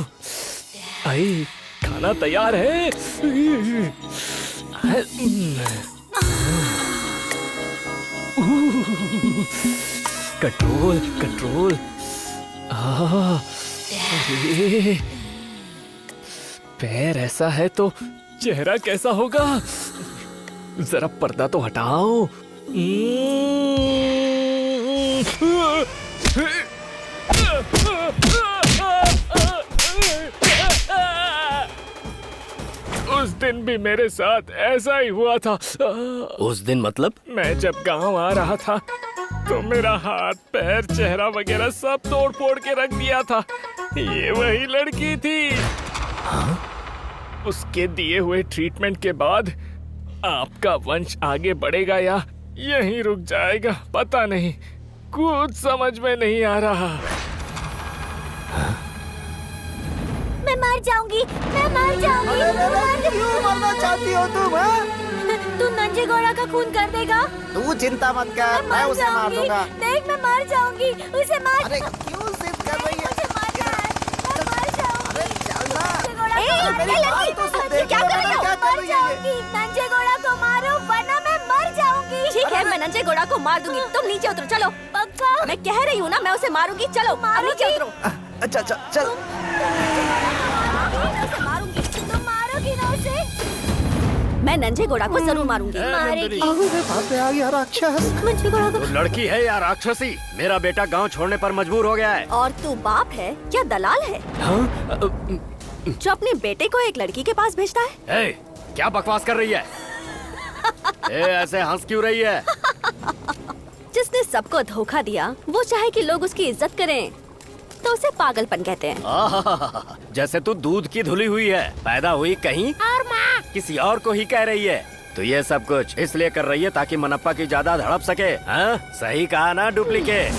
आई खाना तैयार है। Control control. पैर ऐसा है तो चेहरा कैसा होगा? जरा पर्दा तो हटाओ। उस दिन भी मेरे साथ ऐसा ही हुआ था। उस दिन मतलब? मैं जब गांव आ रहा था तो मेरा हाथ पैर चेहरा वगैरह सब तोड़ फोड़ के रख दिया था। ये वही लड़की थी। उसके दिए हुए ट्रीटमेंट के बाद आपका वंश आगे बढ़ेगा या यहीं रुक जाएगा पता नहीं, कुछ समझ में नहीं आ रहा। मैं मर जाऊंगी, मैं मर जाऊंगी। क्यों मरना चाहती हो तुम? तू नंजे घोड़ा का खून कर देगा? तू चिंता मत कर, मैं उसे मार दूंगा। देख मैं मर जाऊंगी, उसे मार। अरे क्यों जिद कर रही है? मुझे मारना है, मैं मर जाऊंगी। अरे चलना। क्या कर रही हो? मर जाऊंगी। नंजे घोड़ा को मारो वरना मैं मर जाऊंगी। ठीक है, मैं नंजे घोड़ा को मार दूंगी। तुम नीचे उतरो, चलो। पक्का? मैं कह रही हूँ ना, मैं उसे मारूंगी। चलो नीचे उतरो। अच्छा चल। तुम मारोगी ना उसे? मैं नंजे घोड़ा को जरूर मारूंगी। मारेगी। आ गया राक्षस। नंजे घोड़ा को। लड़की है या राक्षसी? मेरा बेटा गांव छोड़ने पर मजबूर हो गया है। और तू बाप है या दलाल है जो अपने बेटे को एक लड़की के पास भेजता है? क्या बकवास कर रही है? ऐसे हंस क्यों रही है? जिसने सबको धोखा दिया वो चाहे कि लोग उसकी इज्जत करें तो उसे पागलपन कहते हैं। जैसे तू दूध की धुली हुई है, पैदा हुई कहीं और माँ किसी और को ही कह रही है। तो ये सब कुछ इसलिए कर रही है ताकि मन्नप्पा की जायदाद हड़प सके। हाँ? सही कहा ना? डुप्लीकेट।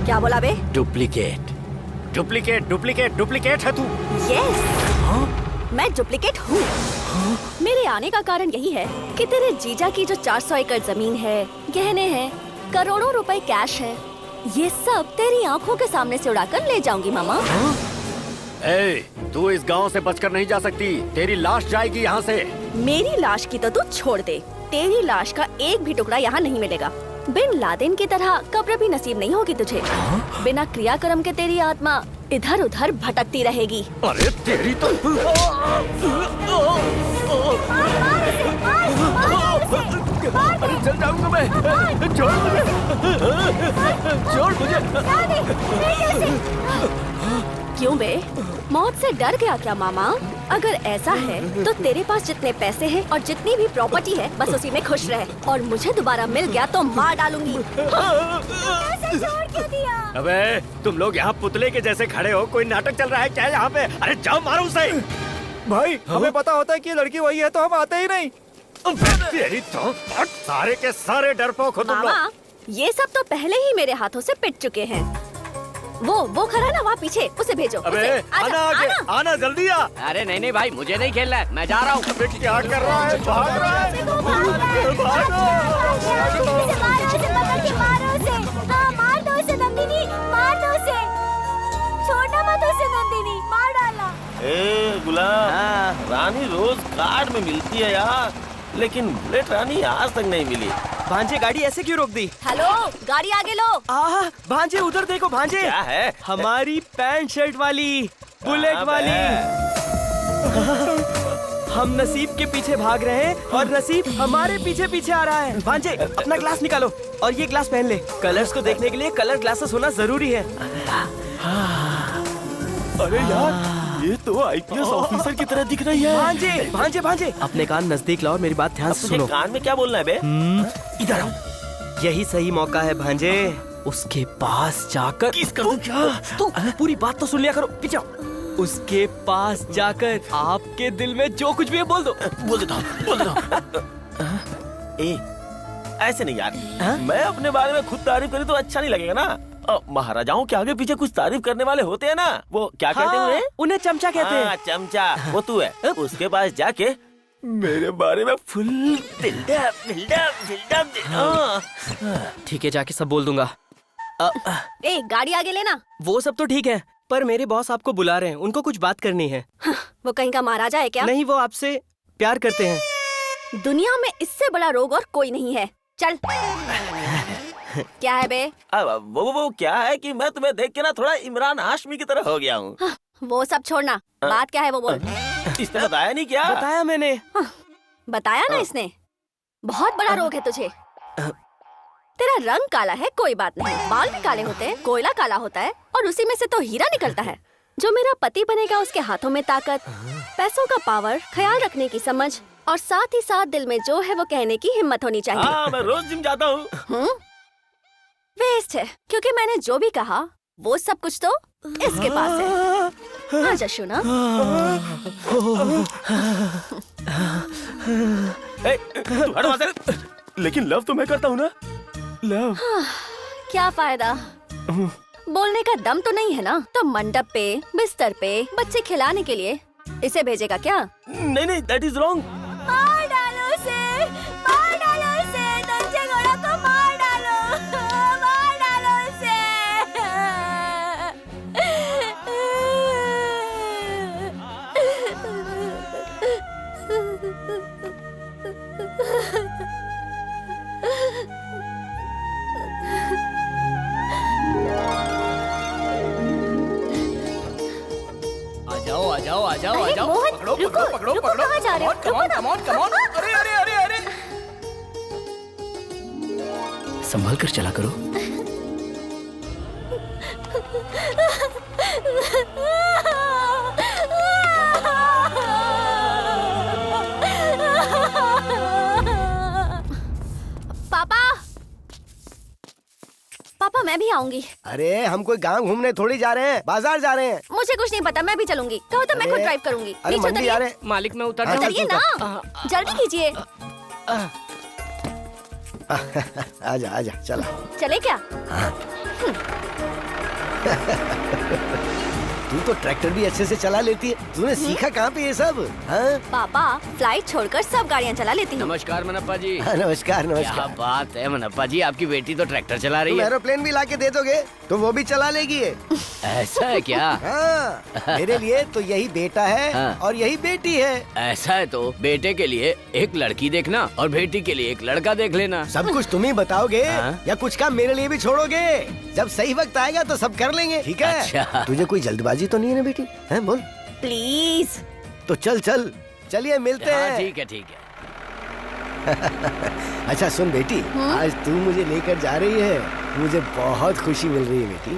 क्या बोला बे? डुप्लीकेट डुप्लीकेट डुप्लीकेट डुप्लीकेट है तू। यस, मैं डुप्लीकेट हूँ। मेरे आने का कारण यही है कि तेरे जीजा की जो 400 एकड़ जमीन है, गहने हैं, करोड़ों रुपए कैश है, ये सब तेरी आंखों के सामने से उड़ाकर ले जाऊंगी मामा। तू इस गांव से बचकर नहीं जा सकती, तेरी लाश जाएगी यहाँ से। मेरी लाश की तो तू छोड़ दे, तेरी लाश का एक भी टुकड़ा यहाँ नहीं मिलेगा। बिन लादेन की तरह कब्र भी नसीब नहीं होगी तुझे। बिना क्रियाकर्म के तेरी आत्मा इधर उधर भटकती रहेगी। अरे तेरी तो अरे चल जाऊंगा मैं। छोड़ मुझे, छोड़ मुझे। क्यों बे? मौत से डर गया क्या मामा? अगर ऐसा है तो तेरे पास जितने पैसे हैं और जितनी भी प्रॉपर्टी है बस उसी में खुश रहे, और मुझे दोबारा मिल गया तो मार डालूंगी। ऐसे छोड़ क्यों दिया? अबे तुम लोग यहाँ पुतले के जैसे खड़े हो, कोई नाटक चल रहा है क्या यहाँ पे? अरे जाओ मारो उसे। भाई हमें पता होता है कि लड़की वही है तो हम आते ही नहीं। तेरी तो सारे के सारे डरपोक हो तुम लोग। मामा, ये सब तो पहले ही मेरे हाथों से पिट चुके हैं। वो खड़ा ना वहाँ पीछे, उसे भेजो। अबे आना आगे, आना जल्दी आ। अरे नहीं भाई, मुझे नहीं खेलना है, मैं जा रहा हूँ। अबे क्या कर रहा है? भाग रहा है। मार दो उसे नंदिनी, मार दो उसे, छोड़ना मत उसे नंदिनी, मार डाला। ए गुलाम, रानी रोज कार्ड में मिलती है यार, लेकिन बुलेट रानी आज तक नहीं मिली। भांजे गाड़ी ऐसे क्यों रोक दी? हेलो, गाड़ी आगे लो। भांजे उधर देखो भांजे। क्या है? हमारी पैंट शर्ट वाली बुलेट वाली। हम नसीब के पीछे भाग रहे हैं और नसीब हमारे पीछे पीछे आ रहा है। भांजे अपना ग्लास निकालो और ये ग्लास पहन ले। कलर्स को देखने के लिए कलर ग्लासेस होना जरूरी है। अरे यार, ये तो आईपीएस ऑफिसर की तरह दिख रही है। भांजे भांजे भांजे, अपने कान नजदीक लाओ, मेरी बात ध्यान से सुनो। कान में क्या बोलना है बे? इधर आओ, यही सही मौका है भांजे। उसके पास जाकर तू पूरी बात तो सुन लिया करो। पीछे उसके पास जाकर आपके दिल में जो कुछ भी है बोल दो। बोल देता हूँ। ए, ऐसे नहीं यार, मैं अपने बारे में खुद तारीफ करी तो अच्छा नहीं लगेगा ना। महाराजाओं के आगे पीछे कुछ तारीफ करने वाले होते हैं ना, वो क्या कहते हैं? उन्हें चमचा कहते हैं। चमचा वो तू है। उसके पास जाके मेरे बारे में फुल बिल्डअप। ठीक है, जाके सब बोल दूंगा। ए, गाड़ी आगे लेना। वो सब तो ठीक है, पर मेरे बॉस आपको बुला रहे हैं, उनको कुछ बात करनी है। वो कहीं का महाराजा है क्या? नहीं, वो आपसे प्यार करते हैं। दुनिया में इससे बड़ा रोग और कोई नहीं है। चल। क्या है बे? वो क्या है कि मैं तुम्हें देख के ना थोड़ा इमरान हाशमी की तरह हो गया हूँ। वो सब छोड़ना, बात क्या है वो बोल। इसने बताया नहीं क्या? बताया मैंने। बताया ना इसने। बहुत बड़ा रोग है तुझे। तेरा रंग काला है कोई बात नहीं, बाल भी काले होते हैं, कोयला काला होता है और उसी में से तो हीरा निकलता है। जो मेरा पति बनेगा उसके हाथों में ताकत, पैसों का पावर, ख्याल रखने की समझ और साथ ही साथ दिल में जो है वो कहने की हिम्मत होनी चाहिए। मैं रोज जिम जाता हूँ। वेस्ट है, क्योंकि मैंने जो भी कहा वो सब कुछ तो इसके पास है। आजा शुना। लेकिन लव तो मैं करता हूँ ना। लव क्या फायदा? बोलने का दम तो नहीं है ना, तो मंडप पे, बिस्तर पे, बच्चे खिलाने के लिए इसे भेजेगा क्या? नहीं, दैट इज रॉन्ग। मार डालो उसे, मार डालो उसे, नंजे घोड़ा को मार डालो, मार डालो उसे। आ जाओ। मोहन, पकड़ो। कहाँ जा रहे हो? रुको ना। Come on. अरे। संभल कर चला करो। पापा मैं भी आऊंगी। अरे हम कोई गांव घूमने थोड़ी जा रहे हैं, बाजार जा रहे हैं। मुझे कुछ नहीं पता, मैं भी चलूंगी। कहो तो मैं खुद ड्राइव करूंगी। अरे मंडी जा रहे हैं। मालिक मैं उतर उतरिए ना, जल्दी कीजिए। आजा चला। चले क्या? तू तो ट्रैक्टर भी अच्छे से चला लेती है, तूने सीखा कहाँ पे ये सब? हाँ? पापा फ्लाइट छोड़कर सब गाड़ियाँ चला लेती हूँ। नमस्कार मनप्पा जी। नमस्कार। क्या बात है मनप्पा जी, आपकी बेटी तो ट्रैक्टर चला रही है। एरोप्लेन भी लाके दे दोगे तो वो भी चला लेगी। ऐसा है क्या? हाँ, मेरे लिए तो यही बेटा है। हाँ। और यही बेटी है। ऐसा है तो बेटे के लिए एक लड़की देखना और बेटी के लिए एक लड़का देख लेना। सब कुछ तुम ही बताओगे? हाँ? या कुछ काम मेरे लिए भी छोड़ोगे? जब सही वक्त आएगा तो सब कर लेंगे, ठीक है? अच्छा। तुझे कोई जल्दबाजी तो नहीं है ना बेटी? हैं बोल। प्लीज। तो चलिए मिलते हैं। ठीक है। अच्छा सुन बेटी, आज तू मुझे लेकर जा रही है, मुझे बहुत खुशी मिल रही है बेटी।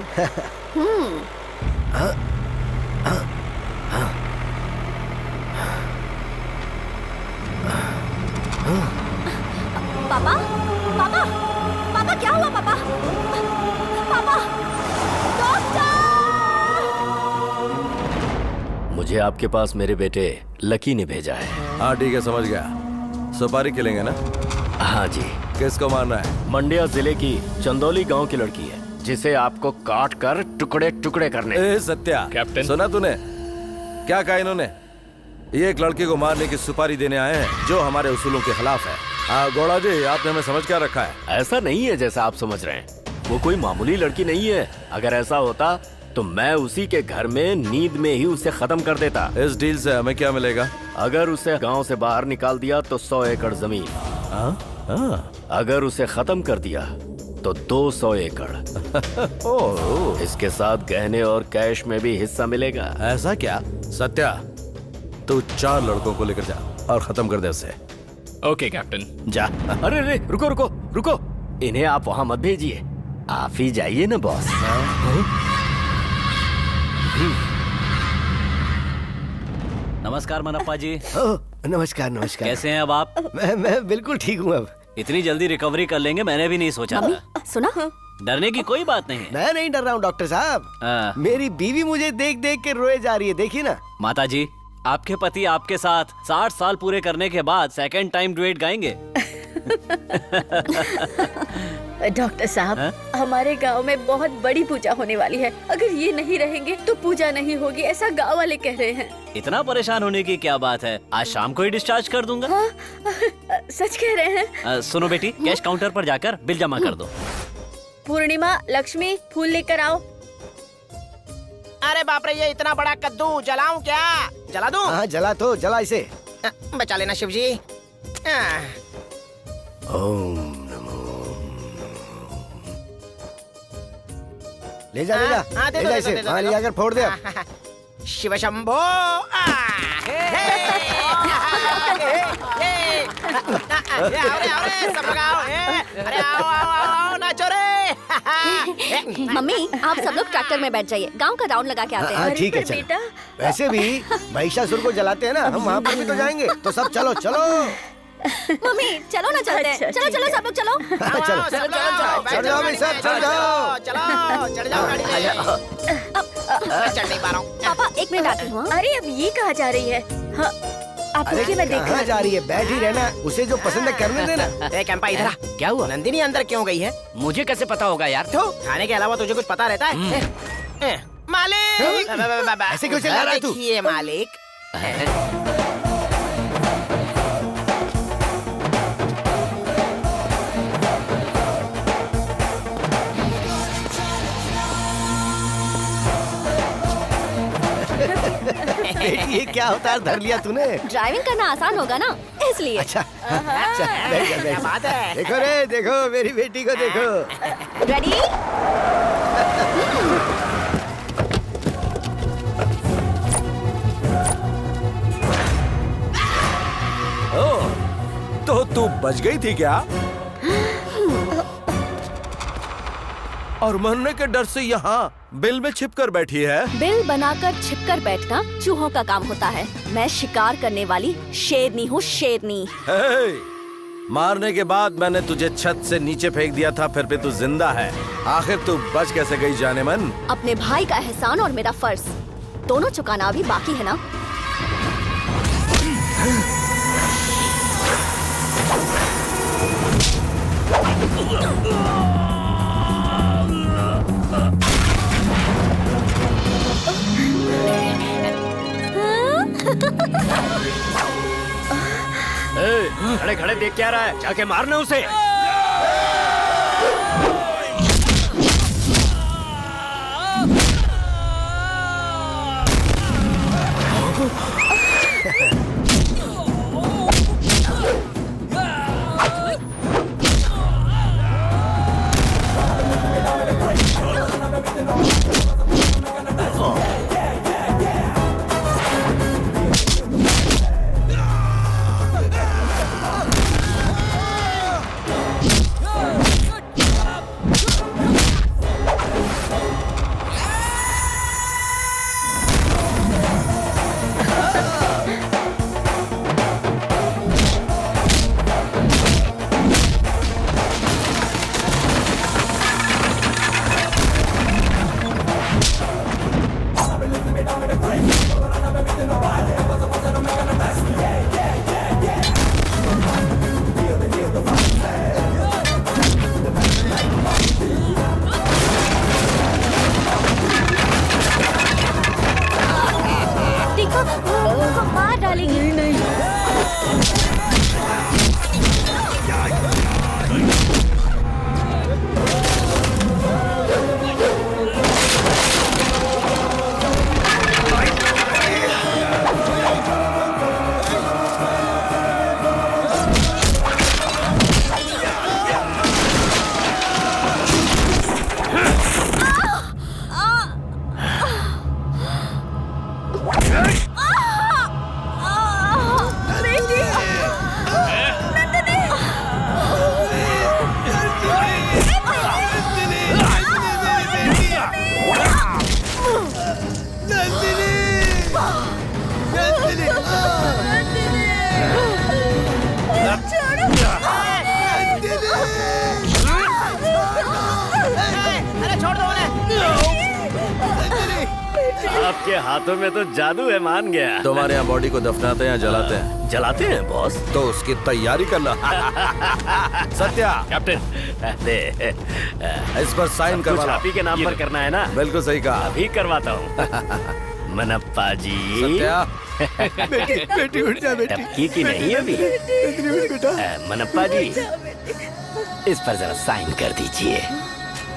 पापा पापा पापा क्या हुआ पापा? पापा मुझे आपके पास मेरे बेटे लकी ने भेजा है। हाँ ठीक है, समझ गया। सुपारी खिलेंगे ना? हाँ जी। किसको मारना है? मंडिया जिले की चंदौली गांव की लड़की है, जिसे आपको काट कर टुकड़े टुकड़े करने। ए सत्या, कैप्टन। सुना तूने क्या कहा इन्होंने? ये एक लड़की को मारने की सुपारी देने आए हैं जो हमारे उसूलों के खिलाफ है। गौड़ा जी, आपने हमें समझ क्या रखा है? ऐसा नहीं है जैसा आप समझ रहे हैं। वो कोई मामूली लड़की नहीं है। अगर ऐसा होता तो मैं उसी के घर में नींद में ही उसे खत्म कर देता। इस डील से हमें क्या मिलेगा? अगर उसे गांव से बाहर निकाल दिया तो 100 एकड़ जमीन। अगर उसे खत्म कर दिया तो 200 एकड़। ओह, इसके साथ गहने और कैश में भी हिस्सा मिलेगा। ऐसा क्या? सत्या, तू 4 लड़कों को लेकर जा और खत्म कर दे उसे। Okay captain. जा। अरे रे, रुको रुको रुको, इन्हें आप वहां मत भेजिए, आप ही जाइए ना बॉस। नमस्कार मनप्पा जी। नमस्कार नमस्कार। कैसे हैं अब आप? मैं बिल्कुल ठीक हूँ अब। इतनी जल्दी रिकवरी कर लेंगे मैंने भी नहीं सोचा था। सुना? डरने की कोई बात नहीं है। मैं नहीं डर रहा हूँ डॉक्टर साहब। मेरी बीवी मुझे देख देख के रोए जा रही है, देखिए ना। माता जी, आपके पति आपके साथ 60 साल पूरे करने के बाद सेकंड टाइम डुएट गाएंगे। डॉक्टर साहब, हमारे गांव में बहुत बड़ी पूजा होने वाली है। अगर ये नहीं रहेंगे तो पूजा नहीं होगी, ऐसा गांव वाले कह रहे हैं। इतना परेशान होने की क्या बात है? आज शाम को ही डिस्चार्ज कर दूंगा। हाँ, सच कह रहे हैं। सुनो बेटी, कैश काउंटर पर जाकर बिल जमा कर दो। पूर्णिमा, लक्ष्मी, फूल लेकर आओ। अरे बाप रे, ये इतना बड़ा कद्दू जलाऊं क्या? जला दूं? हाँ जला तो, जला इसे। बचा लेना शिव जी। ओम नमो। ले जा ले जा, हाँ, ले जा इसे, वहाँ ले जाकर फोड़ दे अब। शिव शंभो। सब लोग आओ। अरे आओ आओ आओ, नाचो रे। मम्मी, आप सब लोग ट्रैक्टर में बैठ जाइए, गांव का राउंड लगा के आते हैं। हाँ ठीक है, चलो। वैसे भी महिषासुर को जलाते हैं ना, हम वहाँ पर भी तो जाएंगे। तो सब चलो चलो। मम्मी चलो ना, चलते हैं। चलो चलो सब लोग चलो। चलो चढ़ जाओ भाई, सब चढ़ जाओ। चलो चढ़ जाओ गाड़ी में। चढ़ नहीं पा रहा हूँ। पापा एक मिनट आती हूँ। अरे अब ये कहाँ जा रही है? हाँ, आप अरे रुकिए, मैं देख कहाँ जा रही है? बैठ ही रहना, उसे जो पसंद है करने देना। ए कैंपा, इधर आ। क्या हुआ? नंदिनी अंदर क्यों गई है? मुझे कैसे पता होगा यार? तो खाने के अलावा तुझे कुछ पता रहता है? मालिक, ऐसे क्यों चिल्ला रहा है तू? देखिए मालिक। बेटी, ये क्या अवतार धर लिया तूने? ड्राइविंग करना आसान होगा ना, इसलिए। अच्छा, अच्छा, बैठ जा, बैठ जा। बात है। देखो रे, देखो मेरी बेटी को देखो। रेडी? तो तू बच गई थी क्या? और मरने के डर से यहाँ बिल में छिप कर बैठी है। बिल बनाकर छिपकर बैठना चूहों का काम होता है। मैं शिकार करने वाली शेरनी हूँ, शेरनी। मारने के बाद मैंने तुझे छत से नीचे फेंक दिया था, फिर भी तू जिंदा है। आखिर तू बच कैसे गई जाने मन? अपने भाई का एहसान और मेरा फर्ज दोनों चुकाना अभी बाकी है ना। खड़े खड़े देख क्या रहा है? जाके मारना उसे। डालेंगे। आपके हाथों में तो जादू है, मान गया। तुम्हारे यहाँ बॉडी को दफनाते हैं या जलाते हैं? जलाते हैं बॉस। तो उसकी तैयारी करना। सत्या कैप्टन, दे इस पर साइन कुछ करवा। आप ही के नाम पर करना है ना? बिल्कुल सही कहा। अभी करवाता हूँ। मनप्पा जी। सत्या बेटी उठ जा बेटी। टपकी की नहीं अभी। मनप्पा जी, इस पर जरा साइन कर दीजिए।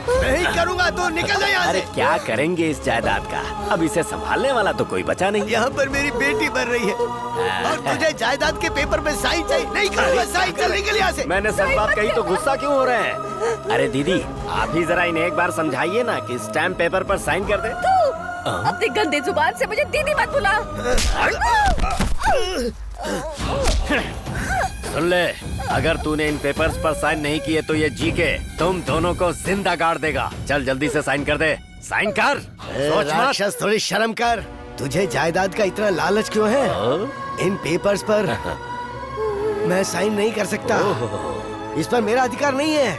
नहीं करूँगा तो निकल जा यहाँ अरे से। क्या करेंगे इस जायदाद का? अब इसे संभालने वाला तो कोई बचा नहीं। यहाँ पर मेरी बेटी बन रही है और तुझे जायदाद के पेपर पे साइन चाहिए। नहीं करूँगा साइन, चल निकल यहाँ से। मैंने सच बात कही तो गुस्सा क्यों हो रहे हैं? अरे दीदी, आप ही जरा इन्हें एक बार समझाइए ना कि स्टैम्प पेपर पर साइन कर दे। अपनी गंदी जुबान से मुझे दीदी मत बुला। सुन ले, अगर तूने इन पेपर्स पर साइन नहीं किए तो ये जी के तुम दोनों को जिंदा गाड़ देगा। चल जल्दी से साइन कर दे। साइन कर। सोच मत। राक्षस, थोड़ी शर्म कर। तुझे जायदाद का इतना लालच क्यों है? इन पेपर्स पर मैं साइन नहीं कर सकता। इस पर मेरा अधिकार नहीं है।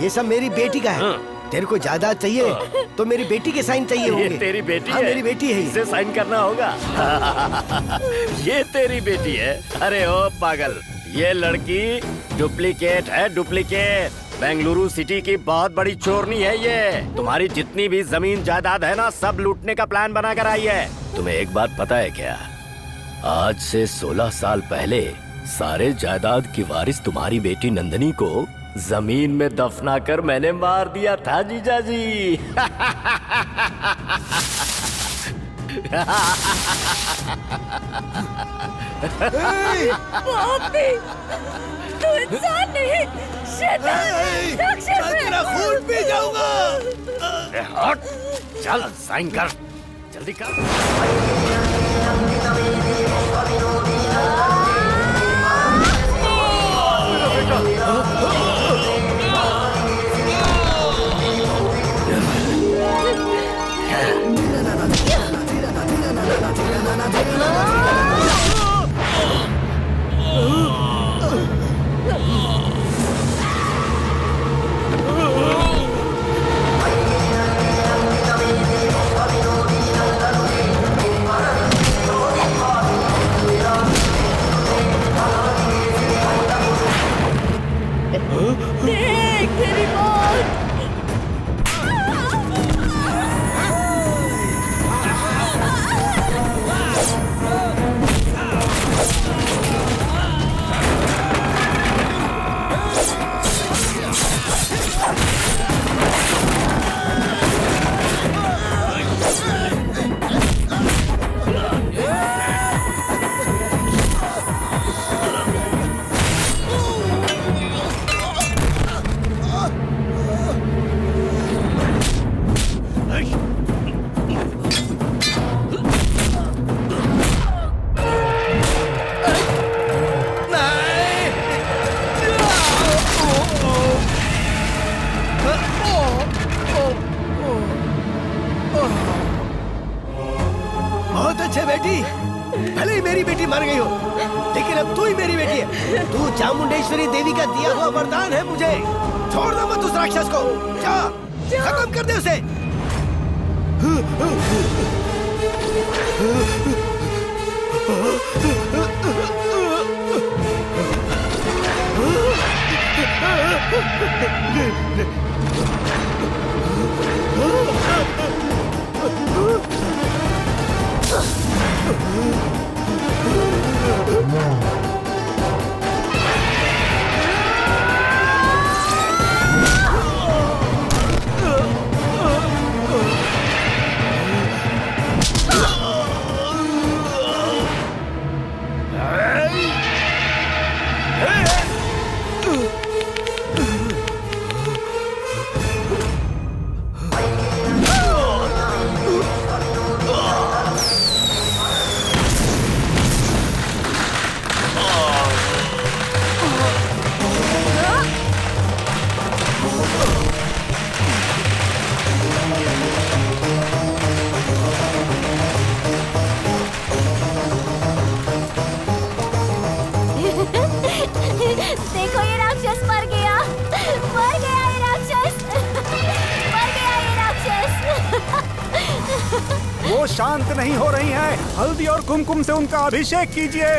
ये सब मेरी बेटी का है। तेरे को जायदाद चाहिए तो मेरी बेटी के साइन चाहिए होंगे। ये तेरी बेटी हाँ, है? मेरी बेटी है। इसे साइन करना होगा। ये तेरी बेटी है? अरे ओ पागल, ये लड़की डुप्लीकेट है, डुप्लीकेट। बेंगलुरु सिटी की बहुत बड़ी चोरनी है ये। तुम्हारी जितनी भी जमीन जायदाद है ना, सब लूटने का प्लान बना कर आई है। तुम्हें एक बात पता है क्या? आज से 16 साल पहले सारे जायदाद की वारिस तुम्हारी बेटी नंदनी को जमीन में दफना कर मैंने मार दिया था जीजा जी। पापी, तू इंसान नहीं, शैतान, राक्षस है। तेरा खून पी जाऊंगा। हट, चल साइन कर, जल्दी कर। देख तेरी मौत। बहुत अच्छे बेटी, भले ही मेरी बेटी मर गई हो, लेकिन अब तू ही मेरी बेटी है। तू चामुंडेश्वरी देवी का दिया हुआ वरदान है मुझे। छोड़ना मत उस राक्षस को। जा, खत्म कर दे उसे। शांत नहीं हो रही हैं, हल्दी और कुमकुम से उनका अभिषेक कीजिए।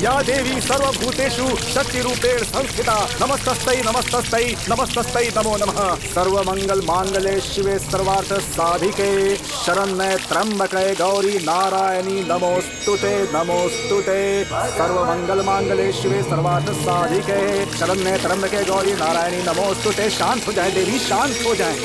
या देवी सर्वभूतेषु शक्तिरूपेण संस्थिता नमस्तस्यै नमस्तस्यै नमस्तस्यै नमो नमः। सर्वमंगल मांगल्ये शिवे सर्वार्थ साधिके शरण्ये त्र्यंबके गौरी नारायणी नमोस्तुते नमोस्तुते। सर्वमंगल मांगल्ये शिवे सर्वार्थ साधिके शरण्ये त्र्यंबके गौरी नारायणी नमोस्तुते। शांत हो जाए देवी, शांत हो जाए।